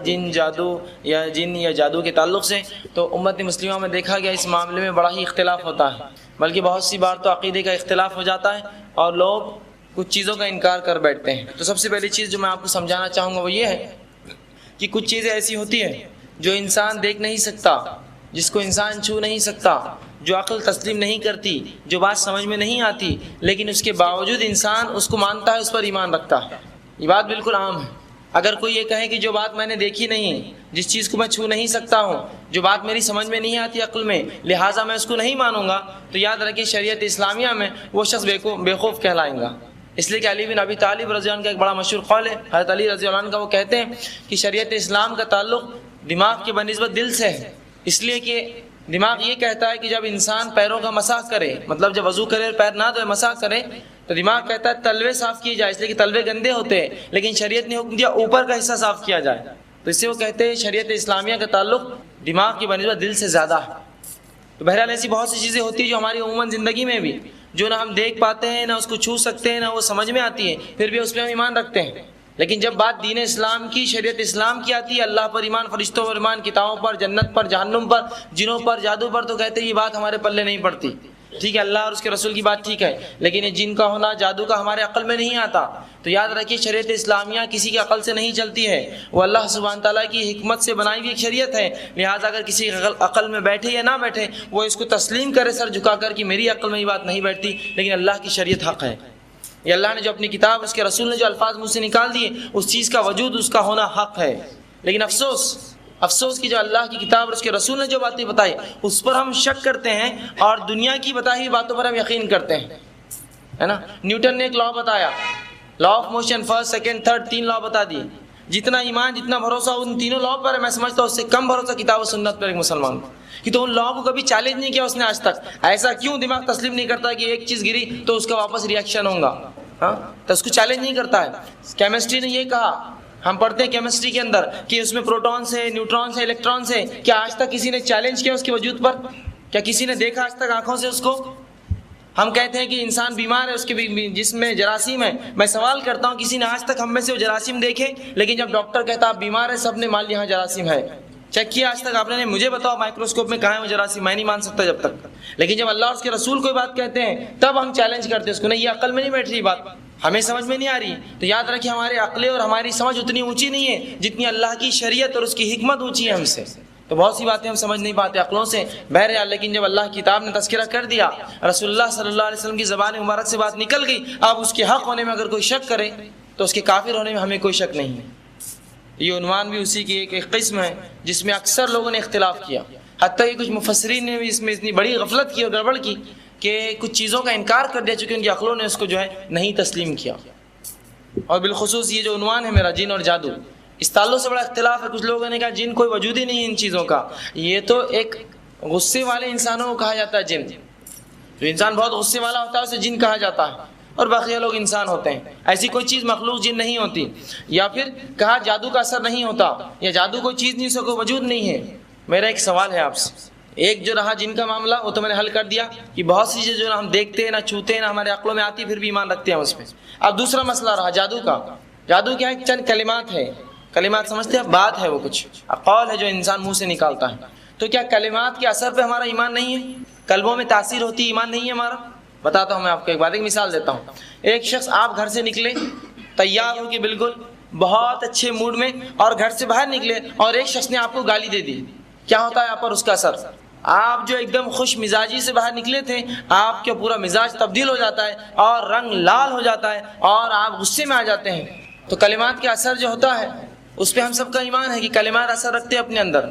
جن یا جادو کے تعلق سے، تو امت مسلمہ میں دیکھا گیا اس معاملے میں بڑا ہی اختلاف ہوتا ہے، بلکہ بہت سی بار تو عقیدے کا اختلاف ہو جاتا ہے اور لوگ کچھ چیزوں کا انکار کر بیٹھتے ہیں۔ تو سب سے پہلی چیز جو میں آپ کو سمجھانا چاہوں گا وہ یہ ہے کہ کچھ چیزیں ایسی ہوتی ہیں جو انسان دیکھ نہیں سکتا، جس کو انسان چھو نہیں سکتا، جو عقل تسلیم نہیں کرتی، جو بات سمجھ میں نہیں آتی، لیکن اس کے باوجود انسان اس کو مانتا ہے، اس پر ایمان رکھتا ہے۔ یہ بات بالکل عام ہے۔ اگر کوئی یہ کہے کہ جو بات میں نے دیکھی نہیں، جس چیز کو میں چھو نہیں سکتا ہوں، جو بات میری سمجھ میں نہیں آتی عقل میں، لہٰذا میں اس کو نہیں مانوں گا، تو یاد رکھیں شریعت اسلامیہ میں وہ شخص بیوقوف کہلائیں گا۔ اس لیے کہ علی بن ابی طالب رضی اللہ عنہ کا ایک بڑا مشہور قول ہے، حضرت علی رضی اللہ عنہ کا، وہ کہتے ہیں کہ شریعت اسلام کا تعلق دماغ کے بنسبت دل سے ہے، اس لیے کہ دماغ یہ کہتا ہے کہ جب انسان پیروں کا مسح کرے، مطلب جب وضو کرے اور پیر نہ دھوئے مسح کرے، تو دماغ کہتا ہے تلوے صاف کیے جائے، اس لیے کہ تلوے گندے ہوتے ہیں، لیکن شریعت نے حکم دیا اوپر کا حصہ صاف کیا جائے، تو اس سے وہ کہتے ہیں شریعت اسلامیہ کا تعلق دماغ کی بنسبت دل سے زیادہ ہے۔ تو بہرحال ایسی بہت سی چیزیں ہوتی ہیں جو ہماری عموماً زندگی میں بھی، جو نہ ہم دیکھ پاتے ہیں، نہ اس کو چھو سکتے ہیں، نہ وہ سمجھ میں آتی ہے، پھر بھی اس پہ ہم ایمان رکھتے ہیں۔ لیکن جب بات دین اسلام کی، شریعت اسلام کی آتی ہے، اللہ پر ایمان، فرشتوں پر ایمان، کتابوں پر، جنت پر، جہنم پر، جنوں پر، جادو پر، تو کہتے ہیں یہ بات ہمارے پلے نہیں پڑتی۔ ٹھیک ہے، اللہ اور اس کے رسول کی بات ٹھیک ہے، لیکن یہ جن کا ہونا، جادو کا ہمارے عقل میں نہیں آتا۔ تو یاد رکھیے شریعت اسلامیہ کسی کی عقل سے نہیں چلتی ہے، وہ اللہ سبحانہ تعالیٰ کی حکمت سے بنائی ہوئی ایک شریعت ہے، لہٰذا اگر کسی عقل میں بیٹھے یا نہ بیٹھے، وہ اس کو تسلیم کرے سر جھکا کر کہ میری عقل میں یہ بات نہیں بیٹھتی، لیکن اللہ کی شریعت حق ہے۔ یہ اللہ نے جو اپنی کتاب، اس کے رسول نے جو الفاظ مجھ سے نکال دیے، اس چیز کا وجود، اس کا ہونا حق ہے۔ لیکن افسوس کی جو اللہ کی کتاب اور اس کے رسول نے جو باتیں بتائی، اس پر ہم شک کرتے ہیں اور دنیا کی بتائی ہوئی باتوں پر ہم یقین کرتے ہیں، ہے نا۔ نیوٹن نے ایک لا بتایا، law of motion, first, second, third, 3 لا بتا دیے۔ جتنا ایمان، جتنا بھروسہ ان تینوں لا پر ہے، میں سمجھتا ہوں اس سے کم بھروسہ کتاب و سنت پر ایک مسلمان کو، کہ تو ان لا کو کبھی چیلنج نہیں کیا اس نے آج تک۔ ایسا کیوں دماغ تسلیم نہیں کرتا کہ ایک چیز گری تو اس کا واپس ریئیکشن ہوگا، ہاں، تو اس کو چیلنج نہیں کرتا ہے۔ کیمسٹری نے یہ کہا، ہم پڑھتے ہیں کیمسٹری کے اندر کہ اس میں پروٹونز ہے، نیوٹرونز ہے، الیکٹرونز ہے، کیا آج تک کسی نے چیلنج کیا اس کے وجود پر؟ کیا کسی نے دیکھا آج تک آنکھوں سے اس کو؟ ہم کہتے ہیں کہ انسان بیمار ہے، اس کے جسم میں جراثیم ہے، میں سوال کرتا ہوں کسی نے آج تک ہم میں سے وہ جراثیم دیکھے؟ لیکن جب ڈاکٹر کہتا آپ بیمار ہے، سب نے مان لیا یہاں جراثیم ہے۔ چیک کیا آج تک آپ نے؟ مجھے بتاؤ مائکروسکوپ میں کہاں ہے وہ جراثیم، میں نہیں مان سکتا جب تک۔ لیکن جب اللہ اور اس کے رسول کوئی بات کہتے ہیں تب ہم چیلنج کرتے ہیں اس کو، نہیں یہ عقل میں نہیں بیٹھ رہی بات، ہمیں سمجھ میں نہیں آ رہی۔ تو یاد رکھیں ہمارے عقلیں اور ہماری سمجھ اتنی اونچی نہیں ہے جتنی اللہ کی شریعت اور اس کی حکمت اونچی ہے ہم سے۔ تو بہت سی باتیں ہم سمجھ نہیں پاتے عقلوں سے، بہرحال، لیکن جب اللہ کی کتاب نے تذکرہ کر دیا، رسول اللہ صلی اللہ علیہ وسلم کی زبان مبارک سے بات نکل گئی، اب اس کے حق ہونے میں اگر کوئی شک کرے تو اس کے کافر ہونے میں ہمیں کوئی شک نہیں ہے۔ یہ عنوان بھی اسی کی ایک قسم ہے جس میں اکثر لوگوں نے اختلاف کیا، حتیٰ کہ کچھ مفسرین نے بھی اس میں اتنی بڑی غفلت کی اور گڑبڑ کی کہ کچھ چیزوں کا انکار کر دیا، چونکہ ان کی عقلوں نے اس کو جو ہے نہیں تسلیم کیا۔ اور بالخصوص یہ جو عنوان ہے میرا، جن اور جادو، اس تعلق سے بڑا اختلاف ہے۔ کچھ لوگوں نے کہا جن کوئی وجود ہی نہیں ہے ان چیزوں کا، یہ تو ایک غصے والے انسانوں کو کہا جاتا ہے جن، جو انسان بہت غصے والا ہوتا ہے اسے جن کہا جاتا ہے، اور باقی لوگ انسان ہوتے ہیں، ایسی کوئی چیز مخلوق جن نہیں ہوتی۔ یا پھر کہا جادو کا اثر نہیں ہوتا، یا جادو کوئی چیز نہیں، اس کا کوئی وجود نہیں ہے۔ میرا ایک سوال ہے آپ سے، ایک جو رہا جن کا معاملہ، وہ تو میں نے حل کر دیا کہ بہت سی چیزیں جو ہم دیکھتے ہیں، نہ چھوتے ہیں، نہ ہمارے عقلوں میں آتی، پھر بھی ایمان رکھتے ہیں اس پہ۔ اب دوسرا مسئلہ رہا جادو کا۔ جادو کیا ہے؟ چند کلمات ہے، کلمات سمجھتے ہیں، بات ہے، وہ کچھ قول ہے جو انسان منہ سے نکالتا ہے۔ تو کیا کلمات کے اثر پہ ہمارا ایمان نہیں ہے؟ قلبوں میں تاثیر ہوتی ہے، ایمان نہیں ہے ہمارا؟ بتاتا ہوں میں آپ کو ایک بات، ایک مثال دیتا ہوں۔ ایک شخص آپ گھر سے نکلے تیار ہو کے، بالکل بہت اچھے موڈ میں، اور گھر سے باہر نکلے اور ایک شخص نے آپ کو گالی دے دی، کیا ہوتا ہے آپ پر اس کا اثر؟ آپ جو ایک دم خوش مزاجی سے باہر نکلے تھے، آپ کا پورا مزاج تبدیل ہو جاتا ہے اور رنگ لال ہو جاتا ہے اور آپ غصے میں آ جاتے ہیں۔ تو کلمات کا اثر جو ہوتا ہے اس پہ ہم سب کا ایمان ہے کہ کلمات اثر رکھتے ہیں اپنے اندر،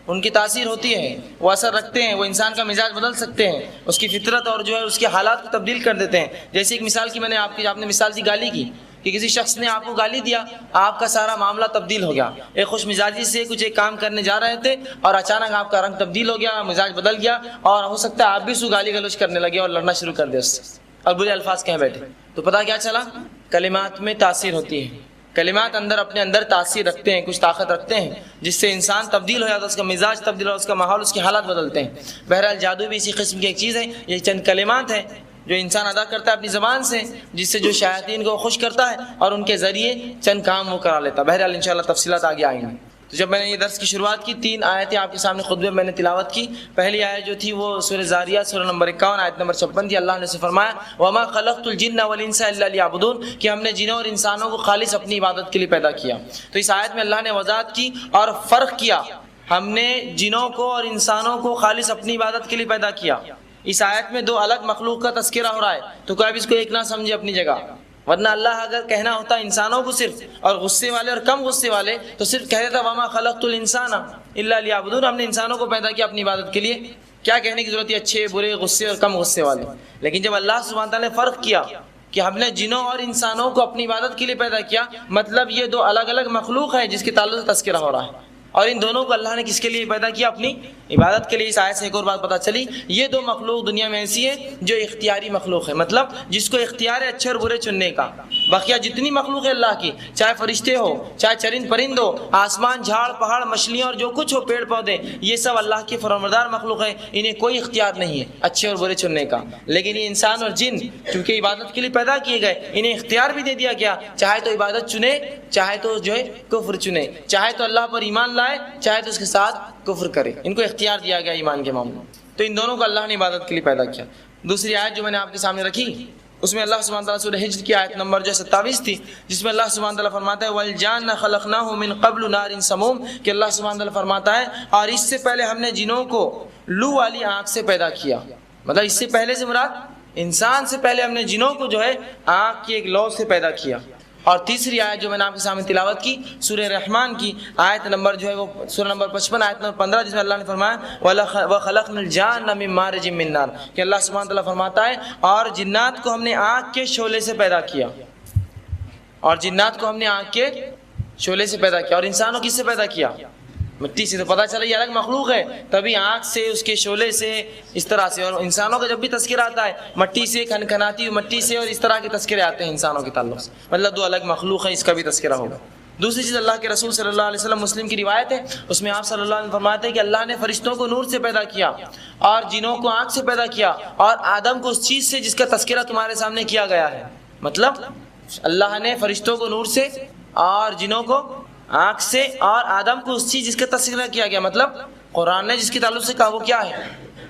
ان کی تاثیر ہوتی ہے، وہ اثر رکھتے ہیں، وہ انسان کا مزاج بدل سکتے ہیں، اس کی فطرت اور جو ہے اس کے حالات کو تبدیل کر دیتے ہیں۔ جیسے ایک مثال کی میں نے آپ نے مثال دی گالی کی، کہ کسی شخص نے آپ کو گالی دیا، آپ کا سارا معاملہ تبدیل ہو گیا۔ ایک خوش مزاجی سے کچھ ایک کام کرنے جا رہے تھے اور اچانک آپ کا رنگ تبدیل ہو گیا، مزاج بدل گیا، اور ہو سکتا ہے آپ بھی اس کو گالی گلوچ کرنے لگے اور لڑنا شروع کر دے اس سے، اور برے الفاظ کہہ بیٹھے۔ تو پتہ کیا چلا؟ کلمات میں تاثیر ہوتی ہے، کلمات اپنے اندر تاثیر رکھتے ہیں، کچھ طاقت رکھتے ہیں، جس سے انسان تبدیل ہو جاتا ہے، اس کا مزاج تبدیل ہو، اس کا ماحول، اس کے حالات بدلتے ہیں۔ بہرحال جادو بھی اسی قسم کی ایک چیز ہے، یہ چند کلمات ہیں جو انسان ادا کرتا ہے اپنی زبان سے، جس سے جو شیاطین کو خوش کرتا ہے اور ان کے ذریعے چند کام وہ کرا لیتا ہے۔ بہرحال انشاءاللہ تفصیلات آگے آئیں گی۔ تو جب میں نے یہ درس کی شروعات کی 3 آیتیں آپ کے سامنے خطبے میں نے تلاوت کی۔ پہلی آیت جو تھی وہ سورہ زاریات سورہ نمبر 51 آیت نمبر 56 تھی۔ اللہ نے سے فرمایا وَمَا خَلَقْتُ الْجِنَّ وَالْإِنسَ إِلَّا لِيَعْبُدُونَ، کہ ہم نے جنوں اور انسانوں کو خالص اپنی عبادت کے لیے پیدا کیا۔ تو اس آیت میں اللہ نے وضاحت کی اور فرق کیا، ہم نے جنوں کو اور انسانوں کو خالص اپنی عبادت کے لیے پیدا کیا۔ اس آیت میں 2 الگ مخلوق کا تذکرہ ہو رہا ہے، تو کوئی بھی اس کو ایک نہ سمجھے اپنی جگہ، ورنہ اللہ اگر کہنا ہوتا انسانوں کو صرف اور غصے والے اور کم غصے والے تو صرف کہہ دیتا وما خلقت الانسان الا لیعبدون، ہم نے انسانوں کو پیدا کیا اپنی عبادت کے لیے، کیا کہنے کی ضرورت ہے اچھے برے غصے اور کم غصے والے۔ لیکن جب اللہ سبحانہ تعالیٰ نے فرق کیا کہ ہم نے جنوں اور انسانوں کو اپنی عبادت کے لیے پیدا کیا، مطلب یہ 2 الگ الگ مخلوق ہیں جس کے تعلق سے تذکرہ ہو رہا ہے، اور ان دونوں کو اللہ نے کس کے لیے پیدا کیا؟ اپنی عبادت کے لیے۔ اس آیت سے ایک اور بات پتہ چلی، یہ 2 مخلوق دنیا میں ایسی ہے جو اختیاری مخلوق ہے، مطلب جس کو اختیار ہے اچھے اور برے چننے کا۔ بقیہ جتنی مخلوق ہے اللہ کی، چاہے فرشتے ہو، چاہے چرند پرند ہو، آسمان، جھاڑ پہاڑ، مچھلیاں اور جو کچھ ہو، پیڑ پودے، یہ سب اللہ کی فرمانبردار مخلوق ہے، انہیں کوئی اختیار نہیں ہے اچھے اور برے چننے کا۔ لیکن یہ انسان اور جن چونکہ عبادت کے لیے پیدا کیے گئے، انہیں اختیار بھی دے دیا گیا، چاہے تو عبادت چنے، چاہے تو جو ہے کفر چنے، چاہے تو اللہ پر ایمان لائے، چاہے تو اس کے ساتھ کفر کرے، ان کو اختیار دیا گیا ایمان کے معاملے میں۔ تو ان دونوں کو اللہ نے عبادت کے لیے پیدا کیا۔ دوسری آیت جو میں نے آپ کے سامنے رکھی، اس میں اللہ سبحانہ تعالیٰ سورہ ہجر کی آیت نمبر جو 27 تھی، جس میں اللہ سبحانہ تعالیٰ فرماتا ہے وَالْجَانَّ خَلَقْنَاهُ مِن قَبْلُ نَارٍ سَمُومٍ، کہ اللہ سبحانہ تعالیٰ فرماتا ہے اور اس سے پہلے ہم نے جنوں کو لو والی آنکھ سے پیدا کیا، مطلب اس سے پہلے سے مراد انسان سے پہلے ہم نے جنوں کو جو ہے آنکھ کی ایک لو سے پیدا کیا۔ اور تیسری آیت جو میں نے آپ کے سامنے تلاوت کی سورہ رحمان کی آیت نمبر جو ہے وہ سورہ نمبر 55 آیت نمبر 15، جس میں اللہ نے فرمایا وَخَلَقْنَا الْجَانَّ مِن مَارِجٍ مِّن نَارٍ، کہ اللہ سبحانہ تعالیٰ فرماتا ہے اور جنات کو ہم نے آگ کے شعلے سے پیدا کیا، اور جنات کو ہم نے آگ کے شعلے سے پیدا کیا، اور انسانوں کس سے پیدا کیا؟ مٹی سے۔ تو پتہ چلا یہ الگ مخلوق ہے، تبھی آنکھ سے، اس کے شعلے سے، اس طرح سے۔ اور انسانوں کا جب بھی تذکرہ آتا ہے مٹی سے، کھنکھناتی ہوئی مٹی سے، اور اس طرح کے تذکرے آتے ہیں انسانوں کے تعلق سے، مطلب 2 الگ مخلوق ہیں، اس کا بھی تذکرہ ہوگا۔ دوسری چیز اللہ کے رسول صلی اللہ علیہ وسلم، مسلم کی روایت ہے، اس میں آپ صلی اللہ علیہ وسلم فرماتے ہیں کہ اللہ نے فرشتوں کو نور سے پیدا کیا اور جنوں کو آنکھ سے پیدا کیا، اور آدم کو اس چیز سے جس کا تذکرہ تمہارے سامنے کیا گیا ہے۔ مطلب اللہ نے فرشتوں کو نور سے اور جنوں کو آنکھ سے، اور آدم کو اس چیز جس کا تذکرہ کیا گیا، مطلب قرآن نے جس کے تعلق سے کہا وہ کیا ہے؟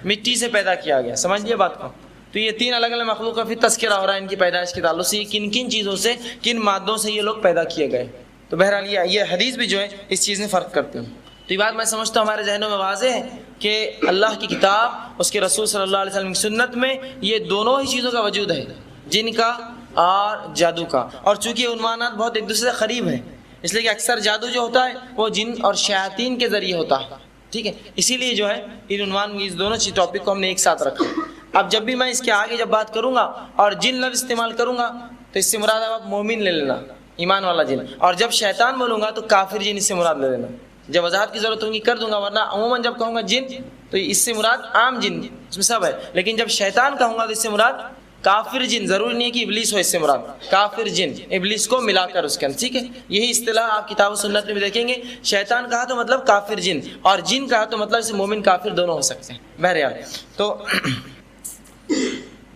مٹی سے پیدا کیا گیا۔ سمجھ لیے بات کو؟ تو یہ 3 الگ الگ مخلوق کا پھر تذکرہ ہو رہا ہے ان کی پیدائش کے تعلق سے، کن کن چیزوں سے، کن مادوں سے یہ لوگ پیدا کیے گئے۔ تو بہرحال یہ حدیث بھی جو ہے اس چیز میں فرق کرتے ہیں۔ تو یہ بات میں سمجھتا ہوں ہمارے ذہنوں میں واضح ہے کہ اللہ کی کتاب، اس کے رسول صلی اللہ علیہ وسلم کی سنت میں یہ دونوں ہی چیزوں کا وجود ہے، جن کا اور جادو کا۔ اور چونکہ یہ عنوانات بہت ایک دوسرے سے قریب ہیں، اس لیے کہ اکثر جادو جو ہوتا ہے وہ جن اور شیاطین کے ذریعے ہوتا ہے، ٹھیک ہے، اسی لیے جو ہے ان عنوان اس دونوں چیز ٹاپک کو ہم نے ایک ساتھ رکھا۔ اب جب بھی میں اس کے آگے جب بات کروں گا اور جن لفظ استعمال کروں گا تو اس سے مراد آپ مومن لے لینا، ایمان والا جن، اور جب شیطان بولوں گا تو کافر جن اس سے مراد لے لینا۔ جب وضاحت کی ضرورت ہوگی کر دوں گا، ورنہ عموماً جب کہوں گا جن تو اس سے مراد عام جن، اس میں سب ہے، لیکن جب شیطان کہوں گا تو اس سے مراد کافر جن، ضروری نہیں ہے کہ ابلیس ہو، اس سے مراد کافر جن، ابلیس کو ملا کر اس کے اندر، ٹھیک ہے۔ یہی اصطلاح آپ کتاب و سنت میں بھی دیکھیں گے، شیطان کہا تو مطلب کافر جن، اور جن کہا تو مطلب اس سے مومن کافر دونوں ہو سکتے ہیں۔ بہرحال تو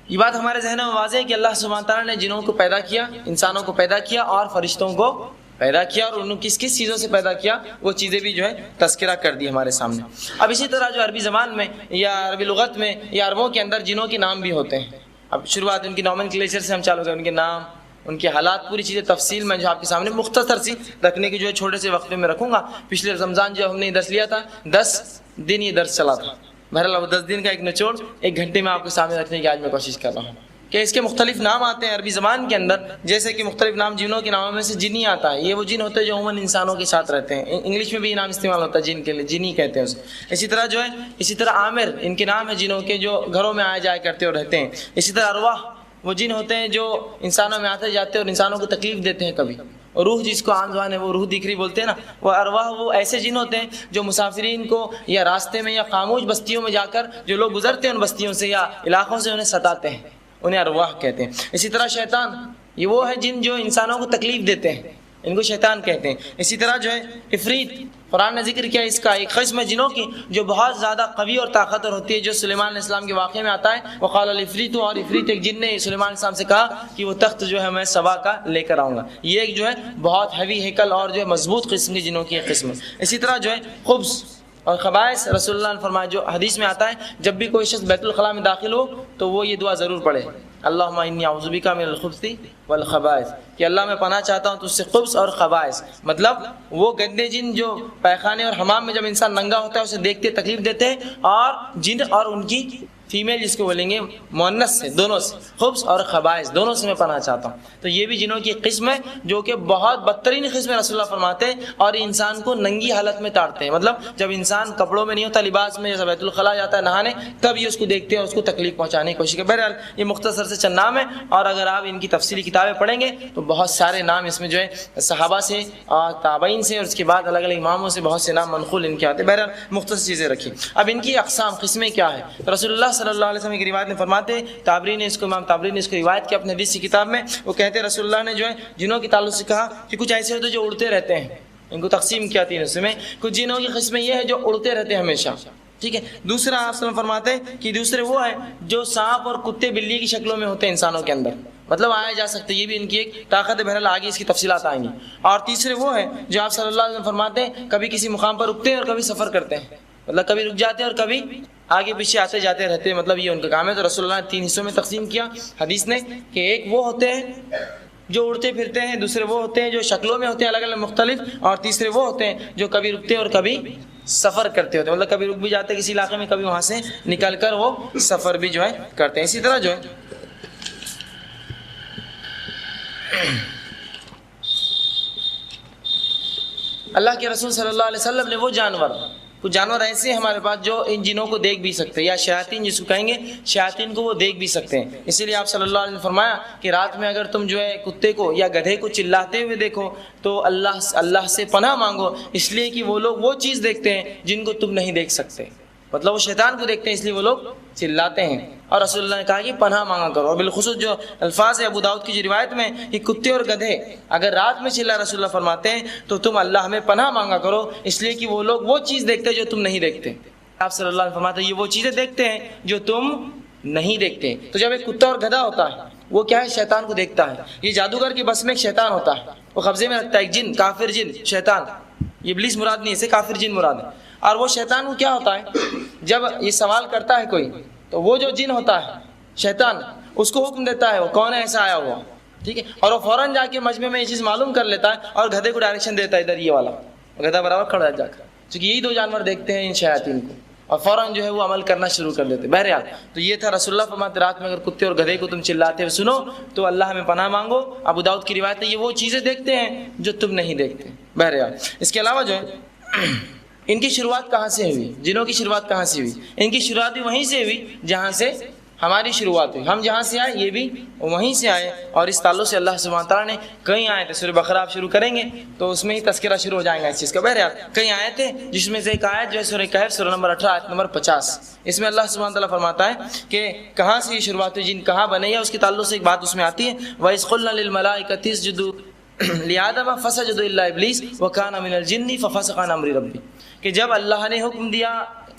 یہ بات ہمارے ذہن میں واضح ہے کہ اللہ سبحانہ تعالیٰ نے جنوں کو پیدا کیا، انسانوں کو پیدا کیا، اور فرشتوں کو پیدا کیا، اور انہوں کس کس چیزوں سے پیدا کیا وہ چیزیں بھی جو ہے تذکرہ کر دی ہمارے سامنے۔ اب اسی طرح جو عربی زبان میں یا عربی لغت میں یا عربوں کے اندر جنوں کے نام بھی ہوتے ہیں۔ اب شروعات ان کی نومنکلیچر سے ہم چالو کریں، ان کے نام، ان کے حالات، پوری چیزیں تفصیل میں جو آپ کے سامنے مختصر سی رکھنے کی جو ہے چھوٹے سے وقت میں رکھوں گا۔ پچھلے رمضان جو ہم نے درس لیا تھا 10 دن یہ درس چلا تھا، بہرحال وہ 10 دن کا ایک نچوڑ 1 گھنٹے میں آپ کے سامنے رکھنے کی آج میں کوشش کر رہا ہوں کہ اس کے مختلف نام آتے ہیں عربی زبان کے اندر، جیسے کہ مختلف نام جنوں کے ناموں میں سے جنی آتا ہے، یہ وہ جن ہوتے ہیں جو عموماً انسانوں کے ساتھ رہتے ہیں، انگلش میں بھی یہ نام استعمال ہوتا ہے جن کے لیے، جنی کہتے ہیں اسے۔ اسی طرح جو ہے اسی طرح عامر ان کے نام ہیں جنوں کے، جو گھروں میں آئے جائے کرتے اور رہتے ہیں۔ اسی طرح ارواح وہ جن ہوتے ہیں جو انسانوں میں آتے جاتے اور انسانوں کو تکلیف دیتے ہیں کبھی، اور روح جس کو عام زبان ہے وہ روح دکھری بولتے ہیں نا، وہ ارواح وہ ایسے جن ہوتے ہیں جو مسافرین کو یا راستے میں یا خاموش بستیوں میں جا کر جو لوگ گزرتے ہیں ان بستیوں سے یا علاقوں سے انہیں ستاتے ہیں، انہیں ارواح کہتے ہیں۔ اسی طرح شیطان یہ وہ ہے جن جو انسانوں کو تکلیف دیتے ہیں، ان کو شیطان کہتے ہیں۔ اسی طرح جو ہے عفریت، قرآن نے ذکر کیا اس کا ایک قسم ہے جنوں کی جو بہت زیادہ قوی اور طاقتور ہوتی ہے، جو سلیمان علیہ السلام کے واقعے میں آتا ہے وقال العفریت، اور عفریت ایک جن نے سلیمان علیہ السلام سے کہا کہ وہ تخت جو ہے میں سبا کا لے کر آؤں گا۔ یہ ایک جو ہے بہت ہیوی ہیکل اور جو ہے مضبوط قسم کی جنوں کی ایک قسم ہے۔ اسی طرح جو ہے خبث اور خبائث، رسول اللہ نے فرمایا جو حدیث میں آتا ہے جب بھی کوئی شخص بیت الخلاء میں داخل ہو تو وہ یہ دعا ضرور پڑھے، اللہم انی اعوذ بک من الخبث والخبائث، کہ اللہ میں پناہ چاہتا ہوں تجھ سے خبث اور خبائث، مطلب وہ گندے جن جو پیخانے اور حمام میں جب انسان ننگا ہوتا ہے اسے دیکھتے تکلیف دیتے ہیں، اور جن اور ان کی فیمیل جس کو بولیں گے مؤنث سے، دونوں سے، خبث اور خبائث دونوں سے میں پناہ چاہتا ہوں۔ تو یہ بھی جنوں کی قسم ہے جو کہ بہت بدترین قسم ہے، رسول اللہ فرماتے ہیں، اور انسان کو ننگی حالت میں تاڑتے ہیں، مطلب جب انسان کپڑوں میں نہیں ہوتا، لباس میں، جیسا بیت الخلاء جاتا ہے نہانے، تب یہ اس کو دیکھتے ہیں اور اس کو تکلیف پہنچانے کی کوشش کرتے ہیں۔ بہرحال یہ مختصر سے چند نام ہے، اور اگر آپ ان کی تفصیلی کتابیں پڑھیں گے تو بہت سارے نام اس میں جو ہے صحابہ سے اور تابعین سے اور اس کے بعد الگ الگ اماموں سے بہت سے نام منقول ان کے آتے ہیں۔ بہرحال مختصر چیزیں رکھی۔ اب ان کی اقسام قسمیں کیا ہے؟ رسول اللہ صلی اللہ علیہ وسلم کی روایت میں فرماتے ہیں، تابری نے اس کو، امام تابری نے اس کو روایت کیا اپنے حدیث کی کتاب میں، وہ کہتے ہیں رسول اللہ نے جو ہے جنوں کے تعلق سے کہا کہ کچھ ایسے ہوتے ہیں جو اڑتے رہتے ہیں، ان کو تقسیم کیا تین حصے میں، کچھ جنوں کی قسمیں یہ ہے جو اڑتے رہتے ہیں ہمیشہ، ٹھیک ہے۔ دوسرا آپ صلی اللہ علیہ وسلم فرماتے ہیں کہ دوسرے وہ ہیں جو سانپ اور کتے بلی کی شکلوں میں ہوتے ہیں انسانوں کے اندر، مطلب آیا جا سکتے، یہ بھی ان کی ایک طاقت ہے، بہرحال آگے اس کی تفصیلات آئیں گی۔ اور تیسرے وہ ہیں جو آپ صلی اللہ علیہ وسلم فرماتے ہیں کبھی کسی مقام پر رکتے ہیں اور کبھی سفر کرتے ہیں، مطلب کبھی رک جاتے ہیں اور کبھی آگے پیچھے آتے جاتے رہتے ہیں، مطلب یہ ان کا کام ہے۔ تو رسول اللہ نے تین حصوں میں تقسیم کیا حدیث نے، کہ ایک وہ ہوتے ہیں جو اڑتے پھرتے ہیں، دوسرے وہ ہوتے ہیں جو شکلوں میں ہوتے ہیں الگ الگ مختلف، اور تیسرے وہ ہوتے ہیں جو کبھی رکتے ہیں اور کبھی سفر کرتے ہوتے ہیں، مطلب کبھی رک بھی جاتے ہیں کسی علاقے میں، کبھی وہاں سے نکل کر وہ سفر بھی جو ہے کرتے ہیں۔ اسی طرح جو ہے اللہ کے رسول صلی اللہ علیہ وسلم نے وہ کچھ جانور ایسے ہیں ہمارے پاس جو ان جنوں کو دیکھ بھی سکتے ہیں، یا شیاطین جس کو کہیں گے، شیاطین کو وہ دیکھ بھی سکتے ہیں۔ اسی لیے آپ صلی اللہ علیہ وسلم نے فرمایا کہ رات میں اگر تم جو ہے کتے کو یا گدھے کو چلاتے ہوئے دیکھو تو اللہ سے پناہ مانگو، اس لیے کہ وہ لوگ وہ چیز دیکھتے ہیں جن کو تم نہیں دیکھ سکتے، مطلب وہ شیطان کو دیکھتے ہیں اس لیے وہ لوگ چلاتے ہیں۔ اور رسول اللہ نے کہا کہ پناہ مانگا کرو، اور بالخصوص جو الفاظ ہے ابو داؤد کی جو روایت میں کہ کتے اور گدھے اگر رات میں چلا، رسول اللہ فرماتے ہیں تو تم اللہ میں پناہ مانگا کرو، اس لیے کہ وہ لوگ وہ چیز دیکھتے ہیں جو تم نہیں دیکھتے۔ آپ صلی اللہ علیہ وسلم فرماتے ہیں یہ وہ چیزیں دیکھتے ہیں جو تم نہیں دیکھتے۔ تو جب ایک کتا اور گدھا ہوتا ہے وہ کیا ہے؟ شیطان کو دیکھتا ہے۔ یہ جادوگر کے بس میں ایک شیطان ہوتا ہے، وہ قبضے میں رکھتا ہے ایک جن، کافر جن، شیطان، یہ ابلیس مراد نہیں، اسے کافر جن مراد ہے۔ اور وہ شیطان کو کیا ہوتا ہے، جب یہ سوال کرتا ہے کوئی تو وہ جو جن ہوتا ہے شیطان اس کو حکم دیتا ہے وہ کون ہے ایسا آیا ہوا، ٹھیک ہے، اور وہ فوراً جا کے مجمع میں یہ چیز معلوم کر لیتا ہے اور گدھے کو ڈائریکشن دیتا ہے ادھر، یہ والا گدھا برابر کھڑا ہے جا کر، کیونکہ یہی دو جانور دیکھتے ہیں ان شیاطین کو، اور فوراً جو ہے وہ عمل کرنا شروع کر دیتے۔ بہرحال تو یہ تھا رسول اللہ فرماتے رات میں اگر کتے اور گدھے کو تم چلاتے ہوئے سنو تو اللہ میں پناہ مانگو۔ ابو داؤد کی روایت ہے یہ وہ چیزیں دیکھتے ہیں جو تم نہیں دیکھتے۔ بہرحال اس کے علاوہ جو ہے ان کی شروعات کہاں سے ہوئی، جنوں کی شروعات کہاں سے ہوئی؟ ان کی شروعات بھی وہیں سے ہوئی جہاں سے ہماری شروعات ہوئی، ہم جہاں سے آئے یہ بھی وہیں سے آئے، اور اس تعلق سے اللہ سبحانہ تعالیٰ نے کئی آیتیں، سورہ بقرہ آپ شروع کریں گے تو اس میں ہی تذکرہ شروع ہو جائے گا اس چیز کا۔ بہرحال کئی آیتیں، جس میں سے ایک آیت جو ہے سورہ کہف سورہ نمبر 18 آیت نمبر 50، اس میں اللہ سبحانہ تعالیٰ فرماتا ہے کہ کہاں سے یہ شروعات ہوئی، جن کہاں بنے، یا اس کے تعلق سے ایک بات اس میں آتی ہے وَإِذْ قُلْنَا لِلْمَلَائِكَةِ اسْجُدُوا لِآدَمَ فَسَجَدُوا إِلَّا إِبْلِيسَ وَكَانَ مِنَ الْجِنِّ فَفَسَقَ عَنْ أَمْرِ رَبِّهِ، کہ جب اللہ نے حکم دیا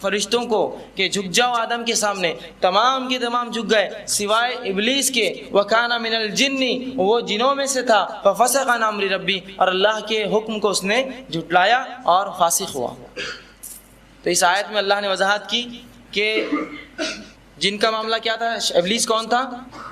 فرشتوں کو کہ جھک جاؤ آدم کے سامنے، تمام کے تمام جھک گئے سوائے ابلیس کے، وَكَانَ مِنَ الْجِنِّ، وہ جنوں میں سے تھا، فَفَسَقَ عَنْ أَمْرِ رَبِّهِ، اور اللہ کے حکم کو اس نے جھٹلایا اور فاسق ہوا۔ تو اس آیت میں اللہ نے وضاحت کی کہ جن کا معاملہ کیا تھا، ابلیس کون تھا؟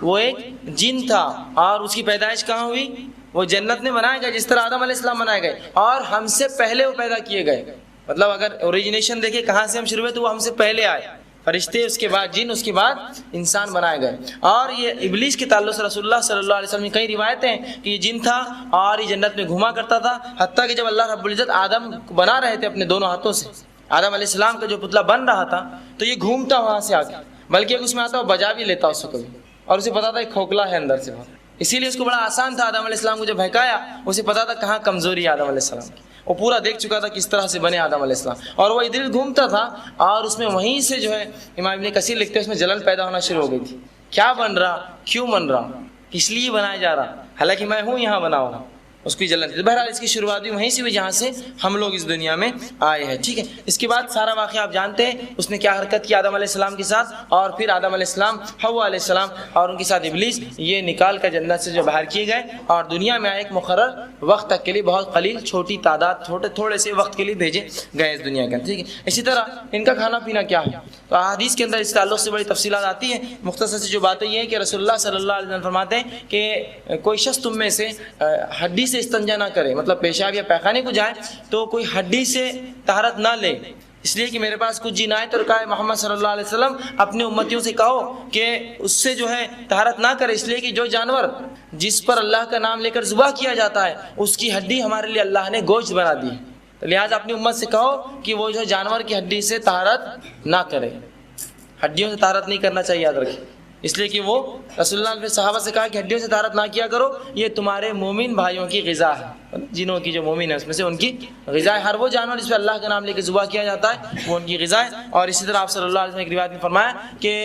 وہ ایک جن تھا، اور اس کی پیدائش کہاں ہوئی؟ وہ جنت میں بنائے گئے، جس طرح آدم علیہ السلام بنائے گئے، اور ہم سے پہلے وہ پیدا کیے گئے، مطلب اگر اوریجنیشن دیکھیں کہاں سے ہم شروع ہوئے تو وہ ہم سے پہلے آئے، فرشتے، اس کے بعد جن، اس کے بعد انسان بنائے گئے۔ اور یہ ابلیس کے تعلق سے رسول اللہ صلی اللہ علیہ وسلم کی کئی روایتیں ہیں کہ یہ جن تھا اور یہ جنت میں گھوما کرتا تھا، حتیٰ کہ جب اللہ رب العزت آدم کو بنا رہے تھے اپنے دونوں ہاتھوں سے، آدم علیہ السلام کا جو پتلا بن رہا تھا تو یہ گھومتا وہاں سے آ کے، بلکہ اس میں آتا وہ بجا بھی لیتا اس کو کبھی، اور اسے پتا تھا کہ کھوکھلا ہے اندر سے بہت، اسی لیے اس کو بڑا آسان تھا آدم علیہ السلام کو جب بہکایا، اسے پتا تھا کہاں کمزوری ہے آدم علیہ السلام کی، وہ پورا دیکھ چکا تھا کس طرح سے بنے آدم علیہ السلام، اور وہ ادھر گھومتا تھا، اور اس میں وہیں سے جو ہے امام ابن کثیر لکھتے ہیں اس میں جلن پیدا ہونا شروع ہو گئی تھی، کیا بن رہا، کیوں بن رہا، کس لیے بنایا جا رہا، حالانکہ میں ہوں یہاں بنا ہوا، اس کی جلن تھی. بہرحال اس کی شروعات بھی وہیں سے ہوئی جہاں سے ہم لوگ اس دنیا میں آئے ہیں. ٹھیک ہے, اس کے بعد سارا واقعہ آپ جانتے ہیں, اس نے کیا حرکت کی آدم علیہ السلام کے ساتھ, اور پھر آدم علیہ السلام, حوا علیہ السلام اور ان کے ساتھ ابلیس, یہ نکال کر جنت سے جو باہر کیے گئے اور دنیا میں ایک مقرر وقت تک کے لیے, بہت قلیل چھوٹی تعداد, تھوڑے سے وقت کے لیے بھیجے گئے اس دنیا کے. ٹھیک ہے, اسی طرح ان کا کھانا پینا کیا ہے, تو احادیث کے اندر اس تعلق سے بڑی تفصیلات آتی ہیں. مختصر سے جو باتیں یہ ہیں کہ رسول اللہ صلی اللہ علیہ وسلم فرماتے ہیں کہ کوئی شخص تم میں سے ہڈی سے استنجا نہ کرے, مطلب پیشاب یا پیخانے کو جائے تو کوئی ہڈی سے طہارت نہ لے, اس لیے کہ میرے پاس کچھ جن آئے تو کہا محمد صلی اللہ علیہ وسلم اپنے امتیوں سے کہو کہ اس سے جو ہے طہارت نہ کرے, اس لیے کہ جو جانور جس پر اللہ کا نام لے کر ذبح کیا جاتا ہے اس کی ہڈی ہمارے لیے اللہ نے گوشت بنا دی ہے, تو لہٰذا اپنی امت سے کہو کہ وہ جو جانور کی ہڈی سے طہارت نہ کرے. ہڈیوں سے طہارت نہیں کرنا چاہیے, یاد رکھیں, اس لیے کہ وہ رسول اللہ نے صحابہ سے کہا کہ ہڈیوں سے طہارت نہ کیا کرو, یہ تمہارے مومن بھائیوں کی غذا ہے, جنوں کی جو مومن ہے اس میں سے ان کی غذا ہے. ہر وہ جانور جس پہ اللہ کا نام لے کے ذبح کیا جاتا ہے وہ ان کی غذا ہے. اور اسی طرح آپ صلی اللہ علیہ وسلم کی روایت میں فرمایا کہ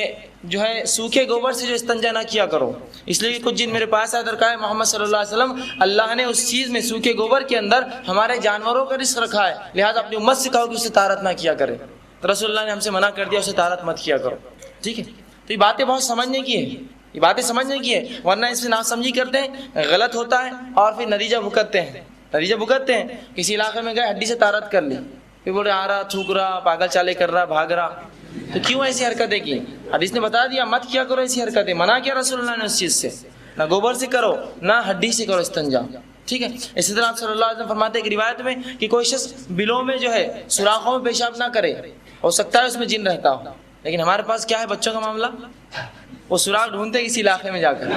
جو ہے سوکھے گوبر سے جو استنجا نہ کیا کرو, اس لیے کہ کچھ جن میرے پاس آئے درکار ہے محمد صلی اللہ علیہ وسلم, اللہ نے اس چیز میں سوکھے گوبر کے اندر ہمارے جانوروں کا رزق رکھا ہے, لہٰذا اپنی امت سے کہو کہ اس سے طہارت نہ کیا کرے. تو رسول اللہ نے ہم سے منع کر دیا اسے طہارت مت کیا کرو. ٹھیک ہے, تو یہ باتیں بہت سمجھنے کی ہیں, یہ باتیں سمجھنے کی ہے, ورنہ اس میں ناسمجھی کرتے ہیں, غلط ہوتا ہے اور پھر نتیجہ بھگتتے ہیں. کسی علاقے میں گئے ہڈی سے طہارت کر لی, پھر بولے آ رہا, تھوک رہا, پاگل چالے کر رہا, بھاگ رہا, تو کیوں ایسی حرکتیں کی؟ حدیث نے بتا دیا مت کیا کرو ایسی حرکتیں, منع کیا رسول اللہ نے اس چیز سے, نہ گوبر سے کرو نہ ہڈی سے کرو استنجا. ٹھیک ہے, اسی طرح آپ صلی اللہ علیہ وسلم فرماتے ہیں کہ روایت میں کہ کوئی شخص بلوں میں جو ہے سوراخوں میں پیشاب نہ کرے, ہو سکتا ہے اس میں جن رہتا ہو, لیکن ہمارے پاس کیا ہے بچوں کا معاملہ, وہ سوراخ ڈھونڈتے کسی علاقے میں جا کر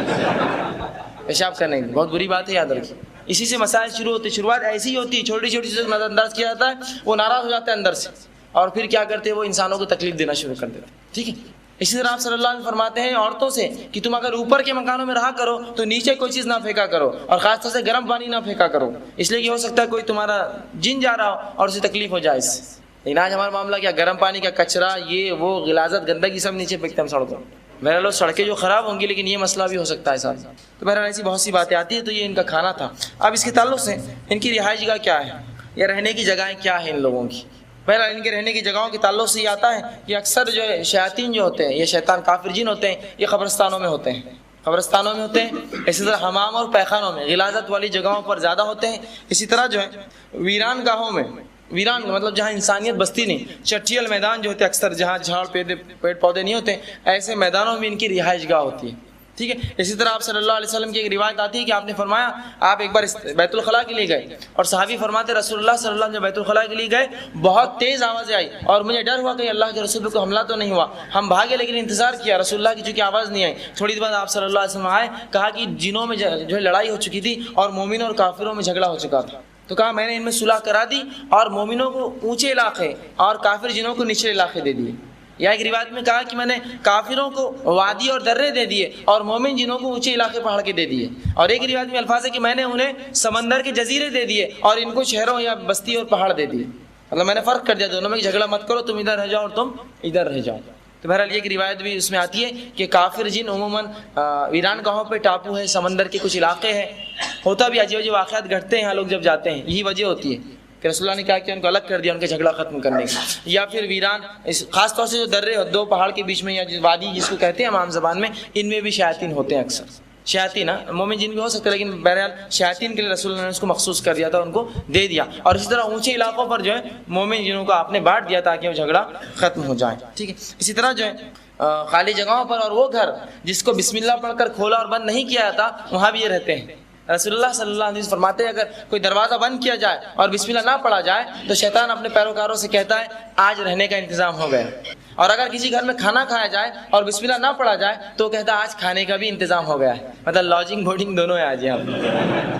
پیشاب کرنے کی, بہت بری بات ہے, یاد رکھیے. اسی سے مسائل شروع ہوتے, شروعات ایسی ہی ہوتی ہے, چھوٹی چھوٹی چیزوں کو نظر انداز کیا جاتا ہے, وہ ناراض ہو جاتا ہے اندر سے, اور پھر کیا کرتے ہیں وہ انسانوں کو تکلیف دینا شروع کر دیتے. ٹھیک ہے, اسی طرح آپ صلی اللہ علیہ وسلم فرماتے ہیں عورتوں سے کہ تم اگر اوپر کے مکانوں میں رہا کرو تو نیچے کوئی چیز نہ پھینکا کرو, اور خاص طور سے گرم پانی نہ پھینکا کرو, اس لیے کہ ہو سکتا ہے کوئی تمہارا جن جا رہا ہو اور اسے تکلیف ہو جائے. اس لیکن آج ہمارا معاملہ کیا, گرم پانی کا کچرا, یہ وہ غلاظت گندگی سب نیچے پھینکتے ہم سڑکوں. میرا لوگ سڑکیں جو خراب ہوں گی لیکن یہ مسئلہ بھی ہو سکتا ہے ساتھ. تو بہرحال ایسی بہت سی باتیں آتی ہیں. تو یہ ان کا کھانا تھا. اب اس کے تعلق سے ان کی رہائش گاہ کیا ہے یا رہنے کی جگہیں کیا ہیں ان لوگوں کی. بہرحال ان کے رہنے کی جگہوں کے تعلق سے یہ آتا ہے کہ اکثر جو ہے شیاطین جو ہوتے ہیں, یہ شیطان کافر جن ہوتے ہیں, یہ قبرستانوں میں ہوتے ہیں, اسی طرح حمام اور پیخانوں میں, غلاظت والی جگہوں پر زیادہ ہوتے ہیں. اسی طرح جو ہے ویران گاہوں میں, ویران مطلب جہاں انسانیت بستی نہیں, چٹیل میدان جو ہوتے ہیں اکثر, جہاں جھاڑ پیڑ پودے نہیں ہوتے, ایسے میدانوں میں ان کی رہائش گاہ ہوتی ہے. ٹھیک ہے, اسی طرح آپ صلی اللہ علیہ وسلم کی ایک روایت آتی ہے کہ آپ نے فرمایا, آپ ایک بار بیت الخلاء کے لیے گئے اور صحابی فرماتے رسول اللہ صلی اللہ علیہ وسلم بیت الخلاء کے لیے گئے, بہت تیز آوازیں آئی اور مجھے ڈر ہوا کہ اللہ کے رسول کو حملہ تو نہیں ہوا. ہم بھاگے لیکن انتظار کیا, رسول اللہ کی چونکہ آواز نہیں آئی. تھوڑی دیر بعد آپ صلی اللہ علیہ وسلم آئے, کہا کہ جنوں میں جو ہے لڑائی ہو چکی تھی اور مومنوں اور کافروں میں جھگڑا ہو چکا تھا, تو کہا میں نے ان میں صلح کرا دی اور مومنوں کو اونچے علاقے اور کافر جنوں کو نچلے علاقے دے دیے. یا ایک روایت میں کہا کہ میں نے کافروں کو وادی اور درے دے دیے اور مومن جنوں کو اونچے علاقے پہاڑ کے دے دیے. اور ایک روایت میں الفاظ ہے کہ میں نے انہیں سمندر کے جزیرے دے دیے اور ان کو شہروں یا بستی اور پہاڑ دے دیے. مطلب میں نے فرق کر دیا دونوں میں, جھگڑا مت کرو, تم ادھر رہ جاؤ اور تم ادھر رہ جاؤ. تو بہرحال یہ ایک روایت بھی اس میں آتی ہے کہ کافر جن عموماً ویران گاہوں پہ ٹاپو ہے, سمندر کے کچھ علاقے ہیں, ہوتا بھی عجیب عجیب واقعات گھٹتے ہیں یہاں لوگ جب جاتے ہیں, یہی وجہ ہوتی ہے کہ رسول اللہ نے کہا کہ ان کو الگ کر دیا ان کے جھگڑا ختم کرنے کی. یا پھر ویران, خاص طور سے جو درے دو پہاڑ کے بیچ میں یا وادی جس کو کہتے ہیں عام زبان میں, ان میں بھی شیاطین ہوتے ہیں اکثر. شیاطین مومن جن بھی ہو سکتے ہیں لیکن بہرحال شیاطین کے لیے رسول اللہ نے اس کو مخصوص کر دیا تھا, ان کو دے دیا. اور اسی طرح اونچے علاقوں پر جو ہے مومن جنوں کو آپ نے بانٹ دیا تاکہ وہ جھگڑا ختم ہو جائے. ٹھیک ہے, اسی طرح جو ہے خالی جگہوں پر اور وہ گھر جس کو بسم اللہ پڑھ کر کھولا اور بند نہیں کیا جاتا, وہاں بھی یہ رہتے ہیں. رسول اللہ صلی اللہ علیہ وسلم فرماتے ہیں اگر کوئی دروازہ بند کیا جائے اور بسم اللہ نہ پڑھا جائے تو شیطان اپنے پیروکاروں سے کہتا ہے آج رہنے کا انتظام ہو گیا. اور اگر کسی گھر میں کھانا کھایا جائے اور بسم اللہ نہ پڑھا جائے تو کہتا ہے آج کھانے کا بھی انتظام ہو گیا ہے. مطلب لاجنگ بورڈنگ دونوں ہے آج یہاں.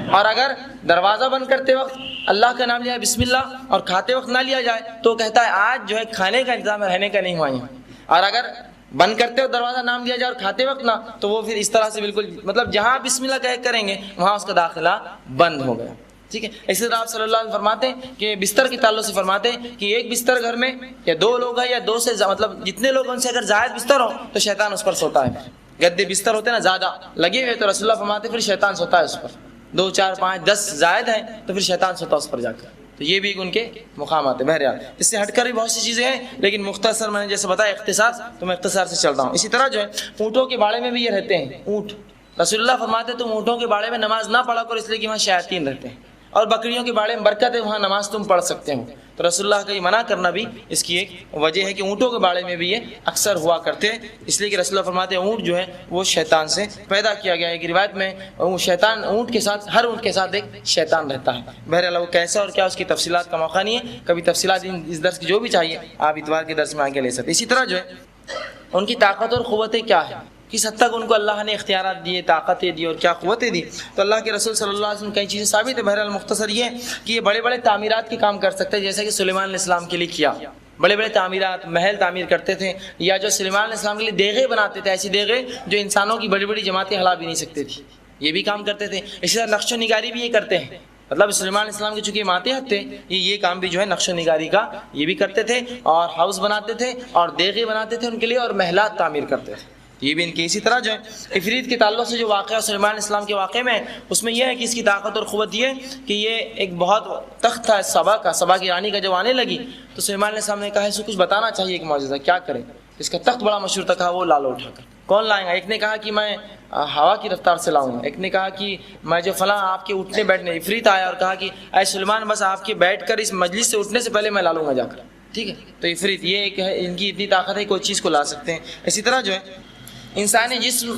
اور اگر دروازہ بند کرتے وقت اللہ کا نام لیا بسم اللہ اور کھاتے وقت نہ لیا جائے تو کہتا ہے آج جو ہے کھانے کا انتظام ہے, رہنے کا نہیں ہوا یہاں. اور اگر بند کرتے ہو دروازہ نام لیا جائے اور کھاتے وقت نہ, تو وہ پھر اس طرح سے بالکل مطلب جہاں بسم اللہ کریں گے وہاں اس کا داخلہ بند ہو گیا. ٹھیک ہے, اسی طرح آپ صلی اللہ علیہ وسلم فرماتے ہیں کہ بستر کے تعلق سے فرماتے ہیں کہ ایک بستر گھر میں یا دو لوگ ہیں یا دو سے مطلب جتنے لوگ ان سے اگر زائد بستر ہو تو شیطان اس پر سوتا ہے. گدے بستر ہوتے ہیں نا زیادہ لگے ہوئے تو رسول اللہ فرماتے ہیں پھر شیطان سوتا ہے اس پر. 2 4 5 10 زائد ہیں تو پھر شیطان سوتا اس پر جا کر. تو یہ بھی ان کے مقامات ہیں. بہرحال اس سے ہٹ کر بھی بہت سی چیزیں ہیں، لیکن مختصر میں نے جیسے بتایا اختصار، تو میں اختصار سے چل رہا ہوں. اسی طرح جو ہے اونٹوں کے باڑے میں بھی یہ رہتے ہیں. اونٹ رسول اللہ فرماتے تم اونٹوں کے باڑے میں نماز نہ پڑھا کرو، اس لیے کہ وہاں شیاطین رہتے ہیں، اور بکریوں کے باڑے میں برکت ہے، وہاں نماز تم پڑھ سکتے ہو. تو رسول اللہ کا یہ منع کرنا بھی اس کی ایک وجہ ہے کہ اونٹوں کے باڑے میں بھی یہ اکثر ہوا کرتے ہیں، اس لیے کہ رسول اللہ فرماتے ہیں اونٹ جو ہے وہ شیطان سے پیدا کیا گیا ہے. ایک روایت میں شیطان اونٹ کے ساتھ، ہر اونٹ کے ساتھ ایک شیطان رہتا ہے. بہرحال وہ کیسا اور کیا، اس کی تفصیلات کا موقع نہیں ہے، کبھی تفصیلات اس درس کی جو بھی چاہیے آپ اتوار کے درس میں آ کے لے سکتے. اسی طرح جو ہے ان کی طاقت اور قوتیں کیا ہیں، کس حد تک ان کو اللہ نے اختیارات دیے، طاقتیں دی اور کیا قوتیں دی. تو اللہ کے رسول صلی اللہ علیہ وسلم کئی چیزیں ثابت ہے. بہرحال مختصر یہ کہ یہ بڑے بڑے تعمیرات کے کام کر سکتے ہیں، جیسا کہ سلیمان علیہ السلام کے لیے کیا، بڑے بڑے تعمیرات، محل تعمیر کرتے تھے، یا جو سلیمان علیہ السلام کے لیے دیغیں بناتے تھے، ایسی دیغیں جو انسانوں کی بڑی بڑی جماعتیں ہلا بھی نہیں سکتے تھی، یہ بھی کام کرتے تھے. اسی طرح نقش و نگاری بھی یہ کرتے ہیں، مطلب سلیمان علیہ السلام کے چونکہ ماتحت تھے، یہ کام بھی جو ہے نقش و نگاری کا یہ بھی کرتے تھے، اور ہاؤس بناتے تھے اور دیغیں بناتے تھے ان کے لیے، اور محلات تعمیر کرتے تھے، یہ بھی ان کی. اسی طرح جو ہے عفریت کے تعلق سے جو واقعہ سلیمان علیہ السلام کے واقعے میں، اس میں یہ ہے کہ اس کی طاقت اور قوت یہ ہے کہ یہ ایک بہت تخت تھا سبا کا، سبا کی رانی کا جب آنے لگی تو سلیمان علیہ السلام نے کہا اس کو کچھ بتانا چاہیے، کہ معجزہ کیا کریں. اس کا تخت بڑا مشہور تھا، کہا وہ لا لو اٹھا کر. کون لائیں گا؟ ایک نے کہا کہ میں ہوا کی رفتار سے لاؤں گا، ایک نے کہا کہ میں جو فلاں آپ کے اٹھنے بیٹھنے. عفریت آیا اور کہا کہ اے سلیمان بس آپ کے بیٹھ کر اس مجلس سے اٹھنے سے پہلے میں لا لوں گا جا کر. ٹھیک ہے، تو عفریت یہ ایک ہے، ان کی اتنی طاقت ہے کوئی چیز کو لا سکتے ہیں. اسی طرح جو ہے انسانی جسم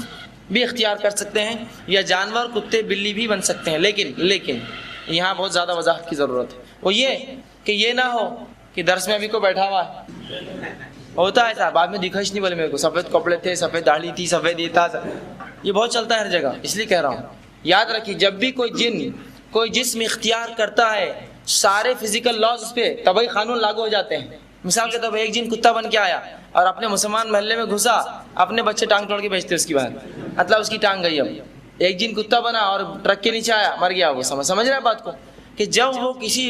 بھی اختیار کر سکتے ہیں، یا جانور کتے بلی بھی بن سکتے ہیں، لیکن یہاں بہت زیادہ وضاحت کی ضرورت ہے. وہ یہ کہ یہ نہ ہو کہ درس میں ابھی کو بیٹھا ہوا ہے، ہوتا ہے صاحب بعد میں دکھاش نہیں بولے میرے کو، سفید کپڑے تھے، سفید داڑھی تھی، سفید یہ تھا، یہ بہت چلتا ہے ہر جگہ. اس لیے کہہ رہا ہوں یاد رکھیے جب بھی کوئی جن کوئی جسم اختیار کرتا ہے، سارے فزیکل لاز اس پہ طبعی قانون لاگو ہو جاتے ہیں. مثال کے طور پر ایک جن کتا بن کے آیا اور اپنے مسلمان محلے میں گھسا، اپنے بچے ٹانگ توڑ کے بیچتے اس کی بات، مطلب اس کی ٹانگ گئی. اب ایک جن کتا بنا اور ٹرک کے نیچے آیا، مر گیا وہ. سمجھ رہے ہیں بات کو، کہ جب وہ کسی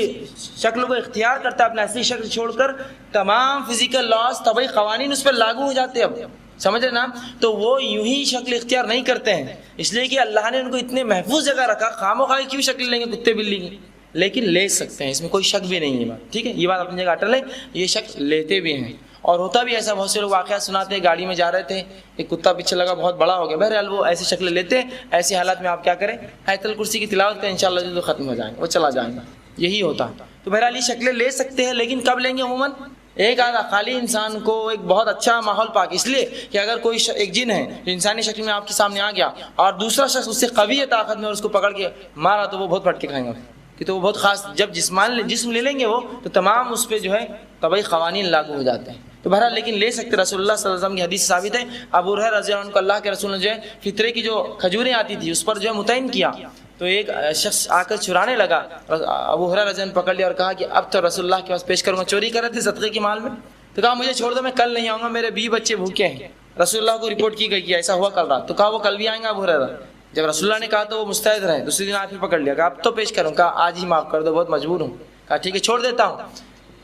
شکل کو اختیار کرتا ہے اپنا اصلی شکل چھوڑ کر، تمام فزیکل لاز طبعی قوانین اس پر لاگو ہو جاتے ہیں. اب سمجھ رہے نا، تو وہ یوں ہی شکل اختیار نہیں کرتے ہیں، اس لیے کہ اللہ نے ان کو اتنے محفوظ جگہ رکھا. خاموخواہ کیوں شکل لیں گے کتے بلی کی، لیکن لے سکتے ہیں، اس میں کوئی شک بھی نہیں ہے. بات ٹھیک ہے، یہ بات اپنی جگہ اٹل ہے، یہ شک لیتے بھی ہیں. اور ہوتا بھی ایسا، بہت سے لوگ واقعات سناتے ہیں، گاڑی میں جا رہے تھے، ایک کتا پیچھے لگا، بہت بڑا ہو گیا. بہرحال وہ ایسی شکل لیتے ہیں. ایسے حالات میں آپ کیا کریں، آیت الکرسی کی تلاوت کریں، انشاءاللہ جو ختم ہو جائیں گے، وہ چلا جائیں گا. یہی ہوتا ہے. تو بہرحال یہ شکلیں لے سکتے ہیں، لیکن کب لیں گے؟ عموماً ایک آدھا خالی انسان کو ایک بہت اچھا ماحول پاک، اس لیے کہ اگر کوئی ایک جن ہے جو انسانی شکل میں آپ کے سامنے آ گیا اور دوسرا شخص اس سے قوی ہے طاقت میں اور اس کو پکڑ کے مارا، تو وہ بہت پھٹ کے کھائیں گے، کہ تو وہ بہت خاص. جب جسم لے لیں گے وہ، تو تمام اس پہ جو ہے طبعی قوانین لاگو ہو جاتے ہیں. تو بہرحال لیکن لے سکتے. رسول اللہ صلی اللہ علیہ وسلم کی حدیث سے ثابت ہے، ابو ہریرہ رضی اللہ عنہ کو اللہ کے رسول نے جو ہے فطرے کی جو کھجوریں آتی تھی اس پر جو ہے متعین کیا. تو ایک شخص آ کر چرانے لگا، ابو ہریرہ رضی اللہ عنہ پکڑ لیا اور کہا کہ اب تو رسول اللہ کے پاس پیش کروں گا. چوری کر رہے تھے صدقے کے مال میں. تو کہا مجھے چھوڑ دو، میں کل نہیں آؤں گا، میرے 20 بچے بھوکے ہیں. رسول اللہ کو رپورٹ کی گئی کہ ایسا ہوا کل رات. تو کہا وہ کل بھی آئیں گا ابو ہریرہ. جب رسول اللہ نے کہا تو وہ مستعد رہے. دوسرے دن آپ پھر پکڑ لیا، کہا اب تو پیش کروں. کہا آج ہی معاف کر دو، بہت مجبور ہوں. کہا ٹھیک ہے چھوڑ دیتا ہوں.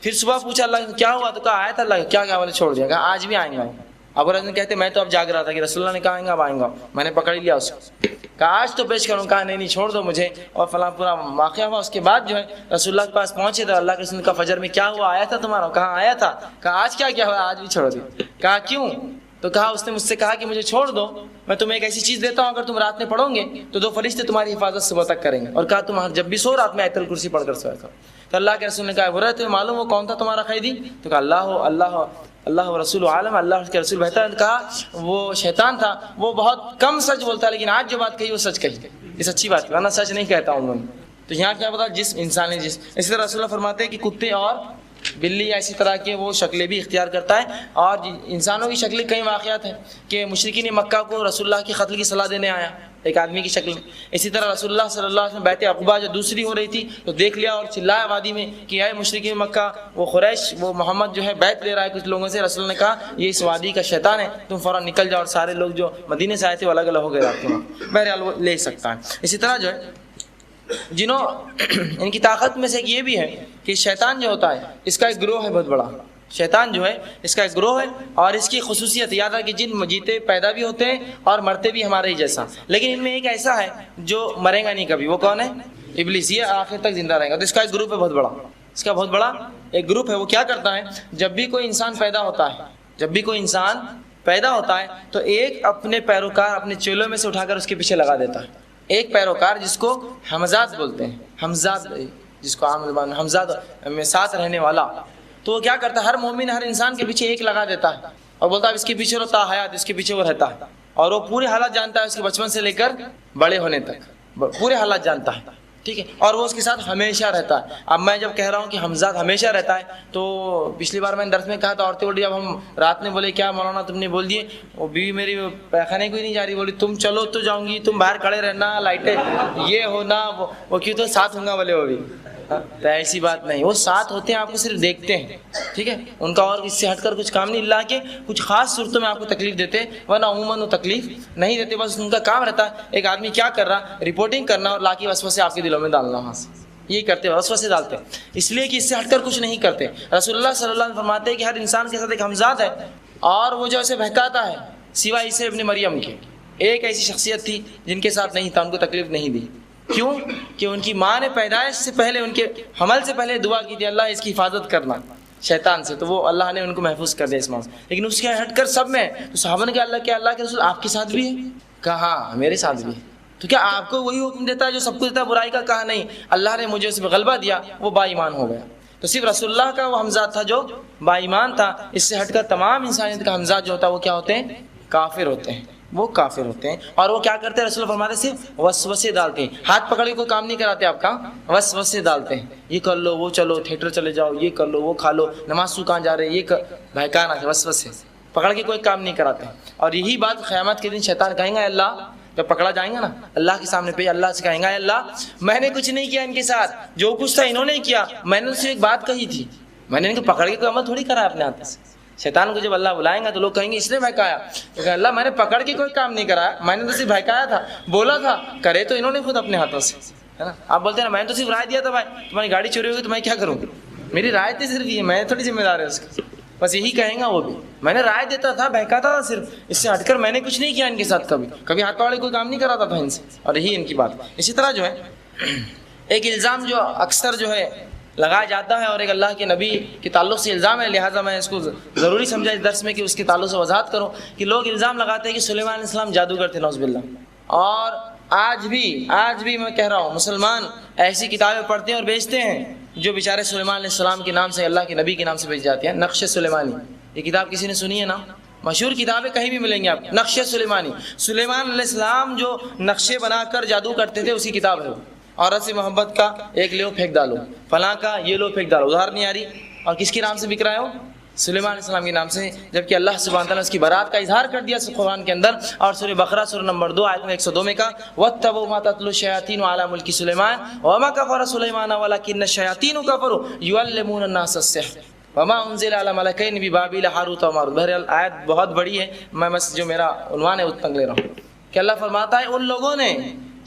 پھر صبح پوچھا اللہ کیا ہوا، تو کہا آیا تھا اللہ. کیا بولے چھوڑ دیا. کہا آج بھی آئیں گا. ابو ہریرہ کہتے میں تو اب جاگ رہا تھا کہ رسول اللہ نے کہا آئیں گا، اب آئیں گا. میں نے پکڑ لیا اس کو. کہا آج تو پیش کروں. کہا نہیں چھوڑ دو مجھے. اور فلاں پورا واقعہ ہوا. اس کے بعد جو ہے رسول اللہ کے پاس پہنچے تو اللہ کے رسول کا فجر میں کیا ہوا، آیا تھا تمہارا. کہا آیا تھا. کہا آج کیا ہوا. آج بھی چھوڑ دیا. کہا کیوں. تو کہا اس نے مجھ سے کہا کہ مجھے چھوڑ دو، میں تمہیں ایک ایسی چیز دیتا ہوں، اگر تم رات میں پڑھو گے تو 2 فرشتے تمہاری حفاظت صبح تک کریں گے. اور کہا تم جب بھی سو رات میں آیت الکرسی پڑھ کر سویا کرو. تو اللہ کے رسول نے کہا برا تمہیں معلوم وہ کون تھا تمہارا قیدی. تو کہا اللہ رسول عالم، اللہ کے رسول بہتر. کہا وہ شیطان تھا، وہ بہت کم سچ بولتا ہے، لیکن آج جو بات کہی وہ سچ کہی. یہ سچی بات ہے، ورنہ سچ نہیں کہتا ہوں. تو یہاں کیا پتا جسم انسانی جسم. اسی طرح رسول اللہ فرماتے ہیں کہ کتے اور بلی ایسی طرح کے وہ شکلیں بھی اختیار کرتا ہے. اور انسانوں کی شکلیں کئی واقعات ہیں کہ مشرکین مکہ کو رسول اللہ کے قتل کی صلاح دینے آیا ایک آدمی کی شکل میں. اسی طرح رسول اللہ صلی اللہ علیہ وسلم بیعت عقبہ جو دوسری ہو رہی تھی تو دیکھ لیا اور چلایا وادی میں کہ اے مشرکین مکہ، وہ قریش، وہ محمد جو ہے بیعت لے رہا ہے کچھ لوگوں سے. رسول نے کہا یہ اس وادی کا شیطان ہے، تم فوراً نکل جاؤ. اور سارے لوگ جو مدینے سے آئے تھے وہ الگ الگ ہو گئے رات کے وقت. بہرحال وہ لے سکتا ہے. اسی طرح جو ہے جنہوں ان کی طاقت میں سے ایک یہ بھی ہے کہ شیطان جو ہوتا ہے اس کا ایک گروہ ہے بہت بڑا. شیطان جو ہے اس کا ایک گروہ ہے، اور اس کی خصوصیت یاد ہے کہ جن جیتے پیدا بھی ہوتے ہیں اور مرتے بھی ہمارے ہی جیسا، لیکن ان میں ایک ایسا ہے جو مرے گا نہیں کبھی، وہ کون ہے؟ ابلیس، یہ آخر تک زندہ رہے گا۔ تو اس کا ایک گروپ ہے بہت بڑا، اس کا بہت بڑا ایک گروپ ہے۔ وہ کیا کرتا ہے، جب بھی کوئی انسان پیدا ہوتا ہے، جب بھی کوئی انسان پیدا ہوتا ہے تو ایک اپنے پیروکار اپنے چیلوں میں سے اٹھا کر اس کے پیچھے لگا دیتا ہے، ایک پیروکار جس کو حمزات بولتے ہیں، حمزات جس کو عام زبان میں حمزات میں ساتھ رہنے والا، تو وہ کیا کرتا ہے، ہر مومن ہر انسان کے پیچھے ایک لگا دیتا ہے اور بولتا ہے اس کے پیچھے رہتا حیات، اس کے پیچھے وہ رہتا ہے، اور وہ پورے حالات جانتا ہے، اس کے بچپن سے لے کر بڑے ہونے تک پورے حالات جانتا ہے، ٹھیک ہے، اور وہ اس کے ساتھ ہمیشہ رہتا ہے۔ اب میں جب کہہ رہا ہوں کہ حمزات ہمیشہ رہتا ہے، تو پچھلی بار میں نے درس میں کہا تھا، عورتیں بولی جب ہم رات میں بولے کیا مولانا تم نے بول دیے، وہ بیوی میری پیخانے کو ہی نہیں جا رہی، بولی تم چلو تو جاؤں گی، تم باہر کھڑے رہنا، لائٹیں یہ ہونا وہ کیوں، تو ساتھ ہوں گا بولے وہ بھی، تو ایسی بات نہیں، وہ ساتھ ہوتے ہیں، آپ کو صرف دیکھتے ہیں، ٹھیک ہے، ان کا اور اس سے ہٹ کر کچھ کام نہیں، اللہ کے کچھ خاص صورتوں میں آپ کو تکلیف دیتے، ورنہ عموماً وہ تکلیف نہیں دیتے، بس ان کا کام رہتا ہے ایک آدمی کیا کر رہا، رپورٹنگ کرنا اور لا کے وسوسے آپ کے دلوں میں ڈالنا، وہاں سے یہی کرتے ہیں، وسوسے ڈالتے ہیں، اس لیے کہ اس سے ہٹ کر کچھ نہیں کرتے۔ رسول اللہ صلی اللہ علیہ وسلم فرماتے ہیں کہ ہر انسان کے ساتھ ایک حمزات ہے، اور وہ جو اسے بہکاتا ہے، سوائے عیسی ابن مریم کے، ایک ایسی شخصیت تھی جن کے ساتھ نہیں تھا، ان کو تکلیف نہیں دی، کیوں کہ ان کی ماں نے پیدائش سے پہلے، ان کے حمل سے پہلے دعا کی تھی، اللہ اس کی حفاظت کرنا شیطان سے، تو وہ اللہ نے ان کو محفوظ کر دیا اس ماں سے، لیکن اس کے ہٹ کر سب میں، تو صحابہ نے کہا اللہ کے رسول آپ کے ساتھ بھی ہے؟ کہا ہاں میرے ساتھ بھی ہے، تو کیا آپ کو وہی حکم دیتا ہے جو سب کچھ دیتا ہے برائی کا؟ کہا نہیں، اللہ نے مجھے اس میں غلبہ دیا، وہ با ایمان ہو گیا۔ تو صرف رسول اللہ کا وہ حمزات تھا جو با ایمان تھا، اس سے ہٹ کر تمام انسانیت کا حمزات جو ہوتا ہے وہ کیا ہوتے ہیں؟ کافر ہوتے ہیں، وہ کافر ہوتے ہیں۔ اور وہ کیا کرتے ہیں، رسول اللہ فرماتے صرف وسوسے ڈالتے ہیں، ہاتھ پکڑ کے کوئی کام نہیں کراتے آپ کا، وسوسے ڈالتے ہیں، یہ کر لو، وہ چلو، تھیٹر چلے جاؤ، یہ کر لو، وہ کھا لو، نماز کہاں جا رہے، یہ بہکانا، وسوسے پکڑ کے کوئی کام نہیں کراتے۔ اور یہی بات قیامت کے دن شیطان کہیں گا، اللہ جب پکڑا جائیں گا نا اللہ کے سامنے پہ، اللہ سے کہیں گا اللہ میں نے کچھ نہیں کیا ان کے ساتھ، جو کچھ تھا انہوں نے کیا، میں نے ان سے ایک بات کہی تھی، میں نے ان کو پکڑ کے کوئی عمل تھوڑی کرا اپنے ہاتھ سے۔ شیطان کو جب اللہ بلائیں گا تو لوگ کہیں گے اس نے بہکایا، تو کہ اللہ میں نے پکڑ کے کوئی کام نہیں کرایا، میں نے تو صرف بہکایا تھا، بولا تھا، کرے تو انہوں نے خود اپنے ہاتھوں سے، ہے نا۔ آپ بولتے ہیں نا میں نے تو صرف رائے دیا تھا، بھائی تمہاری گاڑی چوری ہوگی تو میں کیا کروں، میری رائے تھی صرف یہ، میں تھوڑی ذمہ دار ہے اس کا، بس یہی کہیں گا وہ بھی، میں نے رائے دیتا تھا، بہکاتا تھا صرف، اس سے ہٹ کر میں نے کچھ نہیں کیا ان کے ساتھ، کبھی ہاتھ پکڑ کے کوئی کام نہیں کراتا تھا ان سے، اور یہی ان کی بات۔ اسی طرح جو ہے ایک الزام جو اکثر جو ہے لگایا جاتا ہے، اور ایک اللہ کے نبی کے تعلق سے الزام ہے، لہٰذا میں اس کو ضروری سمجھا اس درس میں کہ اس کے تعلق سے وضاحت کروں، کہ لوگ الزام لگاتے ہیں کہ سلیمان علیہ السلام جادوگر تھے، نعوذ باللہ، اور آج بھی میں کہہ رہا ہوں مسلمان ایسی کتابیں پڑھتے ہیں اور بیچتے ہیں جو بیچارے سلیمان علیہ السلام کے نام سے، اللہ کے نبی کے نام سے بیچ جاتی ہیں۔ نقش سلیمانی، یہ کتاب کسی نے سنی ہے نا، مشہور کتابیں کہیں بھی ملیں گے آپ، نقش سلیمانی، سلیمان علیہ السلام جو نقشے بنا کر جادو کرتے تھے اسی کتاب ہے وہ۔ عورت سے محبت کا ایک لو پھینک ڈالو، فلاں کا یہ لو پھینک ڈالو، ادھار نہیں آ رہی، اور کس کے نام سے بک رہا ہے وہ؟ سلیمان علیہ السلام کے نام سے، جبکہ اللہ سبحانہ تعالیٰ نے اس کی برات کا اظہار کر دیا قرآن کے اندر، اور سورہ بقرہ سورہ نمبر 2 آیت 102 میں کہا وَاتَّبَعُوا مَا تَتْلُو الشَّيَاطِينُ عَلَىٰ مُلْكِ سُلَيْمَانَ وَمَا كَفَرَ سُلَيْمَانَ وَلَٰكِنَّ الشَّيَاطِينَ كَفَرُوا يُعَلِّمُونَ النَّاسَ السِّحْرَ وَمَا أُنزِلَ عَلَىٰ مَلَكَيْنِ بِبَابِلَ ہاروت وماروت۔ بہرحال آیت بہت بڑی ہے، میں بس جو میرا عنوان ہے اتنا لے رہا ہوں کہ اللہ فرماتا ہے ان لوگوں نے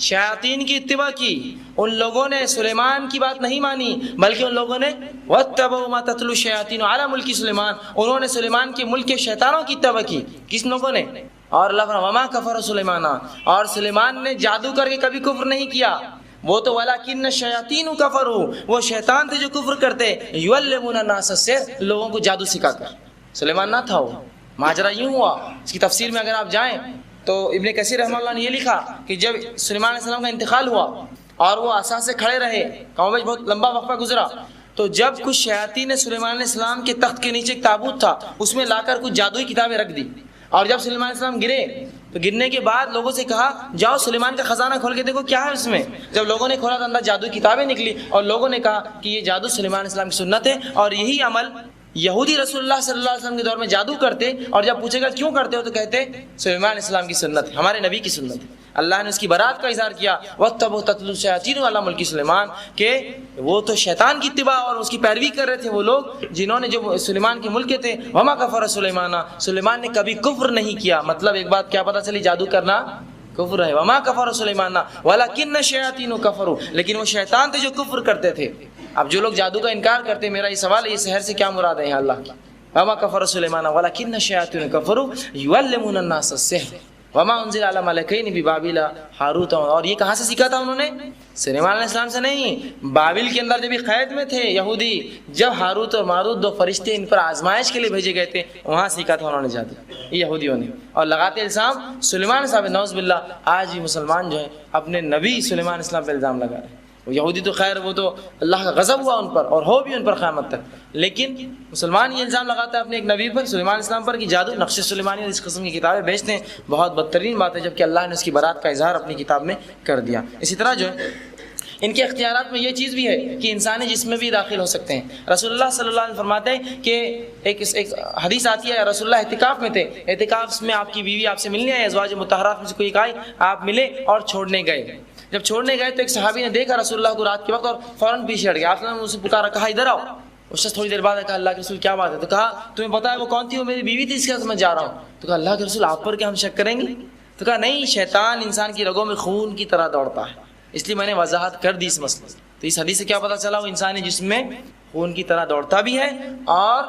شیاطین کی اتباع کی، ان لوگوں نے سلیمان کی بات نہیں مانی، بلکہ ان لوگوں نے وَاتَّبَعُوا مَا تَتْلُو الشَّيَاطِينُ عَلَىٰ مُلْكِ سُلَيْمَانَ، انہوں نے سلیمان کے ملک کے شیطانوں کی اتباع کی۔ کس لوگوں نے؟ اور اللہ فرماتا وَمَا كَفَرَ سُلَيْمَانَ، اور سلیمان نے جادو کر کے کبھی کفر نہیں کیا، وہ تو وَلَٰكِنَّ الشَّيَاطِينُ كَفَرُوا، وہ شیطان تھے جو کفر کرتے، يُعَلِّمُونَ النَّاسَ السِّحْرَ، لوگوں کو جادو سکھا کر۔ سلیمان نہ تھا وہ، ماجرا یوں ہوا، اس کی تفسیر میں اگر آپ جائیں تو ابن کثیر رحمہ اللہ نے یہ لکھا کہ جب سلیمان علیہ السلام کا انتقال ہوا اور وہ عصا سے کھڑے رہے، کامویج بہت لمبا وقفہ گزرا، تو جب کچھ شیاطین نے سلیمان علیہ السلام کے تخت کے نیچے ایک تابوت تھا، اس میں لا کر کچھ جادوئی کتابیں رکھ دی، اور جب سلیمان علیہ السلام گرے تو گرنے کے بعد لوگوں سے کہا جاؤ سلیمان کا خزانہ کھول کے دیکھو کیا ہے اس میں۔ جب لوگوں نے کھولا تو اندر جادوئی کتابیں نکلی، اور لوگوں نے کہا کہ یہ جادو سلیمان علیہ السلام کی سنت ہے، اور یہی عمل یہودی رسول اللہ صلی اللہ علیہ وسلم کے دور میں جادو کرتے، اور جب پوچھے گا کیوں کرتے ہو تو کہتے سلیمان علیہ السلام کی سنت ہے، ہمارے نبی کی سنت ہے۔ اللہ نے اس کی برات کا اظہار کیا وَاتَّبَعُوا تَتْلُو الشَّيَاطِينُ عَلَىٰ مُلْكِ سُلَيْمَانَ، کہ وہ تو شیطان کی اتباع اور اس کی پیروی کر رہے تھے وہ لوگ جنہوں نے جو سلیمان کے ملک کے تھے۔ وَمَا كَفَرَ سُلَيْمَانَ، سلیمان نے کبھی کفر نہیں کیا، مطلب ایک بات کیا پتہ چلی، جادو کرنا کفر ہے۔ وَمَا كَفَرَ سُلَيْمَانَ وَلَٰكِنَّ الشَّيَاطِينُ كَفَرُوا، لیکن وہ شیطان تھے جو کفر کرتے تھے۔ اب جو لوگ جادو کا انکار کرتے ہیں، میرا یہ سوال ہے، یہ سحر سے کیا مراد ہے اللہ کی؟ وما کفر سلیمان ولکن الشیاطین کفروا یعلمون الناس السحر وما انزل علی ملکین ببابل ہاروت، اور یہ کہاں سے سیکھا تھا انہوں نے؟ سلیمان علیہ السلام سے نہیں، بابل کے اندر جب یہ قید میں تھے یہودی، جب ہاروت اور ماروت دو فرشتے ان پر آزمائش کے لیے بھیجے گئے تھے، وہاں سیکھا تھا انہوں نے جادو، یہ یہودیوں نے، اور لگاتے الزام سلیمان صاحب نعوذ باللہ۔ آج بھی مسلمان جو ہے اپنے نبی سلیمان اسلام پہ الزام لگا رہے ہیں۔ یہودی تو خیر وہ تو اللہ کا غضب ہوا ان پر اور ہو بھی ان پر قیامت تک، لیکن مسلمان یہ الزام لگاتا ہے اپنے ایک نبی پر، سلیمان اسلام پر، کہ جادو نقش سلیمانی اور اس قسم کی کتابیں بیچتے ہیں۔ بہت بدترین بات ہے، جبکہ اللہ نے اس کی برات کا اظہار اپنی کتاب میں کر دیا۔ اسی طرح جو ہے ان کے اختیارات میں یہ چیز بھی ہے کہ انسانی جسم میں بھی داخل ہو سکتے ہیں۔ رسول اللہ صلی اللہ علیہ وسلم فرماتے ہیں کہ ایک حدیث آتی ہے، رسول اللہ اعتکاف میں تھے، اعتکاف میں آپ کی بیوی آپ سے ملنے آئی، ازواج مطہرات میں سے کوئی آئی، آپ ملے اور چھوڑنے گئے۔ جب چھوڑنے گئے تو ایک صحابی نے دیکھا رسول اللہ کو رات کے وقت اور فوراً پیچھے ہٹ گیا۔ آپ نے اسے پکارا، کہا ادھر آؤ۔ اس سے تھوڑی دیر بعد کہا اللہ کے رسول کیا بات ہے؟ تو کہا تمہیں پتا ہے وہ کون تھی؟ وہ میری بیوی تھی، اس کے ساتھ میں جا رہا ہوں۔ تو کہا اللہ کے رسول آپ پر کیا ہم شک کریں گے؟ تو کہا نہیں، شیطان انسان کی رگوں میں خون کی طرح دوڑتا ہے، اس لیے میں نے وضاحت کر دی اس مسئلے سے۔ تو اس حدیث سے کیا پتہ چلا؟ وہ انسانی جسم میں خون کی طرح دوڑتا بھی ہے، اور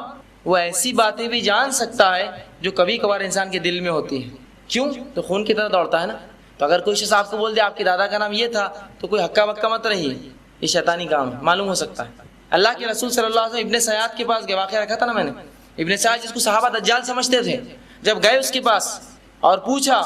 وہ ایسی باتیں بھی جان سکتا ہے جو کبھی کبھار انسان کے دل میں ہوتی ہیں۔ کیوں؟ تو خون کی طرح دوڑتا ہے نا۔ تو اگر کوئی شخص آپ کو بول دے آپ کے دادا کا نام یہ تھا، تو کوئی ہکا بکا مت رہیے، یہ شیطانی کام ہے، معلوم ہو سکتا ہے۔ اللہ کے رسول صلی اللہ علیہ وسلم ابن سیاد کے پاس گئے، واقعہ رکھا تھا نا میں نے، ابن سیاد جس کو صحابہ دجال سمجھتے تھے، جب گئے اس کے پاس اور پوچھا،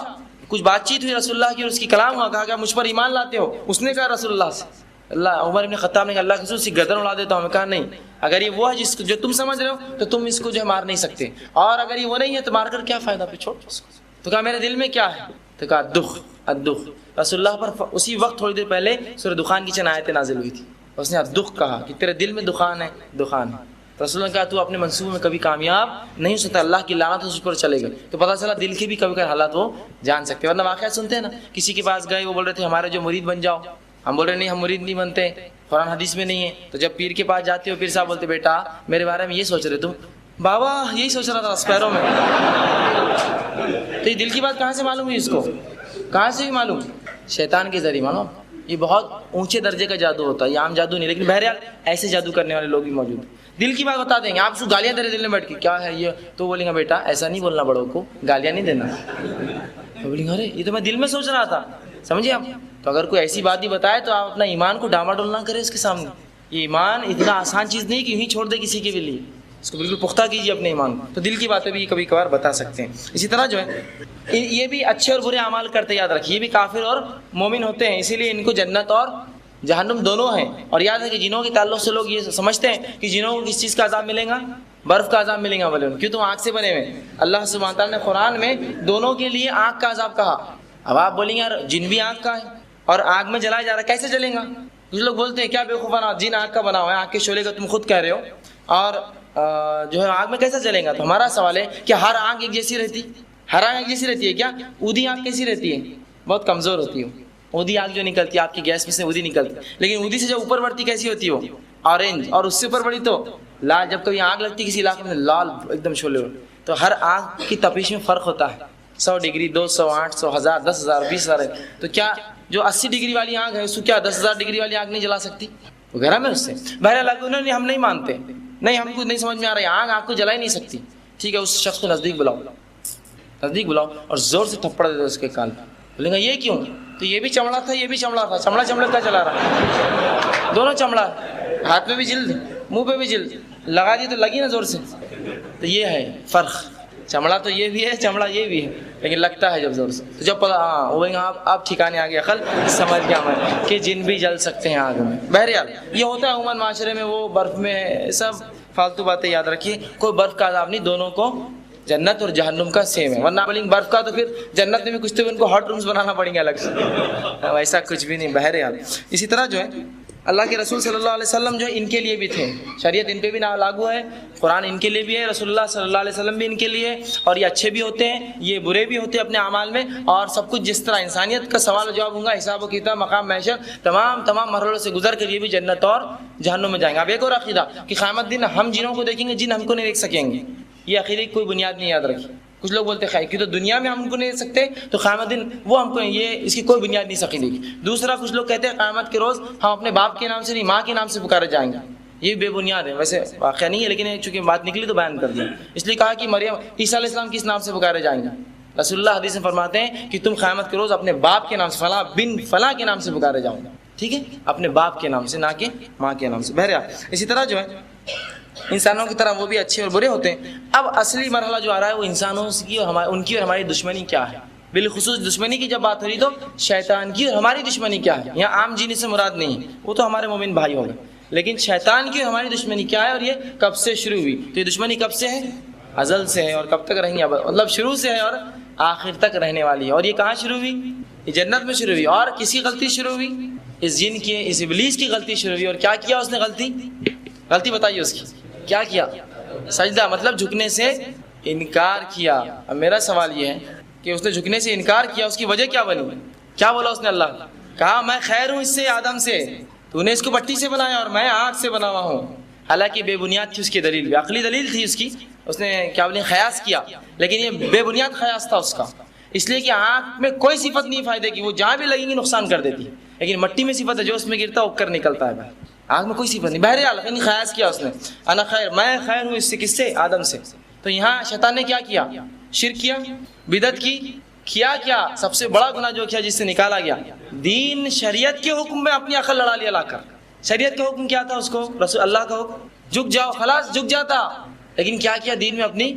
کچھ بات چیت ہوئی رسول اللہ کی اور اس کی کلام ہوا، کہا کہ مجھ پر ایمان لاتے ہو؟ اس نے کہا رسول اللہ سے، اللہ عمر ابن خطاب نے کہا اللہ کے رسول سے گردن اڑا دیتا ہوں۔ میں کہا نہیں، اگر یہ وہ ہے جس جو تم سمجھ رہے ہو تو تم اس کو جو ہے مار نہیں سکتے، اور اگر یہ وہ نہیں ہے تو مار کر کیا فائدہ، پہ چھوڑ اس کو۔ تو کہا میرے دل میں کیا ہے؟ تو کہا دکھ، الدخ۔ رسول اللہ پر اسی وقت تھوڑی دیر پہلے سورہ دخان کی چند آیتیں نازل ہوئی تھی، اس نے دکھ کہا کہ تیرے دل میں دخان ہے، دخان ہے۔ رسول اللہ نے کہا تو اپنے منصوبے میں کبھی کامیاب نہیں ہو سکتا، اللہ کی لعنت اس پر چلے گا۔ تو پتہ چلا دل کے بھی کبھی کبھی حالات وہ جان سکتے ہیں، ورنہ واقعات سنتے ہیں نا، کسی کے پاس گئے، وہ بول رہے تھے ہمارے جو مرید بن جاؤ، ہم بول رہے نہیں، ہم مرید نہیں بنتے، قرآن حدیث میں نہیں ہے۔ تو جب پیر کے پاس جاتے ہو، پیر صاحب بولتے بیٹا میرے بارے میں یہ سوچ رہے تم؟ بابا یہی سوچ رہا تھا اسپیروں میں۔ تو یہ دل کی بات کہاں سے معلوم ہوئی اس کو؟ کہاں سے بھی معلوم؟ شیطان کے ذریعے مانو۔ یہ بہت اونچے درجے کا جادو ہوتا ہے، یہ عام جادو نہیں، لیکن بہرحال ایسے جادو کرنے والے لوگ بھی موجود ہیں۔ دل کی بات بتا دیں گے، آپ اس کو گالیاں دے رہے دل میں بیٹھ کے، کیا ہے یہ؟ تو بولیں گا بیٹا ایسا نہیں بولنا، بڑوں کو گالیاں نہیں دینا۔ تو بولیں گے ارے یہ تو میں دل میں سوچ رہا تھا، سمجھے آپ؟ تو اگر کوئی ایسی بات ہی بتائے تو آپ اپنا ایمان کو ڈاما ڈول نہ کریں اس کے سامنے۔ یہ ایمان اتنا آسان چیز نہیں کہ یوں ہی چھوڑ دے کسی کے بھی لیے، اس کو بالکل پختہ کیجیے اپنے ایمان کو۔ تو دل کی باتیں بھی کبھی کبھار بتا سکتے ہیں۔ اسی طرح جو ہے یہ بھی اچھے اور برے اعمال کرتے، یاد رکھیے، یہ بھی کافر اور مومن ہوتے ہیں، اسی لیے ان کو جنت اور جہنم دونوں ہیں۔ اور یاد ہے کہ جنوں کے تعلق سے لوگ یہ سمجھتے ہیں کہ جنوں کو کس چیز کا عذاب ملے گا؟ برف کا عذاب ملے گا، بولے کیوں؟ تم آگ سے بنے ہوئے۔ اللہ سبحانہ تعالیٰ نے قرآن میں دونوں کے لیے آگ کا عذاب کہا۔ اب آپ بولیں گے یار جن بھی آگ کا ہے اور آگ میں جلایا جا رہا ہے، کیسے جلیں گا؟ کچھ لوگ بولتے ہیں کیا بیوقوفانہ، جن آگ کا بنا ہوا ہے، آگ کے شعلے کا تم خود کہہ رہے ہو، اور جو ہے آگ میں کیسے جلیں گا؟ تو ہمارا سوال ہے کہ ہر آگ ایک جیسی رہتی؟ ہر آگ ایک جیسی رہتی ہے کیا؟ اودھی آگ کیسی رہتی ہے؟ بہت کمزور ہوتی ہے اودھی آگ جو نکلتی ہے آپ کی گیس میں سے، اودھی نکلتی ہے، لیکن اودھی سے جو اوپر بڑھتی کیسی ہوتی ہے؟ آرنج، اور اس سے اوپر بڑھی تو لال۔ جب کبھی آگ لگتی کسی علاقے میں لال ایک دم شعلے۔ تو ہر آگ کی تپش میں فرق ہوتا ہے، 100 ڈگری، 200، 800، 1000، 10,000، 20,000 ہے۔ تو کیا جو 80 ڈگری والی آگ ہے اس کو کیا 10,000 ڈگری والی آگ نہیں جلا سکتی وغیرہ میں اس سے؟ بہرحال انہوں نے ہم نہیں مانتے، نہیں ہم کو نہیں سمجھ میں آ رہا ہے، آگ کو جلا ہی نہیں سکتی۔ ٹھیک ہے، اس شخص کو نزدیک بلاؤ، نزدیک بلاؤ اور زور سے تھپڑ دے دو اس کے کان پہ۔ بولیں گا یہ کیوں؟ تو یہ بھی چمڑا تھا، یہ بھی چمڑا تھا، چمڑا چمڑا کا چلا رہا، دونوں چمڑا، ہاتھ میں بھی جلد، منہ پہ بھی جلد، لگا دی تو لگی نا زور سے۔ تو یہ ہے فرق، چمڑا تو یہ بھی ہے، چمڑا یہ بھی ہے، لیکن لگتا ہے جب زور سے۔ تو جب پتا آپ ٹھکانے آ گئے، عقل سمجھ گیا میں کہ جن بھی جل سکتے ہیں آگ میں۔ بہرحال یہ ہوتا ہے عموماً معاشرے میں، وہ برف میں سب فالتو باتیں یاد رکھیے، کوئی برف کا عذاب نہیں، دونوں کو جنت اور جہنم کا سیم ہے۔ ورنہ بولیں برف کا تو پھر جنت میں بھی کچھ تو ان کو ہاٹ رومز بنانا پڑیں گے الگ سے، ایسا کچھ بھی نہیں۔ بہرحال اسی طرح جو ہے اللہ کے رسول صلی اللہ علیہ وسلم جو ہے ان کے لیے بھی تھے، شریعت ان پہ بھی لاگو ہے، قرآن ان کے لیے بھی ہے، رسول اللہ صلی اللہ علیہ وسلم بھی ان کے لیے، اور یہ اچھے بھی ہوتے ہیں، یہ برے بھی ہوتے ہیں اپنے اعمال میں، اور سب کچھ جس طرح انسانیت کا سوال و جواب ہوں گا، حساب و کتاب، مقام محشر، تمام مرحلوں سے گزر کر یہ بھی جنت اور جہنم میں جائیں گے۔ اب ایک اور عقیدہ کہ قیامت دن ہم جنوں کو دیکھیں گے، جن ہم کو نہیں دیکھ سکیں گے، یہ عقیدے کی کوئی بنیاد نہیں، یاد رکھیے۔ کچھ لوگ بولتے ہیں کہ تو دنیا میں ہم ان کو نہیں دیکھ سکتے تو قیامت دن وہ ہم کو، یہ اس کی کوئی بنیاد نہیں سکتی۔ دوسرا کچھ لوگ کہتے ہیں قیامت کے روز ہم اپنے باپ کے نام سے نہیں، ماں کے نام سے پکارے جائیں گے، یہ بے بنیاد ہے، ویسے واقعہ نہیں ہے لیکن چونکہ بات نکلی تو بیان کر دیا۔ اس لیے کہا کہ مریم عیسیٰ علیہ السلام کس نام سے پکارے جائیں گے؟ رسول اللہ حدیث میں فرماتے ہیں کہ تم قیامت کے روز اپنے باپ کے نام سے فلاں بن فلاں کے نام سے پکارے جاؤ گے، ٹھیک ہے، اپنے باپ کے نام سے، نہ کہ ماں کے نام سے۔ بہرحال اسی طرح جو ہے انسانوں کی طرح وہ بھی اچھے اور برے ہوتے ہیں۔ اب اصلی مرحلہ جو آ رہا ہے وہ انسانوں کی اور ان کی اور ہماری دشمنی کیا ہے۔ بالخصوص دشمنی کی جب بات ہو رہی تو شیطان کی اور ہماری دشمنی کیا ہے، یہاں عام جن سے مراد نہیں ہے، وہ تو ہمارے مومن بھائی ہو گئے، لیکن شیطان کی اور ہماری دشمنی کیا ہے اور یہ کب سے شروع ہوئی؟ تو یہ دشمنی کب سے ہے؟ ازل سے ہے، اور کب تک رہیں گے؟ مطلب شروع سے ہے اور آخر تک رہنے والی ہے۔ اور یہ کہاں شروع ہوئی؟ یہ جنت میں شروع ہوئی، اور کسی غلطی شروع ہوئی؟ اس جن کی، اس ابلیس کی غلطی شروع ہوئی۔ اور کیا کیا اس نے غلطی بتائیے اس کی کیا کیا؟ سجدہ، مطلب جھکنے سے انکار کیا۔ اب میرا سوال یہ ہے کہ اس نے جھکنے سے انکار کیا، اس کی وجہ کیا بنی؟ کیا بولا اس نے؟ اللہ کہا میں خیر ہوں اس سے، آدم سے، تو نے اس کو مٹی سے بنایا اور میں آگ سے بنا ہوا ہوں۔ حالانکہ بے بنیاد تھی اس کی دلیل بھی، عقلی دلیل تھی اس کی، اس نے کیا بولے خیاس کیا، لیکن یہ بے بنیاد خیاس تھا اس کا، اس لیے کہ آنکھ میں کوئی صفت نہیں فائدے کی، وہ جہاں بھی لگیں گی نقصان کر دیتی، لیکن مٹی میں صفت ہے، جو اس میں گرتا اگ کر نکلتا ہے، آنکھ میں کوئی صفت نہیں۔ بہرحال خیاس کیا اس نے، انا خیر، میں خیر ہوں اس سے، کس سے؟ آدم سے۔ تو یہاں شیطان نے کیا کیا؟ شرک کیا، بدعت کی، کیا سب سے بڑا گناہ جو کیا جس سے نکالا گیا، دین شریعت کے حکم میں اپنی عقل لڑا لیا لا کر۔ شریعت کا حکم کیا تھا اس کو؟ رسول اللہ کا حکم جھک جاؤ، خلاص جھک جاتا، لیکن کیا دین میں اپنی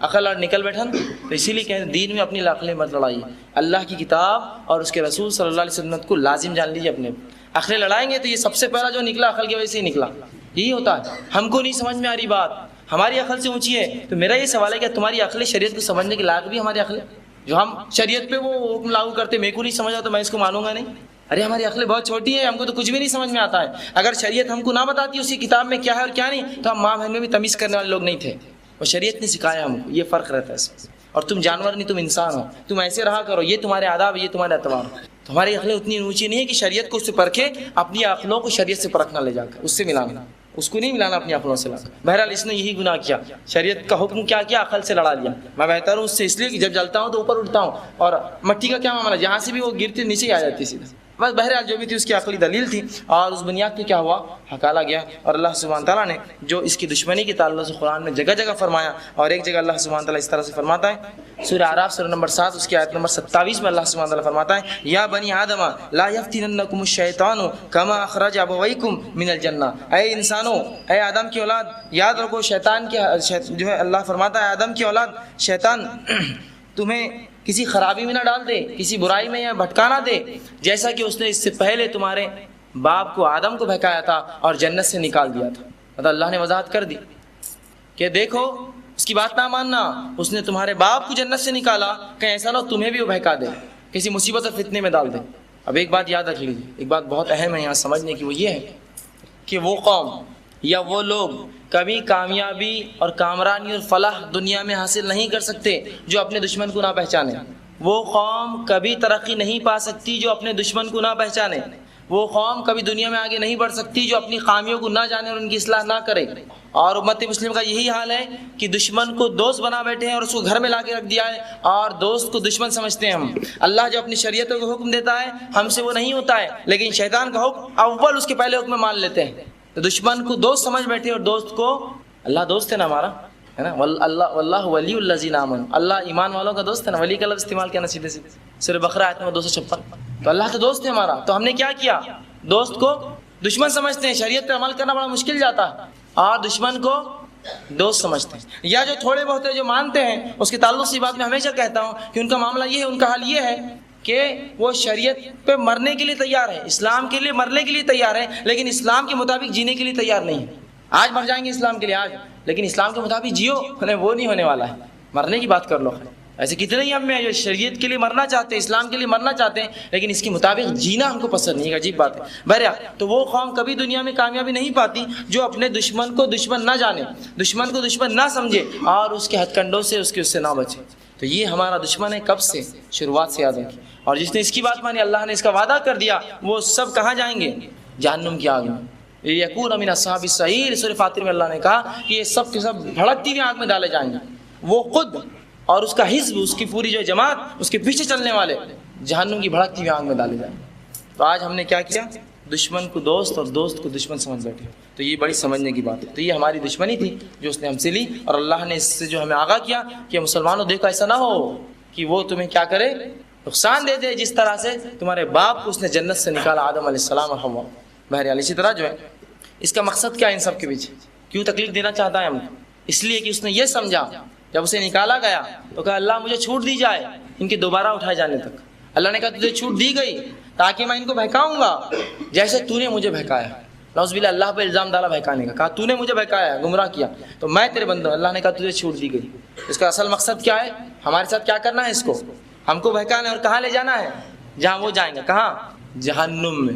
عقل نکل بیٹھا۔ تو اسی لیے کہتے ہیں دین میں اپنی عقلیں مت لڑائیے، اللہ کی کتاب اور اس کے رسول صلی اللہ علیہ وسلم کو لازم جان لیجیے اپنے۔ عقلیں لڑائیں گے تو یہ سب سے پہلا جو نکلا عقل کی وجہ سے ہی نکلا، یہی ہوتا ہے۔ ہم کو نہیں سمجھ میں آ رہی بات، ہماری عقل سے اونچی ہے، تو میرا یہ سوال ہے کہ تمہاری عقل شریعت کو سمجھنے کے لائق بھی ہماری عقل ہے؟ جو ہم شریعت پہ وہ حکم لاگو کرتے، میرے کو نہیں سمجھا تو میں اس کو مانوں گا نہیں؟ ارے ہماری عقلیں بہت چھوٹی ہیں، ہم کو تو کچھ بھی نہیں سمجھ میں آتا ہے۔ اگر شریعت ہم کو نہ بتاتی اسی کتاب میں کیا ہے اور کیا نہیں، تو ہم ماں بہن میں بھی تمیز کرنے والے لوگ نہیں تھے، اور شریعت نے سکھایا ہم کو، یہ فرق رہتا ہے اس میں۔ اور تم جانور نہیں، تم انسان ہو، تم ایسے رہا کرو، یہ تمہارے آداب، یہ تمہارے اعتبار۔ تو ہماری عقلیں اتنی اونچی نہیں ہے کہ شریعت کو اس سے پرکھے، اپنی عقلوں کو شریعت سے پرکھنا لے جا کر اس سے ملانا، اس کو نہیں ملانا اپنی عقلوں سے لا کر۔ بہرحال اس نے یہی گناہ کیا، شریعت کا حکم کیا عقل سے لڑا لیا۔ میں بہتر ہوں اس سے اس لیے کہ جب جلتا ہوں تو اوپر اٹھتا ہوں، اور مٹی کا کیا معاملہ، جہاں سے بھی وہ گرتی نیچے ہی آ جاتی سیدھا۔ بس بہرحال جو بھی تھی اس کی عقلی دلیل تھی، اور اس بنیاد پہ کیا ہوا، ہکالا گیا۔ اور اللہ سبحانہ تعالیٰ نے جو اس کی دشمنی کے تعلق سے قرآن میں جگہ جگہ فرمایا، اور ایک جگہ اللہ سبحانہ تعالیٰ اس طرح سے فرماتا ہے، سورہ اعراف سورہ نمبر 7 اس کی آیت نمبر 27 میں اللہ سبحانہ تعالیٰ فرماتا ہے، یا بنی آدم لا یفتننکم الشیطان کما اخرج ابویکم من الجنہ، اے انسانوں، اے آدم کی اولاد، یاد رکھو شیطان کی جو ہے، اللہ فرماتا ہے آدم کی اولاد، شیطان تمہیں کسی خرابی میں نہ ڈال دے، کسی برائی میں یا بھٹکا نہ دے، جیسا کہ اس نے اس سے پہلے تمہارے باپ کو آدم کو بہکایا تھا اور جنت سے نکال دیا تھا۔ مطلب اللہ نے وضاحت کر دی کہ دیکھو اس کی بات نہ ماننا، اس نے تمہارے باپ کو جنت سے نکالا، کہیں ایسا نہ تمہیں بھی وہ بہکا دے، کسی مصیبت اور فتنے میں ڈال دے۔ اب ایک بات یاد رکھ لیجیے، ایک بات بہت اہم ہے یہاں سمجھنے کی، وہ یہ ہے کہ وہ قوم یا وہ لوگ کبھی کامیابی اور کامرانی اور فلاح دنیا میں حاصل نہیں کر سکتے جو اپنے دشمن کو نہ پہچانے۔ وہ قوم کبھی ترقی نہیں پا سکتی جو اپنے دشمن کو نہ پہچانے۔ وہ قوم کبھی دنیا میں آگے نہیں بڑھ سکتی جو اپنی خامیوں کو نہ جانے اور ان کی اصلاح نہ کرے۔ اور امت مسلم کا یہی حال ہے کہ دشمن کو دوست بنا بیٹھے ہیں اور اس کو گھر میں لا کے رکھ دیا ہے، اور دوست کو دشمن سمجھتے ہیں ہم۔ اللہ جو اپنی شریعتوں کو حکم دیتا ہے ہم سے وہ نہیں ہوتا ہے، لیکن شیطان کا حکم اول اس کے پہلے حکم مان لیتے ہیں۔ تو دشمن کو دوست سمجھ بیٹھے اور دوست کو، اللہ دوست ہے نا ہمارا، ہے نا، اللہ واللہ ولی الذین آمنوا، اللہ ایمان والوں کا دوست ہے نا، ولی کا لفظ استعمال کیا نا سیدھے سیدھے سورہ بقرہ آیت نمبر 256۔ تو اللہ تو دوست ہے ہمارا، تو ہم نے کیا کیا، دوست کو دشمن سمجھتے ہیں، شریعت پہ عمل کرنا بڑا مشکل جاتا ہے، اور دشمن کو دوست سمجھتے ہیں۔ یا جو تھوڑے بہت جو مانتے ہیں، اس کے تعلق سے بات میں ہمیشہ کہتا ہوں کہ ان کا معاملہ یہ ہے، ان کا حال یہ ہے کہ وہ شریعت پہ مرنے کے لیے تیار ہے، اسلام کے لیے مرنے کے لیے تیار ہے، لیکن اسلام کے مطابق جینے کے لیے تیار نہیں ہے۔ آج مر جائیں گے اسلام کے لیے آج، لیکن اسلام کے مطابق جیو، وہ نہیں ہونے والا ہے۔ مرنے کی بات کر لو، ایسے کتنے ہی ہم میں جو شریعت کے لیے مرنا چاہتے ہیں، اسلام کے لیے مرنا چاہتے ہیں، لیکن اس کے مطابق جینا ہم کو پسند نہیں ہے، عجیب بات ہے۔ بہرحال تو وہ قوم کبھی دنیا میں کامیابی نہیں پاتی جو اپنے دشمن کو دشمن نہ جانے، دشمن کو دشمن نہ سمجھے، اور اس کے ہتھ کنڈوں سے اس سے نہ بچے۔ تو یہ ہمارا دشمن ہے، کب سے؟ شروعات سے یاد رکھیں۔ اور جس نے اس کی بات مانی، اللہ نے اس کا وعدہ کر دیا، وہ سب کہاں جائیں گے؟ جہنم کی آگ میں۔ یکون من اصحاب السعیر، سورہ فاطر میں اللہ نے کہا کہ یہ سب کے سب بھڑکتی ہوئی آگ میں ڈالے جائیں گے، وہ خود اور اس کا حزب، اس کی پوری جو جماعت، اس کے پیچھے چلنے والے جہنم کی بھڑکتی ہوئی آگ میں ڈالے جائیں گے۔ تو آج ہم نے کیا کیا؟ دشمن کو دوست اور دوست کو دشمن سمجھ بیٹھے. تو یہ بڑی سمجھنے کی بات ہے. تو یہ ہماری دشمنی تھی جو اس نے ہم سے لی, اور اللہ نے اس سے جو ہمیں آگاہ کیا کہ مسلمانوں دیکھو ایسا نہ ہو کہ وہ تمہیں کیا کرے, نقصان دے دے, جس طرح سے تمہارے باپ کو اس نے جنت سے نکالا, آدم علیہ السلام اور حوا. بہرحال اسی طرح جو ہے اس کا مقصد کیا ہے ان سب کے پیچھے, کیوں تکلیف دینا چاہتا ہے ہم کو؟ اس لیے کہ اس نے یہ سمجھا جب اسے نکالا گیا تو کہا اللہ مجھے چھوٹ دی جائے ان کے دوبارہ اٹھائے جانے تک. اللہ نے کہا تجھے چھوٹ دی گئی تاکہ میں ان کو بہکاؤں گا جیسے تو نے مجھے بہکایا. نعوذ باللہ, اللہ پہ الزام ڈالا بہکانے کا, کہا تو نے مجھے بہکایا, گمراہ کیا, تو میں تیرے بندہ ہوں. اللہ نے کہا تجھے چھوٹ دی گئی. اس کا اصل مقصد کیا ہے, ہمارے ساتھ کیا کرنا ہے, اس کو ہم کو بہکانا ہے. اور کہاں لے جانا ہے, جہاں وہ جائیں گا, کہاں, جہنم میں.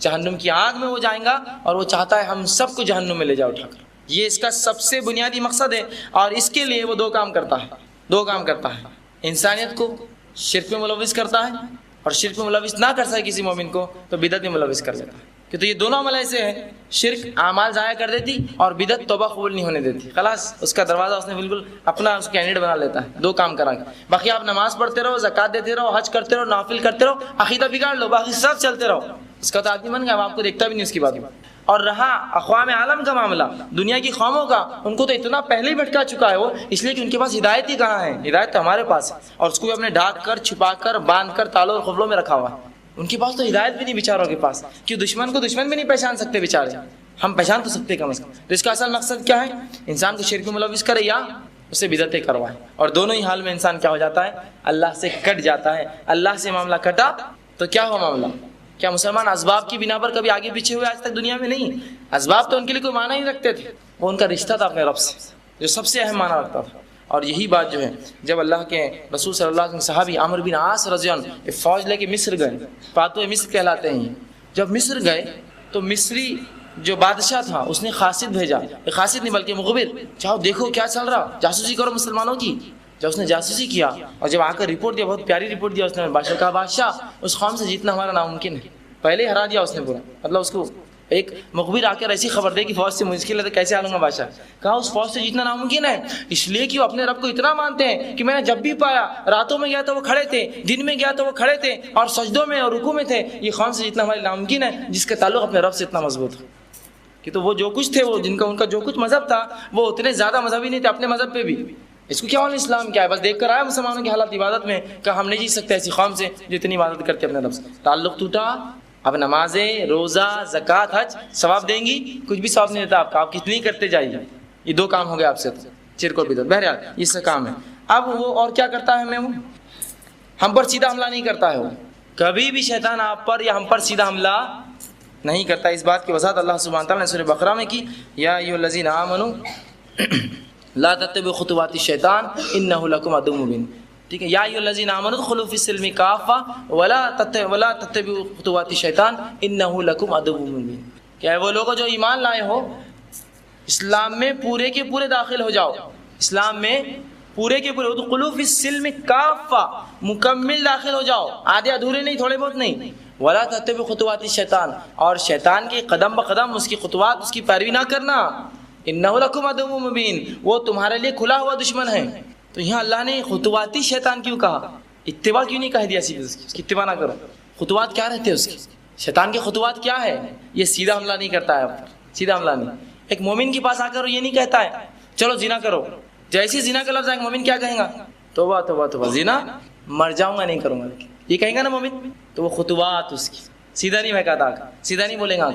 جہنم کی آگ میں وہ جائیں گا, اور وہ چاہتا ہے ہم سب کو جہنم میں لے جا اٹھا کر. یہ اس کا سب سے بنیادی مقصد ہے, اور اس کے لیے وہ دو کام کرتا ہے. انسانیت کو شرک میں ملوث کرتا ہے, اور شرک میں ملوث نہ کر سکے کسی مومن کو تو بدعت میں ملوث کر لیتا ہے. کہ تو یہ دونوں عمل ایسے ہیں, شرک اعمال ضائع کر دیتی اور بدعت توبہ قبول نہیں ہونے دیتی. خلاص اس کا دروازہ اس نے بالکل اپنا اس کینڈیڈیٹ بنا لیتا ہے, دو کام کرا کے. باقی آپ نماز پڑھتے رہو, زکات دیتے رہو, حج کرتے رہو, نافل کرتے رہو, عقیدہ بگاڑ لو, باقی سب چلتے رہو. اس کا تو آدمی بن گیا, آپ کو دیکھتا بھی نہیں اس کی بات. اور رہا اقوام عالم کا معاملہ, دنیا کی قوموں کا, ان کو تو اتنا پہلے ہی بھٹکا چکا ہے وہ, اس لیے کہ ان کے پاس ہدایت ہی کہاں ہے. ہدایت تو ہمارے پاس ہے, اور اس کو بھی اپنے ڈھانک کر, چھپا کر, باندھ کر تالوں اور خفلوں میں رکھا ہوا ہے. ان کے پاس تو ہدایت بھی نہیں بیچاروں کے پاس, کہ دشمن کو دشمن بھی نہیں پہچان سکتے بیچارے, ہم پہچان تو سکتے کم از کم. تو اس کا اصل مقصد کیا ہے, انسان کو شرک میں ملوث کرے یا اسے بدعتیں کروائے. اور دونوں ہی حال میں انسان کیا ہو جاتا ہے, اللہ سے کٹ جاتا ہے. اللہ سے معاملہ کٹا تو کیا ہوا معاملہ, کیا مسلمان اسباب کی بنا پر کبھی آگے پیچھے ہوئے آج تک دنیا میں؟ نہیں. اسباب تو ان کے لیے کوئی معنی ہی رکھتے تھے, وہ ان کا رشتہ تھا اپنے رب سے جو سب سے اہم معنی رکھتا تھا. اور یہی بات جو ہے جب اللہ کے رسول صلی اللہ علیہ وسلم صحابی عمرو بن عاص رضی اللہ عنہ فوج لے کے مصر گئے, فاتح مصر کہلاتے ہیں. جب مصر گئے تو مصری جو بادشاہ تھا اس نے قاصد بھیجا, قاصد نہیں بلکہ مخبر, جاؤ دیکھو کیا چل رہا, جاسوسی کرو مسلمانوں کی. جب اس نے جاسوسی کیا اور جب آ کر رپورٹ دیا, بہت پیاری رپورٹ دیا اس نے. بادشاہ کہا بادشاہ اس قوم سے جیتنا ہمارا ناممکن ہے. پہلے ہی ہرا دیا اس نے پورا, مطلب اس کو ایک مخبر آ کر ایسی خبر دے کہ فوج سے مشکل ہے تو کیسے آلوں گا بادشاہ. کہا اس فوج سے جیتنا ناممکن ہے, اس لیے کہ وہ اپنے رب کو اتنا مانتے ہیں کہ میں نے جب بھی پایا, راتوں میں گیا تو وہ کھڑے تھے, دن میں گیا تو وہ کھڑے تھے, اور سجدوں میں اور رکوع میں تھے. یہ قوم سے جیتنا ہمارے ناممکن ہے جس کا تعلق اپنے رب سے اتنا مضبوط ہے. کہ تو وہ جو کچھ تھے, وہ جن کا ان کا جو کچھ مذہب تھا, وہ اتنے زیادہ مذہبی نہیں تھے اپنے مذہب پہ بھی. اس کو کیا ہونا, اسلام کیا ہے, بس دیکھ کر آیا مسلمانوں کے حالات عبادت میں, کہ ہم نہیں جیت سکتے ایسی قوم سے جو اتنی عبادت کرتے اپنے رب سے. تعلق ٹوٹا. اب نمازیں, روزہ, زکوٰۃ, حج ثواب دیں گی, کچھ بھی ثواب نہیں دیتا آپ کا, آپ کتنی کرتے جائیے. یہ دو کام ہو گئے آپ سے, شرک اور بدعت. بہرحال یہ سے کام ہے. اب وہ اور کیا کرتا ہے, وہ ہم پر سیدھا حملہ نہیں کرتا ہے. وہ کبھی بھی شیطان آپ پر یا ہم پر سیدھا حملہ نہیں کرتا. اس بات کی وضاحت اللہ سبحانہ تعالیٰ نے سورہ بقرہ میں کی, یا ایھا الذین آمنوا لا تتبعوا خطوات الشیطان انہ لکم عدو مبین. ٹھیک ہے, یا ایھا الذین آمنوا ادخلوا فی السلم کافہ ولا تتبعوا خطوات الشیطان انہ لکم عدو مبین. کیا وہ لوگ جو ایمان لائے ہو, اسلام میں پورے کے پورے داخل ہو جاؤ, اسلام میں پورے کے پورے, ادخلوا فی السلم کافہ, مکمل داخل ہو جاؤ, آدھے ادھورے نہیں, تھوڑے بہت نہیں. ولا تتبعوا خطوات الشیطان, اور شیطان کے قدم بقدم اس کی خطوات, اس کی پیروی نہ کرنا. انہ لکم عدو مبین, وہ تمہارے لیے کھلا ہوا دشمن ہے. تو یہاں اللہ نے خطواتی شیطان کیوں کہا, اتباع کیوں نہیں کہہ دیا سیدھے اس کی اتباع نہ کرو. خطوات کیا رہتے ہیں اس کی, شیطان کے خطوات کیا ہے, یہ سیدھا حملہ نہیں کرتا ہے, سیدھا حملہ نہیں. ایک مومن کے پاس آ کر یہ نہیں کہتا ہے چلو زنا کرو, جیسے زنا کا لفظ آئے مومن کیا کہیں گا, توبہ توبہ توبہ, زنا مر جاؤں گا نہیں کروں گا, یہ کہیں گا نا مومن. تو وہ خطوات اس کی سیدھا نہیں بہکاتا, سیدھا نہیں بولیں گا.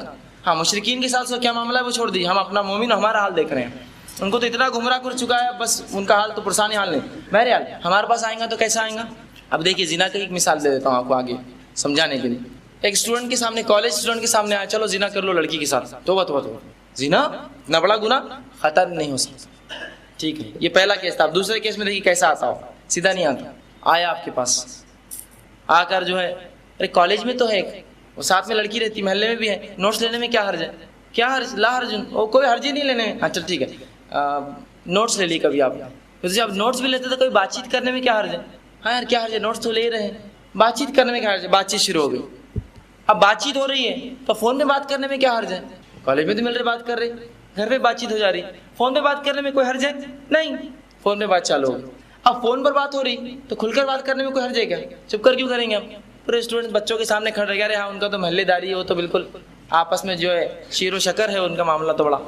ہاں مشرکین کے ساتھ کیا معاملہ ہے وہ چھوڑ دیجیے, ہم اپنا مومن ہمارا حال دیکھ رہے ہیں. ان کو تو اتنا گمراہ کر چکا ہے, بس ان کا حال تو پرسانی حال نہیں. بہرحال ہمارے پاس آئیں گا تو کیسا آئیں گا. اب دیکھیے زنا کی ایک مثال دے دیتا ہوں آپ کو آگے سمجھانے کے لیے. ایک اسٹوڈنٹ کے سامنے, کالج اسٹوڈنٹ کے سامنے آیا, چلو زنا کر لو لڑکی کے ساتھ, توبہ توبہ توبہ, زنا اتنا بڑا گناہ, خطا نہیں ہو سکتا. ٹھیک ہے, یہ پہلا کیس تھا. اب دوسرے کیس میں دیکھیے کیسا آتا ہو, سیدھا نہیں آتا. آیا آپ کے پاس, آ کر جو ہے, ارے کالج میں تو ہے, وہ ساتھ میں لڑکی رہتی, محلے میں بھی ہے, نوٹس لینے میں کیا حرج ہے, کیا حرج, لا حرج, کوئی حرج ہی نہیں لینے میں. اچھا ٹھیک ہے, نوٹس لے لی کبھی آپ نے, جب نوٹس بھی لیتے تو کوئی بات چیت کرنے میں کیا حرج ہے. ہاں یار کیا حرج ہے, نوٹس تو لے رہے ہیں, بات چیت کرنے میں کیا حرج ہے. بات چیت شروع ہو گئی, اب بات چیت ہو رہی ہے تو فون پہ بات کرنے میں کیا حرج ہے. کالج میں تو مل رہے بات کر رہے, گھر پہ بات چیت ہو جا رہی, فون پہ بات کرنے میں کوئی حرج ہے نہیں. فون پہ بات چالو ہو گئی, اب فون پر بات ہو رہی تو کھل کر بات کرنے میں کوئی حرج ہے کیا, چپ کر کیوں کریں گے ہم. پورے اسٹوڈنٹ بچوں کے سامنے کھڑے رہ گئے. ہاں ان کا تو محلے داری ہے, وہ تو بالکل آپس میں جو ہے شیر و شکر ہے ان کا معاملہ, تو بڑا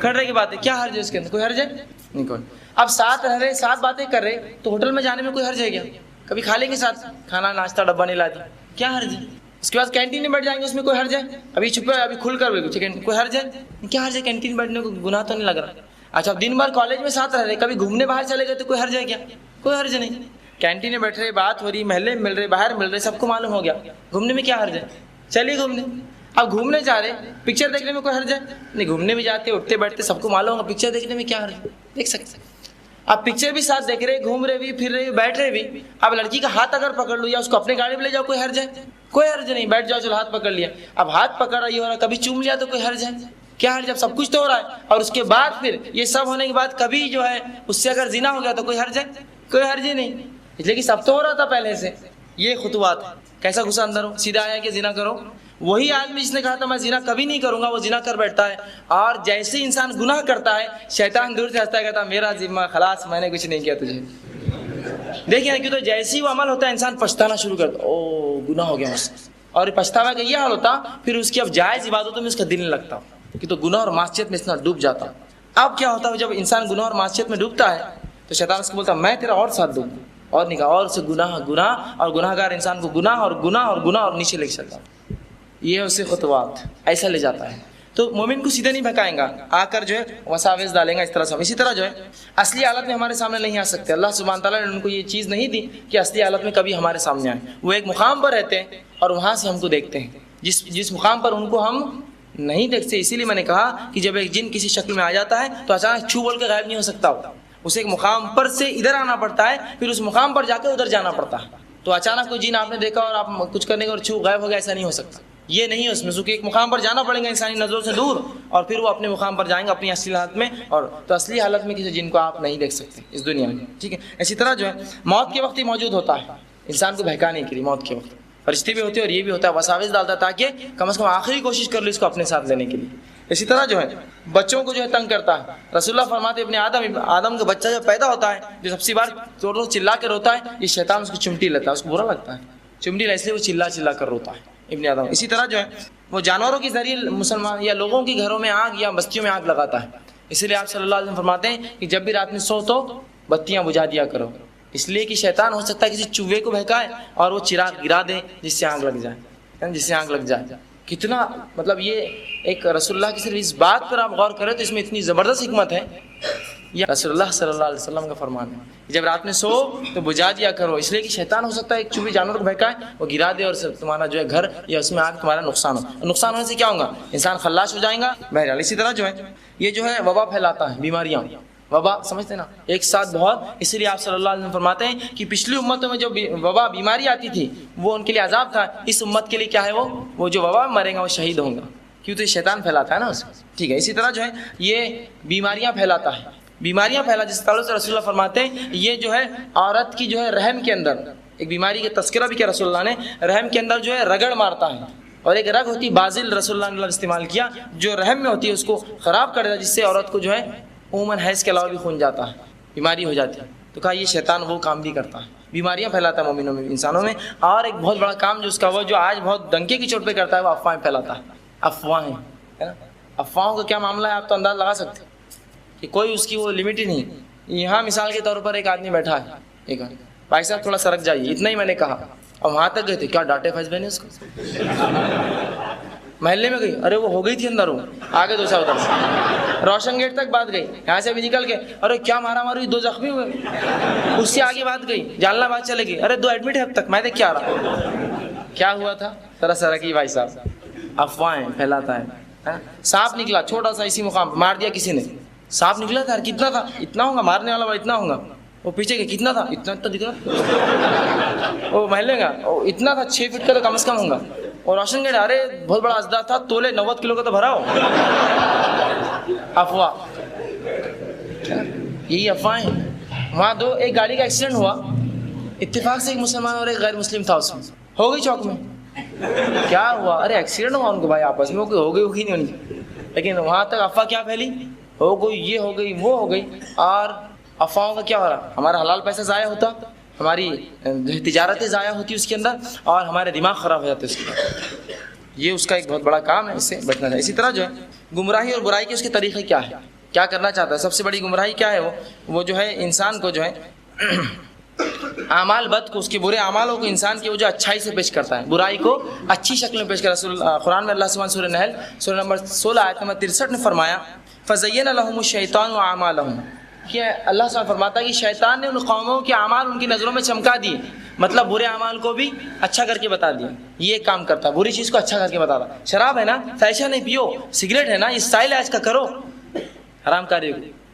کھڑے کی بات ہے. کیا حرج ہے اس کے اندر؟ کوئی حرج ہے نہیں. کوئی اب ساتھ رہ رہے, ساتھ باتیں کر رہے, تو ہوٹل میں جانے میں کوئی حرج ہے کیا؟ کبھی کھا لیں گے ساتھ کھانا ناشتہ, ڈبہ نہیں لاتی, کیا حرج ہے؟ اس کے بعد کینٹین میں بیٹھ جائیں گے, اس میں کوئی حرج ہے؟ ابھی چھپے ابھی کھل کر کوئی حرج ہے؟ کیا حرج ہے کینٹین میں بیٹھنے کو؟ گناہ تو نہیں لگ رہا. اچھا دن بھر کالج میں ساتھ رہ رہے, کبھی گھومنے باہر چلے گئے تو کوئی حرج ہے کیا؟ کوئی حرج نہیں. کینٹین میں بیٹھ رہے, بات ہو رہی, محلے میں مل رہے, باہر مل رہے, سب کو معلوم ہو گیا, گھومنے میں کیا حرج ہے؟ چلیے گھومنے. اب گھومنے جا رہے, پکچر دیکھنے میں کوئی حرج ہے نہیں؟ گھومنے بھی جاتے, اٹھتے بیٹھتے, سب کو معلوم ہوگا, پکچر دیکھنے میں کیا حرج ہے؟ دیکھ سکتے. اب پکچر بھی ساتھ دیکھ رہے, گھوم رہے بھی, پھر رہے, بیٹھ رہے بھی. اب لڑکی کا ہاتھ اگر پکڑ لو یا اس کو اپنے گاڑی میں لے جاؤ, کوئی حرج ہے؟ کوئی حرج نہیں. بیٹھ جاؤ, چلو ہاتھ پکڑ لیا. اب ہاتھ پکڑ رہا, یہ ہو رہا, کبھی چوم لیا تو کوئی حرج ہے؟ کیا حرج؟ اب سب کچھ تو ہو رہا ہے, اور اس کے بعد پھر یہ سب ہونے کے بعد کبھی جو ہے اس سے اگر زنا ہو گیا تو کوئی حرج ہے؟ کوئی حرج ہی نہیں, اس لیے کہ سب تو ہو رہا تھا پہلے سے. یہ خطوات کیسا غصہ اندر ہو, سیدھا آیا کہ زنا کرو. وہی آدمی جس نے کہا تھا میں زنا کبھی نہیں کروں گا, وہ زنا کر بیٹھتا ہے. اور جیسے انسان گناہ کرتا ہے, شیطان دور سے ہنستا ہے, کہتا ہے میرا ذمہ خلاص, میں نے کچھ نہیں کیا تجھے. دیکھیں کہ تو جیسے ہی وہ عمل ہوتا ہے انسان پچھتانا شروع کرتا, او گناہ ہو گیا مجھ سے. اور پچھتاوا کا یہ حال ہوتا, پھر اس کی اب جائز عبادتوں میں اس کا دل نہیں لگتا, کہ تو گناہ اور معصیت میں اتنا ڈوب جاتا. اب کیا ہوتا ہے جب انسان گناہ اور معصیت میں ڈوبتا ہے تو شیطان اس کو بولتا میں تیرا اور ساتھ دوں, اور نکاح, اور سے گناہ گناہ, اور گناہ گار انسان کو گناہ اور گناہ اور گناہ اور نیچے لے چلتا. یہ اس سے خطوات ایسا لے جاتا ہے. تو مومن کو سیدھے نہیں بھکائیں گا, آ کر جو ہے وساوس ڈالیں گا اس طرح سے. اسی طرح جو ہے اصلی حالت میں ہمارے سامنے نہیں آ سکتے. اللہ سبحانہ تعالیٰ نے ان کو یہ چیز نہیں دی کہ اصلی حالت میں کبھی ہمارے سامنے آئے. وہ ایک مقام پر رہتے ہیں اور وہاں سے ہم کو دیکھتے ہیں, جس مقام پر ان کو ہم نہیں دیکھتے. اسی لیے میں نے کہا کہ جب ایک جن کسی شکل میں آ جاتا ہے تو اچانک چھو بول کے غائب نہیں ہو سکتا. اسے ایک مقام پر سے ادھر آنا پڑتا ہے, پھر اس مقام پر جا کے ادھر جانا پڑتا ہے. تو اچانک کوئی جن آپ نے دیکھا اور آپ کچھ کرنے کا اور چھو غائب ہو گیا, ایسا نہیں ہو سکتا. یہ نہیں ہے اس میں, چونکہ ایک مقام پر جانا پڑے گا انسانی نظروں سے دور, اور پھر وہ اپنے مقام پر جائیں گے اپنی اصلی حالت میں. اور تو اصلی حالت میں کسی جن کو آپ نہیں دیکھ سکتے اس دنیا میں, ٹھیک ہے. اسی طرح جو ہے موت کے وقت ہی موجود ہوتا ہے انسان کو بہکانے کے لیے. موت کے وقت فرشتے بھی ہوتے ہیں اور یہ بھی ہوتا ہے, وساوس ڈالتا ہے تاکہ کم از کم آخری کوشش کر لو اس کو اپنے ساتھ لینے کے لیے. اسی طرح جو ہے بچوں کو جو ہے تنگ کرتا ہے. رسول اللہ فرماتے ابن آدم کا بچہ جب پیدا ہوتا ہے, جو سب سے بار زور سے چلا کے روتا ہے, یہ شیطان اس کو چمٹی لیتا ہے, اس کو برا لگتا ہے چمٹی, اس لیے وہ چلا چلا کر روتا ہے ابن آدم. اسی طرح جو ہے وہ جانوروں کے ذریعے مسلمان یا لوگوں کے گھروں میں آگ یا بستیوں میں آگ لگاتا ہے. اسی لیے آپ صلی اللہ علیہ وسلم فرماتے ہیں کہ جب بھی رات میں سو تو بتیاں بجھا دیا کرو, اس لیے کہ شیطان ہو سکتا ہے کسی چوہے کو بہکائے اور وہ چراغ گرا دے جس سے آگ لگ جائے, جس سے آگ لگ جائے. کتنا مطلب یہ ایک رسول اللہ کی صرف اس بات پر آپ غور کریں تو اس میں اتنی زبردست حکمت ہے. یہ رسول اللہ صلی اللہ علیہ وسلم کا فرمان ہے, جب رات میں سو تو بجھا دیا کرو, اس لیے کہ شیطان ہو سکتا ہے ایک چوہے جانور کو بہکائے, وہ گرا دے اور تمہارا جو ہے گھر یا اس میں آگ تمہارا نقصان ہو. نقصان ہونے سے کیا ہوگا, انسان خلاش ہو جائے گا بہرحال. اسی طرح جو ہے یہ جو ہے وبا پھیلاتا ہے, بیماریاں, وبا سمجھتے نا ایک ساتھ بہت. اسی لیے آپ صلی اللہ علیہ وسلم فرماتے ہیں کہ پچھلی امتوں میں جو وبا بیماری آتی تھی وہ ان کے لیے عذاب تھا, اس امت کے لیے کیا ہے, وہ جو وبا مرے گا وہ شہید ہوں گا, کیوں تو یہ شیطان پھیلاتا ہے نا اس کو, ٹھیک ہے. اسی طرح جو ہے یہ بیماریاں پھیلاتا ہے, بیماریاں پھیلا جس تعلق سے رسول اللہ فرماتے ہیں یہ جو ہے عورت کی جو ہے رحم کے اندر ایک بیماری کا تذکرہ بھی کیا رسول اللہ نے, رحم کے اندر جو ہے رگڑ مارتا ہے, اور ایک رگ ہوتی بازل رسول اللہ نے استعمال کیا جو رحم میں ہوتی ہے اس کو خراب کر دیتا ہے, جس سے عورت کو جو ہے عموماً حیض کے علاوہ بھی خون جاتا ہے, بیماری ہو جاتی ہے. تو کہا یہ شیطان وہ کام بھی کرتا ہے, بیماریاں پھیلاتا ہے مومنوں میں, انسانوں میں. اور ایک بہت بڑا کام جو اس کا وہ جو آج بہت ڈنکے کی چوٹ پہ کرتا ہے وہ افواہیں پھیلاتا ہے. افواہیں ہے نا, افواہوں کا کیا معاملہ ہے آپ تو انداز لگا سکتے کہ کوئی اس کی وہ لمٹ ہی نہیں. یہاں مثال کے طور پر ایک آدمی بیٹھا ہے, ایک بھائی صاحب تھوڑا سرک جائیے, اتنا ہی میں نے کہا, اور وہاں تک گئے تھے, کیا ڈانٹے فیض بہن اس کو, محلے میں گئی, ارے وہ ہو گئی تھی اندر, وہ آگے دوسرا ادھر سے روشن گیٹ تک بات گئی, یہاں سے بھی نکل کے ارے کیا مارا ماری, 2 زخمی ہوئے, اس سے آگے بات گئی, جالنا بات چلے گی, ارے 2 ایڈمٹ ہے اب تک, میں دیکھ کیا رہا, کیا ہوا تھا, ذرا سرکی بھائی صاحب. افواہیں پھیلاتا ہے. سانپ نکلا چھوٹا سا اسی مقام پہ, مار دیا کسی نے, سانپ نکلا تھا, کتنا تھا, اتنا ہوگا, مارنے والا اتنا ہوگا, وہ پیچھے کے کتنا تھا, اتنا دکھ رہا, وہ محلے گا اتنا تھا, 6 فٹ کا تو کم از کم ہوگا, اور روشن گیٹ ارے بہت بڑا اجدا تھا, تولے 90 کلو کا تو بھرا ہو. افواہ, یہی افواہیں. وہاں ایک گاڑی کا ایکسیڈنٹ ہوا, اتفاق سے ایک مسلمان اور ایک غیر مسلم تھا, اس میں ہو گئی چوک میں, کیا ہوا, ارے ایکسیڈنٹ ہوا ان کو بھائی آپس میں, ہو گئی ہوگی نہیں ہونی, لیکن وہاں تک افواہ کیا پھیلی, ہو گئی, یہ ہو گئی, وہ ہو گئی. اور افواہوں کا کیا ہو رہا, ہمارا حلال پیسہ ضائع ہوتا, ہماری تجارتیں ضائع ہوتی ہے اس کے اندر، اور ہمارے دماغ خراب ہو جاتے ہیں اس کے اندر۔ یہ اس کا ایک بہت بڑا کام ہے، اس سے بچنا چاہیے۔ اسی طرح جو ہے گمراہی اور برائی کے اس کے طریقے کیا ہے، کیا کرنا چاہتا ہے۔ سب سے بڑی گمراہی کیا ہے، وہ جو ہے انسان کو جو ہے اعمال بد کو، اس کے برے اعمالوں کو انسان کی وہ جو اچھائی سے پیش کرتا ہے، برائی کو اچھی شکل میں پیش کرتا ہے۔ قرآن میں اللہ سبحانہ سورہ نحل سورہ نمبر 16 آیت نمبر 63 نے فرمایا فَزَيَّنَ لَهُمُ الشَّيْطَانُ أَعْمَالَهُمْ، کہ اللہ سبحانہ فرماتا ہے کہ شیطان نے ان قوموں کے اعمال ان کی نظروں میں چمکا دیے، مطلب برے اعمال کو بھی اچھا کر کے بتا دیا۔ یہ ایک کام کرتا ہے، بری چیز کو اچھا کر کے بتاتا۔ شراب ہے نا، فیشن ہے پیو، سگریٹ ہے نا، اسٹائل ہے آج کا کرو، حرام کاری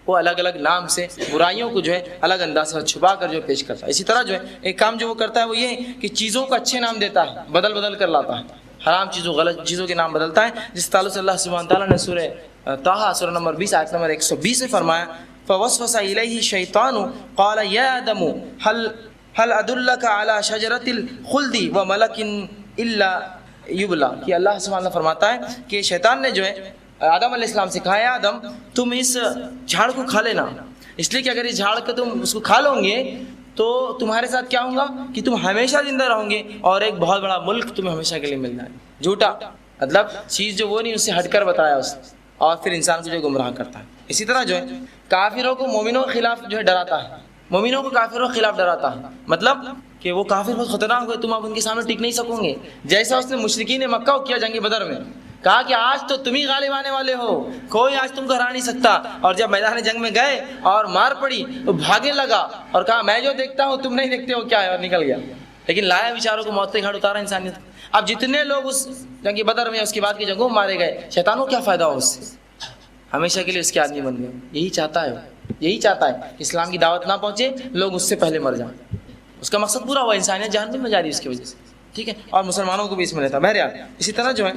وہ الگ الگ نام سے برائیوں کو جو ہے الگ انداز سے چھپا کر جو پیش کرتا ہے۔ اسی طرح جو ہے ایک کام جو وہ کرتا ہے وہ یہ ہے کہ چیزوں کو اچھے نام دیتا ہے، بدل بدل کر لاتا ہے، حرام چیزوں غلط چیزوں کے نام بدلتا ہے، جس تعلق سے اللہ سبحانہ تعالیٰ نے سورہ طٰہٰ سورہ نمبر 20 آیت نمبر 120 میں فرمایا فوسوس الیہ الشیطان قال یا آدم هل ادلک علی شجرۃ الخلد وملک الا یبلی، کہ اللہ سبحانہ فرماتا ہے کہ شیطان نے جو ہے آدم علیہ السلام سے کہا ہے آدم تم اس جھاڑ کو کھا لینا، اس لیے کہ اگر اس جھاڑ کو تم اس کو کھا لو گے تو تمہارے ساتھ کیا ہوگا کہ تم ہمیشہ زندہ رہو گے اور ایک بہت بڑا ملک تمہیں ہمیشہ کے لیے مل جائے گا۔ جھوٹا مطلب چیز جو وہ نہیں، اس سے ہٹ کر بتایا اس، اور پھر انسان کو جو گمراہ کرتا ہے۔ اسی طرح جو ہے کافروں کو مومنوں کے خلاف جو ہے ڈراتا ہے، مومنوں کو کافروں کے خلاف ڈراتا ہے، مطلب کہ وہ کافر بہت خطرناک ہوئے، تم اب ان کے سامنے ٹک نہیں سکو گے، جیسا اس نے مشرکین مکہ کو کیا جنگ بدر میں، کہا کہ آج تو تم ہی غالب آنے والے ہو، کوئی آج تم کو ہرا نہیں سکتا، اور جب میدان جنگ میں گئے اور مار پڑی تو بھاگنے لگا اور کہا میں جو دیکھتا ہوں تم نہیں دیکھتے ہو کیا ہے، اور نکل گیا۔ لیکن لایا بیچاروں کو موت کے گھاٹ اتارا انسانیت۔ اب جتنے لوگ اس جنگ بدر میں اس کے بعد کی جنگوں میں مارے گئے، شیطان کو کیا فائدہ ہو اس سے، ہمیشہ کے لیے اس کے آدمی بن گئے۔ یہی چاہتا ہے، یہی چاہتا ہے کہ اسلام کی دعوت نہ پہنچے، لوگ اس سے پہلے مر جائیں، اس کا مقصد پورا ہوا، انسانیت جہنم میں جا رہی ہے اس کی وجہ سے، ٹھیک ہے، اور مسلمانوں کو بھی اس میں لیتا ہے۔ بہرحال اسی طرح جو ہے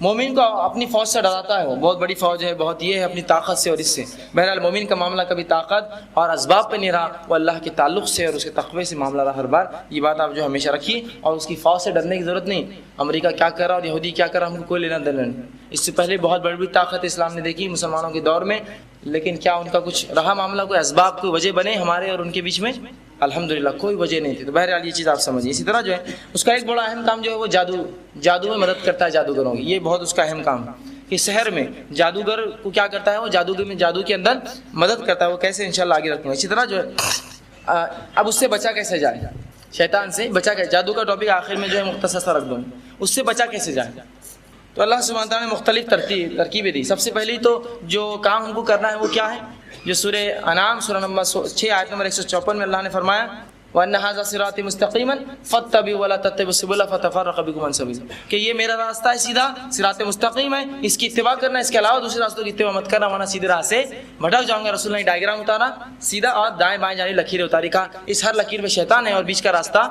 مومن کو اپنی فوج سے ڈراتا ہے، وہ بہت بڑی فوج ہے، بہت یہ ہے اپنی طاقت سے اور اس سے۔ بہرحال مومن کا معاملہ کبھی طاقت اور اسباب پہ نہیں رہا، وہ اللہ کے تعلق سے اور اس کے تقوی سے معاملہ رہا ہر بار۔ یہ بات آپ جو ہمیشہ رکھیے، اور اس کی فوج سے ڈرنے کی ضرورت نہیں۔ امریکہ کیا کر رہا اور یہودی کیا کر رہا، ہم کو کوئی لینا دینا نہیں۔ اس سے پہلے بہت بڑی بڑی طاقت اسلام نے دیکھی مسلمانوں کے دور میں، لیکن کیا ان کا کچھ رہا معاملہ، کوئی اسباب کوئی وجہ بنے ہمارے اور ان کے بیچ میں؟ الحمدللہ کوئی وجہ نہیں تھی۔ تو بہرحال یہ چیز آپ سمجھیے۔ اسی طرح جو ہے اس کا ایک بڑا اہم کام جو ہے وہ جادو میں مدد کرتا ہے جادوگروں کی، یہ بہت اس کا اہم کام ہے کہ شہر میں جادوگر کو کیا کرتا ہے، وہ جادو کے اندر مدد کرتا ہے۔ وہ کیسے انشاءاللہ آگے رکھوں گا۔ اسی طرح جو ہے اب اس سے بچا کیسے جائے، شیطان سے بچا کیسے، جادو کا ٹاپک آخر میں جو ہے مختصر سا رکھ دوں، اس سے بچا کیسے جائے۔ تو اللہ سبحانہ تعالیٰ نے مختلف ترکیبیں دی۔ سب سے پہلی تو جو کام ہم کو کرنا ہے وہ کیا ہے، جو سورہ انعام سورہ نمبر 6 آیت نمبر 154 میں اللہ نے فرمایا وَأَنَّ هَذَا صِرَاطِي مُسْتَقِيمًا فَاتَّبِعُوهُ وَلَا تَتَّبِعُوا السُّبُلَ فَتَفَرَّقَ بِكُمْ عَنْ سَبِيلِهِ، کہ یہ میرا راستہ ہے سیدھا، صراط مستقیم ہے، اس کی اتباع کرنا، اس کے علاوہ دوسرے راستوں کی اتباع مت کرنا ورنہ سیدھے راہ سے بھٹک جاؤں گا۔ رسول نے ڈائیگرام اتارا سیدھا، اور دائیں بائیں جانب لکیریں اتاری، کہا اس ہر لکیر میں شیطان ہے اور بیچ کا راستہ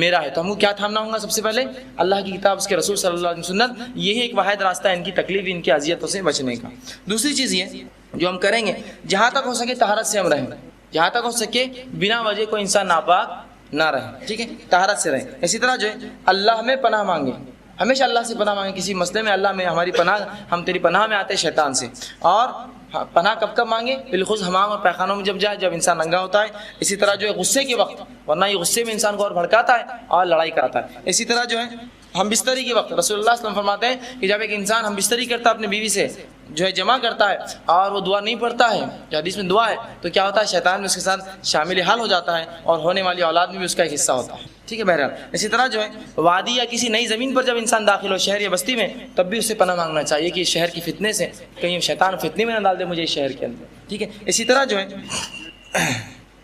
میرا ہے۔ تو ہم کو کیا تھامنا ہوگا؟ سب سے پہلے اللہ کی کتاب، اس کے رسول صلی اللہ علیہ وسلم سنت، یہی ایک واحد راستہ ہے ان کی تکلیف، ان کی اذیتوں سے بچنے کا۔ دوسری چیز یہ جو ہم کریں گے، جہاں تک ہو سکے طہارت سے ہم رہیں، جہاں تک ہو سکے بنا وجہ کو انسان ناپاک نہ رہے، ٹھیک ہے، طہارت سے رہیں۔ اسی طرح جو ہے اللہ میں پناہ مانگے، ہمیشہ اللہ سے پناہ مانگے، کسی مسئلے میں اللہ میں ہماری پناہ، ہم تیری پناہ میں آتے شیطان سے۔ اور پناہ کب مانگے؟ بالخصوص حمام اور پیخانوں میں جب جائے، جب انسان ننگا ہوتا ہے۔ اسی طرح جو ہے غصے کے وقت، ورنہ یہ غصے میں انسان کو اور بھڑکاتا ہے اور لڑائی کراتا ہے۔ اسی طرح جو ہے ہم بستری کے وقت، رسول اللہ صلی اللہ علیہ وسلم فرماتے ہیں کہ جب ایک انسان ہم بستری کرتا ہے اپنی بیوی سے جو ہے جمع کرتا ہے اور وہ دعا نہیں پڑھتا ہے، جو حدیث میں دعا ہے، تو کیا ہوتا ہے، شیطان بھی اس کے ساتھ شامل حال ہو جاتا ہے اور ہونے والی اولاد میں بھی اس کا ایک حصہ ہوتا ہے، ٹھیک ہے۔ بہرحال اسی طرح جو ہے وادی یا کسی نئی زمین پر جب انسان داخل ہو، شہر یا بستی میں، تب بھی اسے پناہ مانگنا چاہیے کہ شہر کی فتنے سے کہیں شیطان فتنے میں نہ ڈال دے مجھے اس شہر کے اندر، ٹھیک ہے۔ اسی طرح جو ہے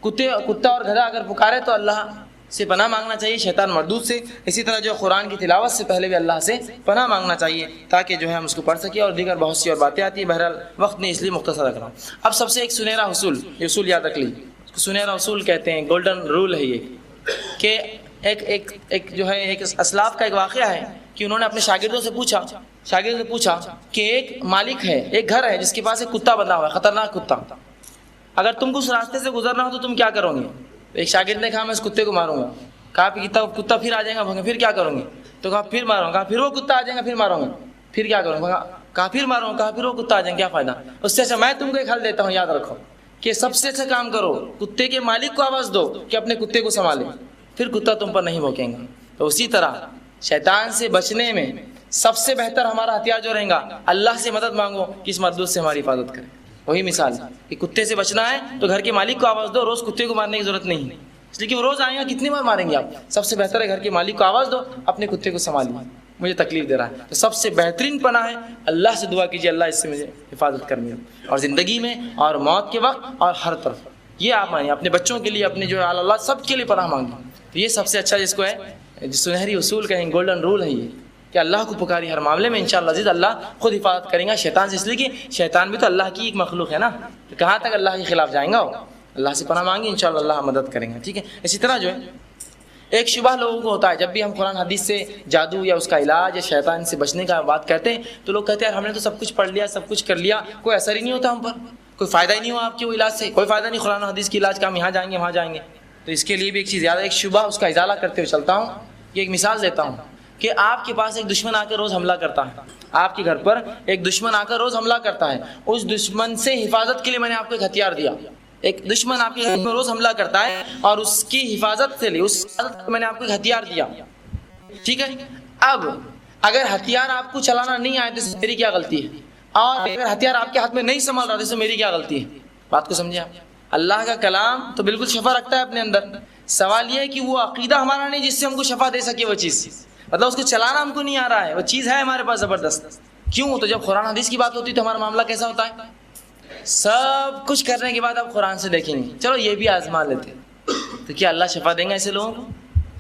کتا اور گدھا اگر پکارے تو اللہ سے پناہ مانگنا چاہیے شیطان مردود سے۔ اسی طرح جو قرآن کی تلاوت سے پہلے بھی اللہ سے پناہ مانگنا چاہیے تاکہ جو ہے ہم اس کو پڑھ سکیں، اور دیگر بہت سی اور باتیں آتی ہیں، بہرحال وقت نہیں اس لیے مختصر رکھ رہا ہوں۔ اب سب سے ایک سنہرا اصول، یہ اصول یاد رکھ لیجیے، سنہرا اصول کہتے ہیں، گولڈن رول ہے یہ، کہ ایک جو ہے ایک اسلاف کا ایک واقعہ ہے کہ انہوں نے اپنے شاگردوں سے پوچھا کہ ایک مالک ہے، ایک گھر ہے جس کے پاس ایک کتا بندھا ہوا ہے، خطرناک کتا، اگر تم کو اس راستے سے گزرنا ہو تو تم کیا کرو گے؟ ایک شاگرد نے کہا میں اس کتے کو ماروں گا۔ کہا کتا پھر آ جائے گا، پھر کیا کروں گے؟ تو کہا پھر ماروں گا۔ پھر وہ کتا آ جائے گا، پھر ماروں گا۔ پھر کیا کروں گا؟ کہا پھر ماروں گا۔ کہا پھر وہ کتا آ جائیں گے، کیا فائدہ؟ اس سے اچھا میں تم کو ایک حل دیتا ہوں، یاد رکھو کہ سب سے اچھا کام کرو، کتے کے مالک کو آواز دو کہ اپنے کتے کو سنبھالے، پھر کتا تم پر نہیں بھونکیں گا۔ تو اسی طرح شیطان سے بچنے میں سب سے بہتر ہمارا ہتھیار جو رہے گا، اللہ سے مدد مانگو کہ اس مردود سے ہماری حفاظت کرے۔ وہی مثال ہے کہ کتے سے بچنا ہے تو گھر کے مالک کو آواز دو، روز کتے کو مارنے کی ضرورت نہیں ہے، اس لیے کہ وہ روز آئیں گا، کتنی بار ماریں گے آپ؟ سب سے بہتر ہے گھر کے مالک کو آواز دو، اپنے کتے کو سنبھالیے، مجھے تکلیف دے رہا ہے۔ تو سب سے بہترین پناہ ہے اللہ سے دعا کیجیے، اللہ اس سے مجھے حفاظت کرنی ہے، اور زندگی میں اور موت کے وقت اور ہر طرف یہ آپ مانیے، اپنے بچوں کے لیے، اپنے جو اللہ سب کے لیے پناہ مانگیں۔ تو یہ سب سے اچھا جس کو ہے سنہری اصول کہیں، گولڈن رول ہے یہ، کہ اللہ کو پکاری ہر معاملے میں، انشاءاللہ عزیز اللہ خود حفاظت کریں گا شیطان سے، اس لیے کہ شیطان بھی تو اللہ کی ایک مخلوق ہے نا، تو کہاں تک اللہ کے خلاف جائیں گا وہ؟ اللہ سے پناہ مانگیں، انشاءاللہ اللہ مدد کریں گا، ٹھیک ہے۔ اسی طرح جو ہے ایک شبہ لوگوں کو ہوتا ہے، جب بھی ہم قرآن حدیث سے جادو یا اس کا علاج یا شیطان سے بچنے کا بات کرتے ہیں تو لوگ کہتے ہیں یار ہم نے تو سب کچھ پڑھ لیا، سب کچھ کر لیا، کوئی اثر ہی نہیں ہوتا ہم پر، کوئی فائدہ ہی نہیں ہوا آپ کے وہ علاج سے، کوئی فائدہ نہیں قرآن حدیث کی علاج کا، ہم یہاں جائیں گے وہاں جائیں گے۔ تو اس کے لیے بھی ایک چیز یاد ہے، ایک شبہ اس کا ازالہ کرتے ہوئے چلتا ہوں، یہ ایک مثال دیتا ہوں کہ آپ کے پاس ایک دشمن آ کر روز حملہ کرتا ہے، آپ کے گھر پر ایک دشمن آ کر روز حملہ کرتا ہے، اس دشمن سے حفاظت کے لیے میں نے آپ کو ایک ہتھیار دیا۔ ایک دشمن آپ کے گھر میں روز حملہ کرتا ہے اور اس کی حفاظت سے لیے اس حفاظت میں نے آپ کو ایک ہتھیار دیا، ٹھیک ہے۔ اب اگر ہتھیار آپ کو چلانا نہیں آئے تو اس میں میری کیا غلطی ہے؟ اور اگر ہتھیار آپ کے ہاتھ میں نہیں سنبھال رہا تو اس میں میری کیا غلطی ہے؟ بات کو سمجھے آپ؟ اللہ کا کلام تو بالکل شفا رکھتا ہے اپنے اندر، سوال یہ ہے کہ وہ عقیدہ ہمارا نہیں جس سے ہم کو شفا دے سکے وہ چیز، مطلب اس کو چلانا ہم کو نہیں آ رہا ہے، وہ چیز ہے ہمارے پاس زبردست۔ کیوں؟ تو جب قرآن حدیث کی بات ہوتی ہے تو ہمارا معاملہ کیسا ہوتا ہے؟ سب کچھ کرنے کے بعد آپ قرآن سے دیکھیں گے چلو یہ بھی آزما لیتے، تو کیا اللہ شفا دیں گا ایسے لوگوں کو؟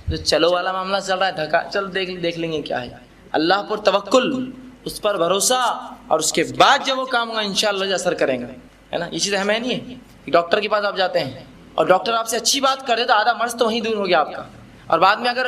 جو چلو والا معاملہ چل رہا ہے دھکا، چلو دیکھ لیں گے کیا ہے، اللہ پر توکل، اس پر بھروسہ، اور اس کے بعد جب وہ کام ہوگا انشاءاللہ جو اثر کریں گا، ہے نا۔ یہ چیز ہمیں نہیں ہے کہ ڈاکٹر کے پاس آپ جاتے ہیں اور ڈاکٹر آپ سے اچھی بات کر دے تو آدھا مرض تو وہیں دور ہو گیا آپ کا، اور بعد میں اگر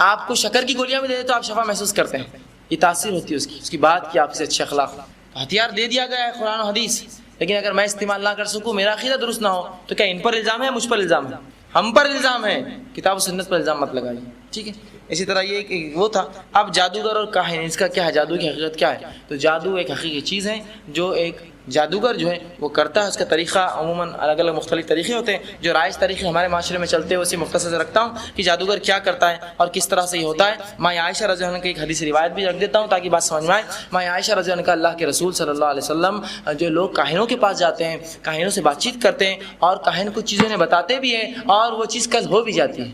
آپ کو شکر کی گولیاں بھی دے دے تو آپ شفا محسوس کرتے ہیں، یہ تاثیر ہوتی ہے اس کی بات کی آپ سے اچھے اخلاق۔ ہتھیار دے دیا گیا ہے قرآن و حدیث، لیکن اگر میں استعمال نہ کر سکوں، میرا عقیدہ درست نہ ہو، تو کیا ان پر الزام ہے؟ مجھ پر الزام ہے، ہم پر الزام ہے، کتاب و سنت پر الزام مت لگائیے، ٹھیک ہے۔ اسی طرح یہ ایک وہ تھا۔ اب جادوگر اور کاہن، اس کا کیا ہے؟ جادو کی حقیقت کیا ہے؟ تو جادو ایک حقیقی چیز ہے جو ایک جادوگر جو ہے وہ کرتا ہے، اس کا طریقہ عموماً الگ الگ مختلف طریقے ہوتے ہیں، جو رائج طریقے ہمارے معاشرے میں چلتے ہیں اسے مختصر سے رکھتا ہوں کہ جادوگر کیا کرتا ہے اور کس طرح سے یہ ہوتا ہے۔ ماں عائشہ رضی اللہ عنہ کی ایک حدیث روایت بھی رکھ دیتا ہوں تاکہ بات سمجھ میں آئے۔ ماں عائشہ رضی اللہ عنہ کا اللہ کے رسول صلی اللہ علیہ وسلم جو لوگ کاہنوں کے پاس جاتے ہیں، کاہنوں سے بات چیت کرتے ہیں اور کاہن کچھ چیزیں انہیں بتاتے بھی ہیں اور وہ چیز کل ہو بھی جاتی ہے،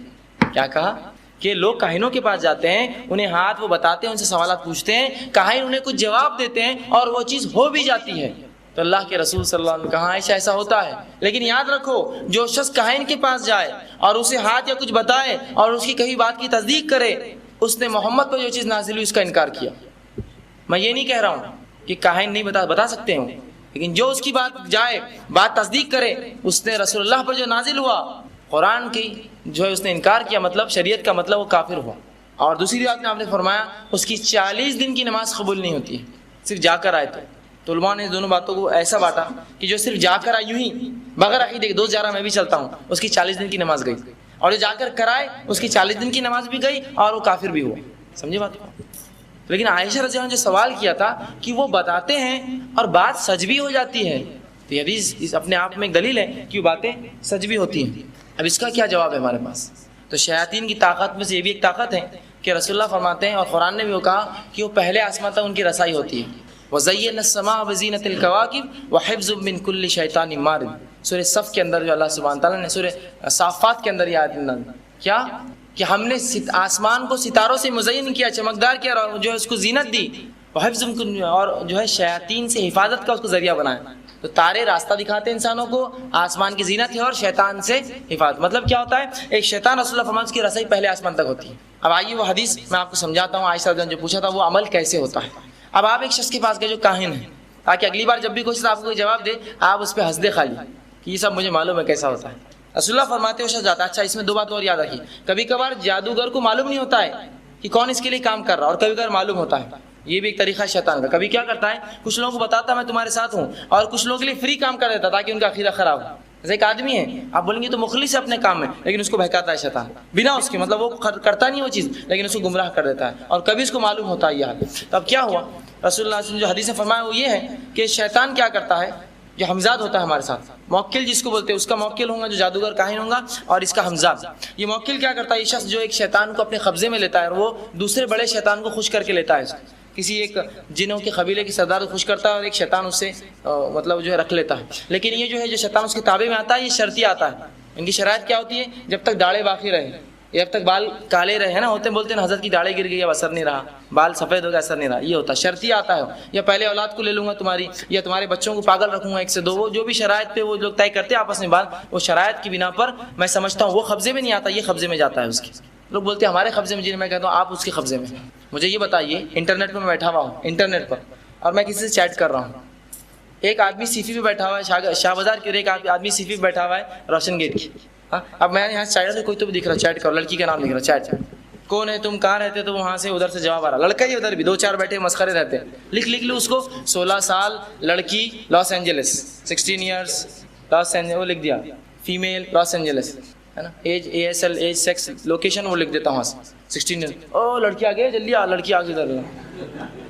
کیا کہا کہ لوگ کاہنوں کے پاس جاتے ہیں، انہیں ہاتھ وہ بتاتے ہیں، ان سے سوالات پوچھتے ہیں، کاہن انہیں کچھ جواب دیتے ہیں اور وہ چیز ہو بھی جاتی ہے۔ تو اللہ کے رسول صلی اللہ علیہ وسلم نے کہا عائشہ ایسا ہوتا ہے، لیکن یاد رکھو جو شخص کاہن کے پاس جائے اور اسے ہاتھ یا کچھ بتائے اور اس کی کہی بات کی تصدیق کرے، اس نے محمد پر جو چیز نازل ہوئی اس کا انکار کیا۔ میں یہ نہیں کہہ رہا ہوں کہ کاہن نہیں بتا سکتے ہوں، لیکن جو اس کی بات جائے، بات تصدیق کرے، اس نے رسول اللہ پر جو نازل ہوا قرآن کی جو ہے اس نے انکار کیا، مطلب شریعت کا مطلب وہ کافر ہوا۔ اور دوسری بات میں آپ نے فرمایا اس کی 40 دن کی نماز قبول نہیں ہوتی ہے، صرف جا کر آئے تو علماء نے دونوں باتوں کو ایسا بانٹا کہ جو صرف جا کر آئے یوں ہی بغیر عقیدے کے، دوست جا رہا میں بھی چلتا ہوں، اس کی 40 دن کی نماز گئی، اور جو جا کر کرائے اس کی 40 دن کی نماز بھی گئی اور وہ کافر بھی ہوا، سمجھے بات کو؟ لیکن عائشہ رضی اللہ عنہ نے جو سوال کیا تھا کہ وہ بتاتے ہیں اور بات سچ بھی ہو جاتی ہے، تو یہ حدیث اپنے آپ میں ایک دلیل ہے کہ وہ باتیں سچ بھی ہوتی ہیں۔ اب اس کا کیا جواب ہے ہمارے پاس؟ تو شیاطین کی طاقت میں سے یہ بھی ایک طاقت ہے کہ رسول اللہ فرماتے ہیں اور قرآن نے بھی وہ کہا کہ وہ پہلے آسمان تک ان کی رسائی ہوتی ہے۔ وَزَيَّنَّا السَّمَاءَ بِزِينَةِ الْكَوَاكِبِ وَحِفْظٌ مِّن كُلِّ شَيْطَانٍ مَارِدٍ۔ سورہ صف کے اندر جو اللہ سبحانہ تعالیٰ نے سورہ صافات کے اندر یہ آیت نازل کیا کہ ہم نے آسمان کو ستاروں سے مزین کیا، چمکدار کیا، اور جو ہے اس کو زینت دی، وَحِفْظٌ اور جو ہے شیاطین سے حفاظت کا اس کو ذریعہ بنایا۔ تو تارے راستہ دکھاتے ہیں انسانوں کو، آسمان کی زینت ہے اور شیطان سے حفاظت۔ مطلب کیا ہوتا ہے؟ ایک شیطان رسول اللہ فرماتے ہیں اس کی رسائی پہلے آسمان تک ہوتی ہے۔ اب آئیے وہ حدیث میں آپ کو سمجھاتا ہوں، عائشہ رضی اللہ عنہا جو پوچھا تھا وہ عمل کیسے ہوتا ہے۔ اب آپ ایک شخص کے پاس گئے جو کاہن ہے، تاکہ اگلی بار جب بھی کوئی شخص آپ کو جواب دے آپ اس پہ ہنس دے خالی کہ یہ سب مجھے معلوم ہے کیسا ہوتا ہے۔ رسول اللہ فرماتے ہیں وہ شخص جاتا ہے۔ اچھا اس میں دو بات اور یاد رکھیے، کبھی کبھار جادوگر کو معلوم نہیں ہوتا ہے کہ کون اس کے لیے کام کر رہا، اور کبھی کبھار معلوم ہوتا ہے، یہ بھی ایک طریقہ ہے شیطان کا۔ کبھی کیا کرتا ہے کچھ لوگوں کو بتاتا میں تمہارے ساتھ ہوں اور کچھ لوگوں کے لیے فری کام کر دیتا تاکہ ان کا عقیدہ خراب ہو۔ جیسے ایک آدمی ہے آپ بولیں گے تو مخلص ہے اپنے کام میں، لیکن اس کو بہکاتا ہے شیطان بنا اس کے، مطلب وہ کرتا نہیں وہ چیز لیکن اس کو گمراہ کر دیتا ہے، اور کبھی اس کو معلوم ہوتا ہے یہ حال۔ تو اب کیا ہوا؟ رسول اللہ صلی اللہ علیہ وسلم جو حدیث میں فرمایا وہ یہ ہے کہ شیطان کیا کرتا ہے جو ہمزاد ہوتا ہے ہمارے ساتھ، موکل جس کو بولتے ہیں، اس کا موکل ہوگا جو جادوگر کاہن ہوگا، اور اس کا ہمزاد۔ یہ موکل کیا کرتا ہے؟ یہ شخص جو ایک شیطان کو اپنے قبضے میں لیتا ہے اور وہ دوسرے بڑے شیطان کو خوش کر کے لیتا ہے، کسی ایک جنوں کے قبیلے کے سردار کو خوش کرتا ہے اور ایک شیطان اس سے مطلب جو ہے رکھ لیتا ہے۔ لیکن یہ جو ہے جو شیطان اس کے تابع میں آتا ہے، یہ شرطی آتا ہے۔ ان کی شرائط کیا ہوتی ہے؟ جب تک داڑھی باقی رہے، جب تک بال کالے رہے نا، ہوتے بولتے ہیں حضرت کی داڑھی گر گئی اب اثر نہیں رہا، بال سفید ہو گیا اثر نہیں رہا، یہ ہوتا ہے شرطی آتا ہے۔ یا پہلے اولاد کو لے لوں گا تمہاری، یا تمہارے بچوں کو پاگل رکھوں گا 1 سے 2، وہ جو بھی شرائط پہ وہ لوگ طے کرتے ہیں آپس میں بات، وہ شرائط کی بنا پر میں سمجھتا ہوں وہ قبضے میں نہیں آتا، یہ قبضے میں جاتا ہے اس کے۔ لوگ بولتے ہیں ہمارے قبضے میں، جن میں کہتا ہوں آپ اس کے قبضے میں۔ مجھے یہ بتائیے، انٹرنیٹ پہ میں بیٹھا ہوا ہوں، انٹرنیٹ پر، اور میں کسی سے چیٹ کر رہا ہوں، ایک آدمی سیفی پہ بیٹھا ہوا ہے، شاہ بازار کی، اور ایک آدمی سیفی پہ بیٹھا ہوا ہے روشن گیٹ کی۔ اب میں یہاں چیٹ سے کوئی تو بھی دکھ رہا، چیٹ کرو، لڑکی کا نام دکھ رہا، چیٹ کون ہے تم کہاں رہتے، تو وہاں سے ادھر سے جواب آ رہا، لڑکا ہی ادھر بھی 2-4 بیٹھے مسخرے رہتے ہیں، لکھ لو اس کو 16 سال لڑکی Los 16 years Los Angeles لکھ دیا، فیمیل لاس اینجلس ہے نا، age ASL، age sex location وہ لکھ دیتا ہوں وہاں سے 16 ایئرس۔ او لڑکی آ گئی، جلدی آ، لڑکی آ گئی ادھر۔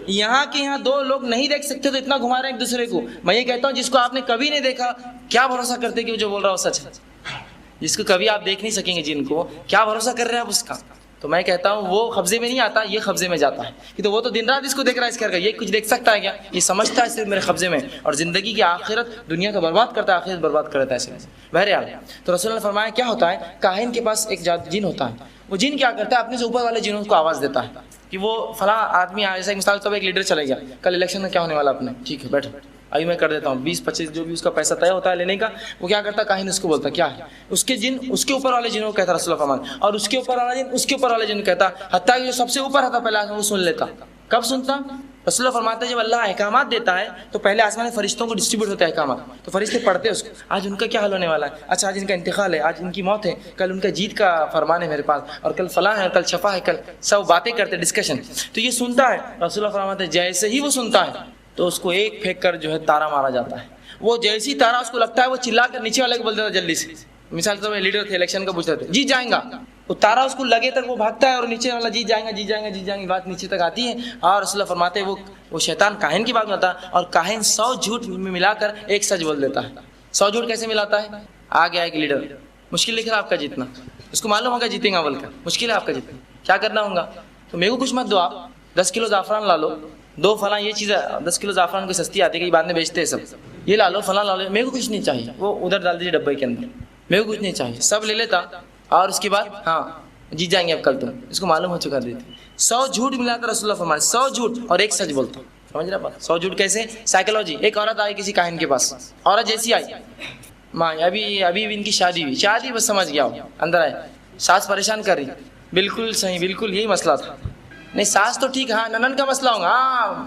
یہاں کے یہاں 2 لوگ نہیں دیکھ سکتے تو اتنا گھما رہے ہیں ایک دوسرے کو۔ میں یہ کہتا ہوں جس کو آپ نے کبھی نہیں دیکھا، کیا بھروسہ کرتے کہ وہ جو بول رہا ہو سچ ہے؟ جس کو کبھی آپ دیکھ نہیں سکیں گے، جن کو کیا بھروسہ کر رہے ہیں آپ اس کا؟ تو میں کہتا ہوں وہ قبضے میں نہیں آتا، یہ قبضے میں جاتا ہے۔ کہ تو وہ تو دن رات اس کو دیکھ رہا ہے، اس کر یہ کچھ دیکھ سکتا ہے کیا؟ یہ سمجھتا ہے صرف میرے قبضے میں، اور زندگی کی آخرت دنیا کا برباد کرتا ہے، آخرت برباد کر دیتا ہے ایسے۔ بہرحال تو رسول اللہ نے فرمایا کیا ہوتا ہے، کاہن کے پاس ایک جن ہوتا ہے، وہ جن کیا کرتا ہے، اپنے سے اوپر والے جنوں کو آواز دیتا ہے کہ وہ فلاں آدمی، جیسے مثال طور پر ایک لیڈر چلے گیا، کل الیکشن میں کیا ہونے والا اپنے، ٹھیک ہے بیٹھو ابھی میں کر دیتا ہوں 20-25 جو بھی اس کا پیسہ طے ہوتا ہے لینے کا، وہ کیا کرتا ہے، کاہن اس کو بولتا کیا ہے، اس کے جن اس کے اوپر والے جنوں کو کہتا رسول اللہ فرمان، اور اس کے اوپر والا جن اس کے اوپر والے جن کو کہتا، حتیٰ کہ جو سب سے اوپر ہوتا پہلے وہ سن لیتا۔ کب سنتا؟ رسول اللہ فرماتے ہیں جب اللہ احکامات دیتا ہے تو پہلے آسمان فرشتوں کو ڈسٹریبیوٹ ہوتے ہیں احکامات، تو فرشتے پڑھتے ہیں اس کو، آج ان کا کیا حل ہونے والا ہے، اچھا آج ان کا انتقال ہے، آج ان کی موت ہے، کل ان کا جیت کا فرمان ہے میرے پاس، اور کل فلاں ہے، کل شفا ہے، کل سب باتیں کرتے ڈسکشن۔ تو یہ سنتا ہے، رسول اللہ فرماتے ہیں جیسے ہی وہ سنتا ہے تو اس کو ایک پھینک کر جو ہے تارا مارا جاتا ہے۔ وہ جیسی تارا اس کو لگتا ہے وہ چلا کر نیچے والے کو بول دیتا ہے جلدی سے، مثال طور پر لیڈر تھے الیکشن کا پوچھ رہے تھے، جیت جائیں گا، وہ تارا اس کو لگے تک وہ بھاگتا ہے اور نیچے والا جیت جائیں گا جیت جائیں گا جیت جائیں گے، بات نیچے تک آتی ہے۔ اور رسول اللہ فرماتے ہیں وہ شیطان کاہن کی بات کرتا ہے، اور کاہن 100 جھوٹ میں ملا کر ایک سچ بول دیتا ہے۔ 100 جھوٹ کیسے ملاتا ہے؟ آ گیا ایک لیڈر، مشکل لکھ رہا آپ کا جیتنا، اس کو معلوم ہوگا جیتیں گا بول کر، مشکل ہے آپ کا جیتنا، کیا کرنا ہوگا، تو میرے کو کچھ مت دو، آپ 10 کلو زعفران لا لو، 2 فلاں یہ چیز ہے، 10 کلو زعفران کی سستی آتی ہے کہ بعد میں بیچتے ہیں سب، یہ لا لو فلاں لا لو، میرے کو کچھ نہیں چاہیے، وہ ادھر ڈال دیجیے ڈبے کے اندر، میرے کو کچھ نہیں چاہیے، سب لے لیتا، اور اس کے بعد ہاں جیت جائیں گے اب کل تم، اس کو معلوم ہو چکا دیتی۔ 100 جھوٹ ملا کر رسول اللہ فرماتے 100 جھوٹ اور ایک سچ بولتا، سمجھ رہا بات؟ 100 جھوٹ کیسے؟ سائیکالوجی، ایک عورت آئی کسی کاہن کے پاس، عورت جیسی آئی، ماں ابھی ان کی شادی ہوئی، شادی بس سمجھ گیا ہو، اندر آئے، ساس پریشان کر رہی، بالکل صحیح، بالکل یہی مسئلہ تھا، نہیں ساس تو ٹھیک، ہاں ننن کا مسئلہ ہوگا،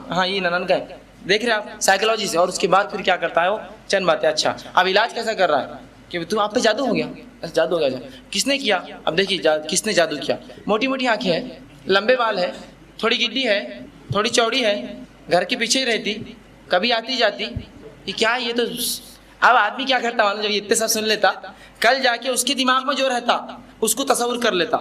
ہاں یہ ننن کا ہے، دیکھ رہے آپ سائیکالوجی سے، اور اس کے بعد پھر کیا کرتا ہے وہ چند باتیں، اچھا اب علاج کیسا کر رہا ہے کہ تم آپ پہ جادو ہو گیا، جادو ہو گیا، کس نے کیا؟ اب دیکھیے کس نے جادو کیا، موٹی موٹی آنکھیں ہیں، لمبے بال ہے، تھوڑی گڈی ہے، تھوڑی چوڑی ہے، گھر کے پیچھے ہی رہتی، کبھی آتی جاتی، یہ کیا ہے یہ تو۔ اب آدمی کیا کرتا معلوم، جب یہ اتنے سب سن لیتا، کل جا کے اس کے دماغ میں جو رہتا اس کو تصور کر لیتا،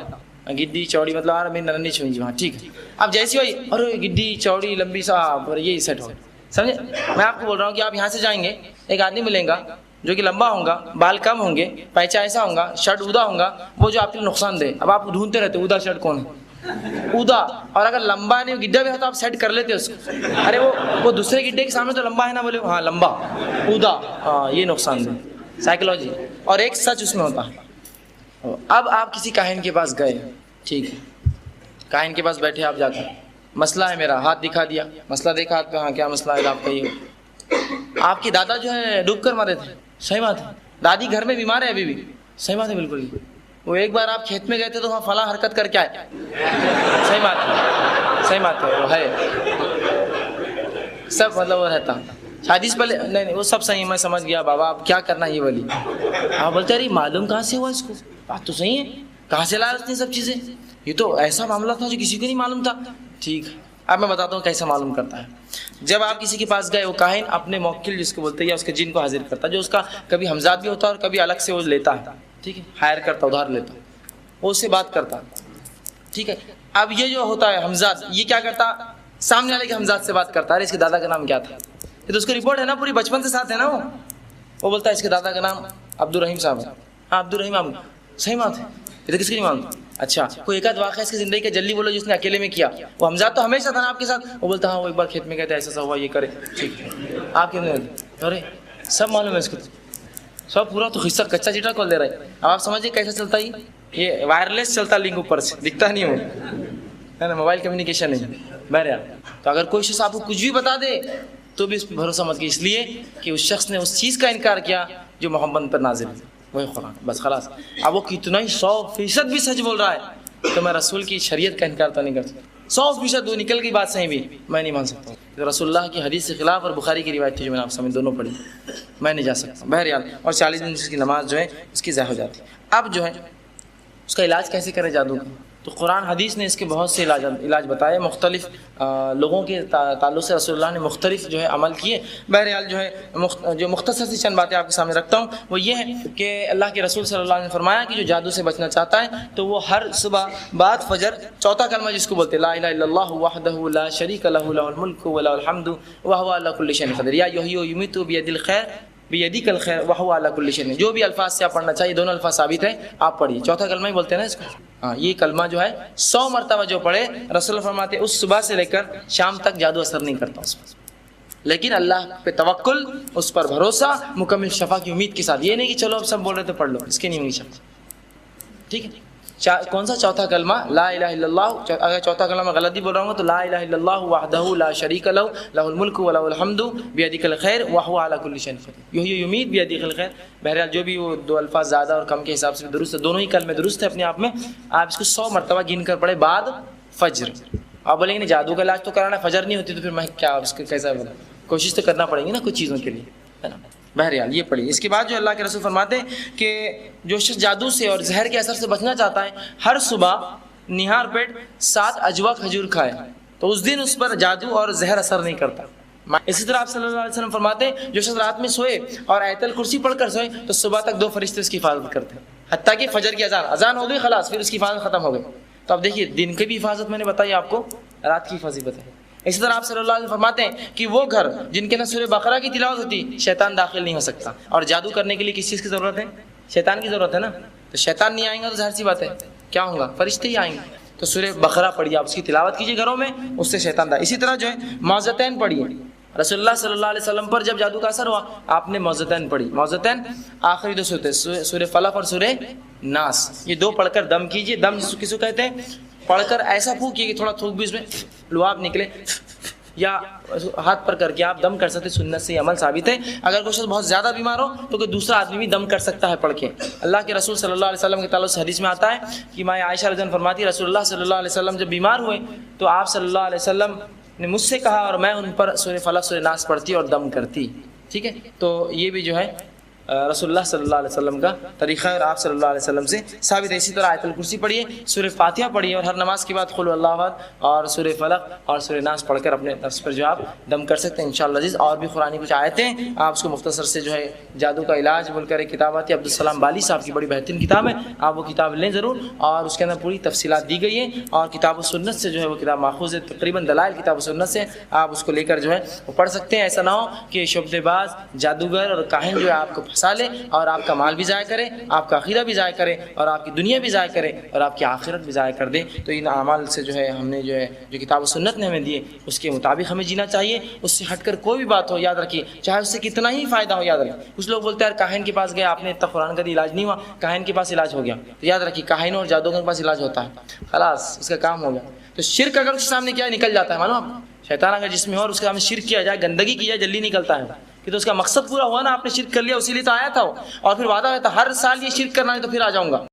گڈی چوڑی مطلب آ میری نننی چھوئی، وہاں ٹھیک ہے، اب جیسی ہوئی اور گڈی چوڑی لمبی صاحب اور یہی سیٹ ہو، سمجھے؟ میں آپ کو بول رہا ہوں کہ آپ یہاں سے جائیں گے، ایک آدمی ملیں گا جو کہ لمبا ہوں گا، بال کم ہوں گے، پیچا ایسا ہوں گا، شرٹ اودا ہوں گا، وہ جو آپ کے لیے نقصان دے، اب آپ ڈھونڈتے رہتے اودا شرٹ کون ہے، اودا، اور اگر لمبا نہیں گڈھا بھی ہے تو آپ سیٹ کر لیتے اس کو، ارے وہ دوسرے گڈھے کے سامنے تو لمبا ہے نا، بولے ہاں لمبا اودا، ہاں یہ نقصان دے، سائیکالوجی، اور ایک سچ اس میں ہوتا ہے۔ اب آپ کسی کاہن کے پاس گئے، ٹھیک ہے، کاہن کے پاس بیٹھے آپ جا کر، مسئلہ ہے میرا، ہاتھ دکھا دیا، مسئلہ دیکھا ہاتھ پہ، ہاں کیا مسئلہ ہے آپ کا، یہ آپ کی دادا جو ہے ڈوب کر مرے تھے، صحیح بات ہے، دادی گھر میں بیمار ہے ابھی بھی، صحیح بات ہے بالکل، وہ ایک بار آپ کھیت میں گئے تھے تو وہاں فلاں حرکت کر کے آئے، صحیح بات ہے، صحیح بات ہے، وہ ہے سب مطلب وہ رہتا، شادی سے پہلے نہیں وہ سب صحیح، میں سمجھ گیا بابا اب کیا کرنا یہ والی، آپ بولتے ارے معلوم کہاں سے ہوا اس کو، بات تو صحیح ہے، کہاں سے لایا اس نے سب چیزیں، یہ تو ایسا معاملہ تھا جو کسی کو نہیں معلوم تھا، ٹھیک ہے، اب میں بتاتا ہوں کیسے معلوم کرتا ہے۔ جب آپ کسی کے پاس گئے، وہ کاہن اپنے موکل جس کو بولتے ہیں یا اس کے جن کو حاضر کرتا ہے، جو اس کا کبھی ہمزاد بھی ہوتا ہے اور کبھی الگ سے وہ لیتا ہے، ٹھیک ہے، ہائر کرتا، ادھار لیتا، وہ اس سے بات کرتا، ٹھیک ہے۔ اب یہ جو ہوتا ہے ہمزاد، یہ کیا کرتا، سامنے والے کے ہمزاد سے بات کرتا ہے، ارے اس کے دادا کا نام کیا تھا، یہ تو اس کو رپورٹ ہے نا پوری، بچپن سے ساتھ ہے نا وہ، وہ بولتا ہے اس کے دادا کا نام عبدالرحیم صاحب ہے. ہاں عبدالرحیم آپ صحیح بات ہے. یہ تو کس کی نہیں مانتا. اچھا کوئی ایک آدھ واقعہ اس کی زندگی کا جلدی بولو جس نے اکیلے میں کیا. وہ حمزہ تو ہمیشہ تھا نا آپ کے ساتھ. وہ بولتا ہاں وہ ایک بار کھیت میں گئے تھے ایسا سا ہوا یہ کرے. ٹھیک ہے آپ کے ارے سب معلوم ہے اس کو سب پورا تو قصہ کچا چیٹا کھول دے رہا ہے. اب آپ سمجھیے کیسا چلتا ہے یہ وائرلیس چلتا لنک اوپر سے دکھتا نہیں ہے نا موبائل کمیونیکیشن نہیں. بہرحال تو اگر کوئی شخص آپ کو کچھ بھی بتا دے تو بھی اس پہ بھروسہ مت کیجیے اس لیے کہ اس شخص نے اس چیز کا انکار کیا جو محمد پر نازل ہے وہی قرآن بس خلاص. اب وہ کتنا ہی 100% بھی سچ بول رہا ہے تو میں رسول کی شریعت کا انکار تو نہیں کر سکتا. 100% وہ نکل گئی بات صحیح بھی میں نہیں مان سکتا. رسول اللہ کی حدیث کے خلاف اور بخاری کی روایت تھی جو میں نے آپ سامنے دونوں پڑھی میں نہیں جا سکتا. بہرحال اور 40 دن کی نماز جو ہے اس کی ضائع ہو جاتی. اب جو ہے اس کا علاج کیسے کرے جادو کا تو قرآن حدیث نے اس کے بہت سے علاج بتائے. مختلف لوگوں کے تعلق سے رسول اللہ نے مختلف جو ہے عمل کیے. بہرحال جو ہے جو مختصر سی چند باتیں آپ کے سامنے رکھتا ہوں وہ یہ ہے کہ اللہ کے رسول صلی اللہ علیہ وسلم نے فرمایا کہ جو جادو سے بچنا چاہتا ہے تو وہ ہر صبح بعد فجر چوتھا کلمہ جس کو بولتے لا الہ الا اللہ وحدہ لا شریک لہ لہ الملک ولہ الحمد وہو علی کل شیء قدیر یا یحیی ویمیت بیدہ الخیر بیدک الخیر وہو علی کل شیء. جو بھی الفاظ سے آپ پڑھنا چاہیے دونوں الفاظ ثابت ہیں آپ پڑھیے. چوتھا کلمہ ہی بولتے ہیں نا اس کو. ہاں یہ کلمہ جو ہے 100 مرتبہ جو پڑھے رسول اللہ فرماتے اس صبح سے لے کر شام تک جادو اثر نہیں کرتا اس پر. لیکن اللہ پہ توکل اس پر بھروسہ مکمل شفا کی امید کے ساتھ. یہ نہیں کہ چلو اب سب بول رہے تو پڑھ لو اس کی نہیں ہوگی شفا. ٹھیک ہے کون سا چوتھا کلمہ لا الہ الا اللہ. اگر چوتھا کلمہ غلطی بول رہا ہوں تو لا الہ الا اللہ وحدہ لا شریک لہ لہ الملک ولہ الحمد بیدک الخیر وہو علی کل شیء قدیر یحیی ویمیت بیدک الخیر. بہرحال جو بھی وہ دو الفاظ زیادہ اور کم کے حساب سے درست ہے دونوں ہی کلمے درست ہے اپنے آپ میں. آپ اس کو 100 مرتبہ گن کر پڑھے بعد فجر. آپ بولیں گے نہیں جادو کا علاج تو کرانا فجر نہیں ہوتی تو پھر میں کیا اس کو کیسا بولا. کوشش تو کرنا پڑے گی نا کچھ چیزوں کے لیے ہے نا. بہرحال یہ پڑھیے. اس کے بعد جو اللہ کے رسول فرماتے ہیں کہ جو شخص جادو سے اور زہر کے اثر سے بچنا چاہتا ہے ہر صبح نہار پیٹ 7 اجوا کھجور کھائے تو اس دن اس پر جادو اور زہر اثر نہیں کرتا. اسی طرح آپ صلی اللہ علیہ وسلم فرماتے ہیں جو شخص رات میں سوئے اور آیت الکرسی پڑھ کر سوئے تو صبح تک 2 فرشتے اس کی حفاظت کرتے ہیں حتیٰ کہ فجر کی اذان ہو گئی خلاص پھر اس کی حفاظت ختم ہو گئی. تو اب دیکھیے دن کی بھی حفاظت میں نے بتائی آپ کو رات کی حفاظت بتائی. اسی طرح آپ صلی اللہ علیہ وسلم فرماتے ہیں کہ وہ گھر جن کے اندر سورہ بقرہ کی تلاوت ہوتی شیطان داخل نہیں ہو سکتا. اور جادو کرنے کے لیے کس چیز کی ضرورت ہے شیطان کی ضرورت ہے نا. تو شیطان نہیں آئیں گا تو ظاہر سی بات ہے کیا ہوگا فرشتے ہی آئیں گے. تو سورہ بقرہ پڑھیے آپ اس کی تلاوت کیجیے گھروں میں اس سے شیطان دا. اسی طرح جو ہے معوذتین پڑھیے. رسول اللہ صلی اللہ علیہ وسلم پر جب جادو کا اثر ہوا آپ نے معوذتین پڑھی. معوذتین آخری 2 سورتیں سورہ فلق اور سورہ ناس یہ 2 پڑھ کر دم کیجیے. دم کس کو کہتے ہیں پڑھ کر ایسا پھونکیے کہ تھوڑا تھوک بھی اس میں لعاب نکلے یا ہاتھ پر کر کے آپ دم کر سکتے. سنت سے یہ عمل ثابت ہے. اگر کوئی شخص بہت زیادہ بیمار ہو تو کوئی دوسرا آدمی بھی دم کر سکتا ہے پڑھ کے. اللہ کے رسول صلی اللہ علیہ وسلم کے تعلق سے حدیث میں آتا ہے کہ ماں عائشہ رضی اللہ عنہا فرماتی رسول اللہ صلی اللہ علیہ وسلم جب بیمار ہوئے تو آپ صلی اللہ علیہ وسلم نے مجھ سے کہا اور میں ان پر سورہ فلق سورہ ناس پڑھتی اور دم کرتی. ٹھیک ہے تو یہ بھی جو ہے رسول اللہ صلی اللہ علیہ وسلم کا طریقہ اور آپ صلی اللہ علیہ وسلم سے ثابت ہے. اسی طرح آیت الکرسی پڑھیے سورہ فاتحہ پڑھیے اور ہر نماز کے بعد قل اللہ احد اور سورہ فلق اور سورہ ناس پڑھ کر اپنے نفس پر جو آپ دم کر سکتے ہیں انشاءاللہ عزیز. اور بھی قرآنی کچھ آیتیں آپ اس کو مختصر سے جو ہے جادو کا علاج بول کر ایک کتاب آتی ہے عبدالسلام بالی صاحب کی بڑی بہترین کتاب ہے. آپ وہ کتاب لیں ضرور اور اس کے اندر پوری تفصیلات دی گئی ہیں اور کتاب و سنت سے جو ہے وہ کتاب ماخوذ ہے تقریباً دلائل کتاب و سنت سے آپ اس کو لے کر جو ہے وہ پڑھ سکتے ہیں. ایسا نہ ہو کہ شعبدے باز جادوگر اور کاہن جو ہے آپ کو پھنسا لے اور آپ کا مال بھی ضائع کرے آپ کا عقیدہ بھی ضائع کرے اور آپ کی دنیا بھی ضائع کرے اور آپ کی آخرت بھی ضائع کر دے. تو ان اعمال سے جو ہے ہم نے جو ہے جو کتاب و سنت نے ہمیں دیے اس کے مطابق ہمیں جینا چاہیے. اس سے ہٹ کر کوئی بھی بات ہو یاد رکھیے چاہے اس سے کتنا ہی فائدہ ہو یاد رکھیے. کچھ لوگ بولتے ہیں یار کاہن کے پاس گئے آپ نے اتنا قرآن کا علاج نہیں ہوا کاہن کے پاس علاج ہو گیا. تو یاد رکھیے کاہنوں اور جادوگروں کے پاس علاج ہوتا ہے خلاص اس کا کام ہو گیا. تو شرک اگر اس کے سامنے کیا نکل جاتا ہے معلوم آپ شیطان اگر جس میں ہو اور اس کے سامنے شرک کیا جائے گندگی کی جائے جلدی نکلتا ہے کہ تو اس کا مقصد پورا ہوا نا آپ نے شرک کر لیا اسی لیے تو آیا تھا اور پھر وعدہ ہے تو ہر سال یہ شرک کرنا ہے تو پھر آ جاؤں گا.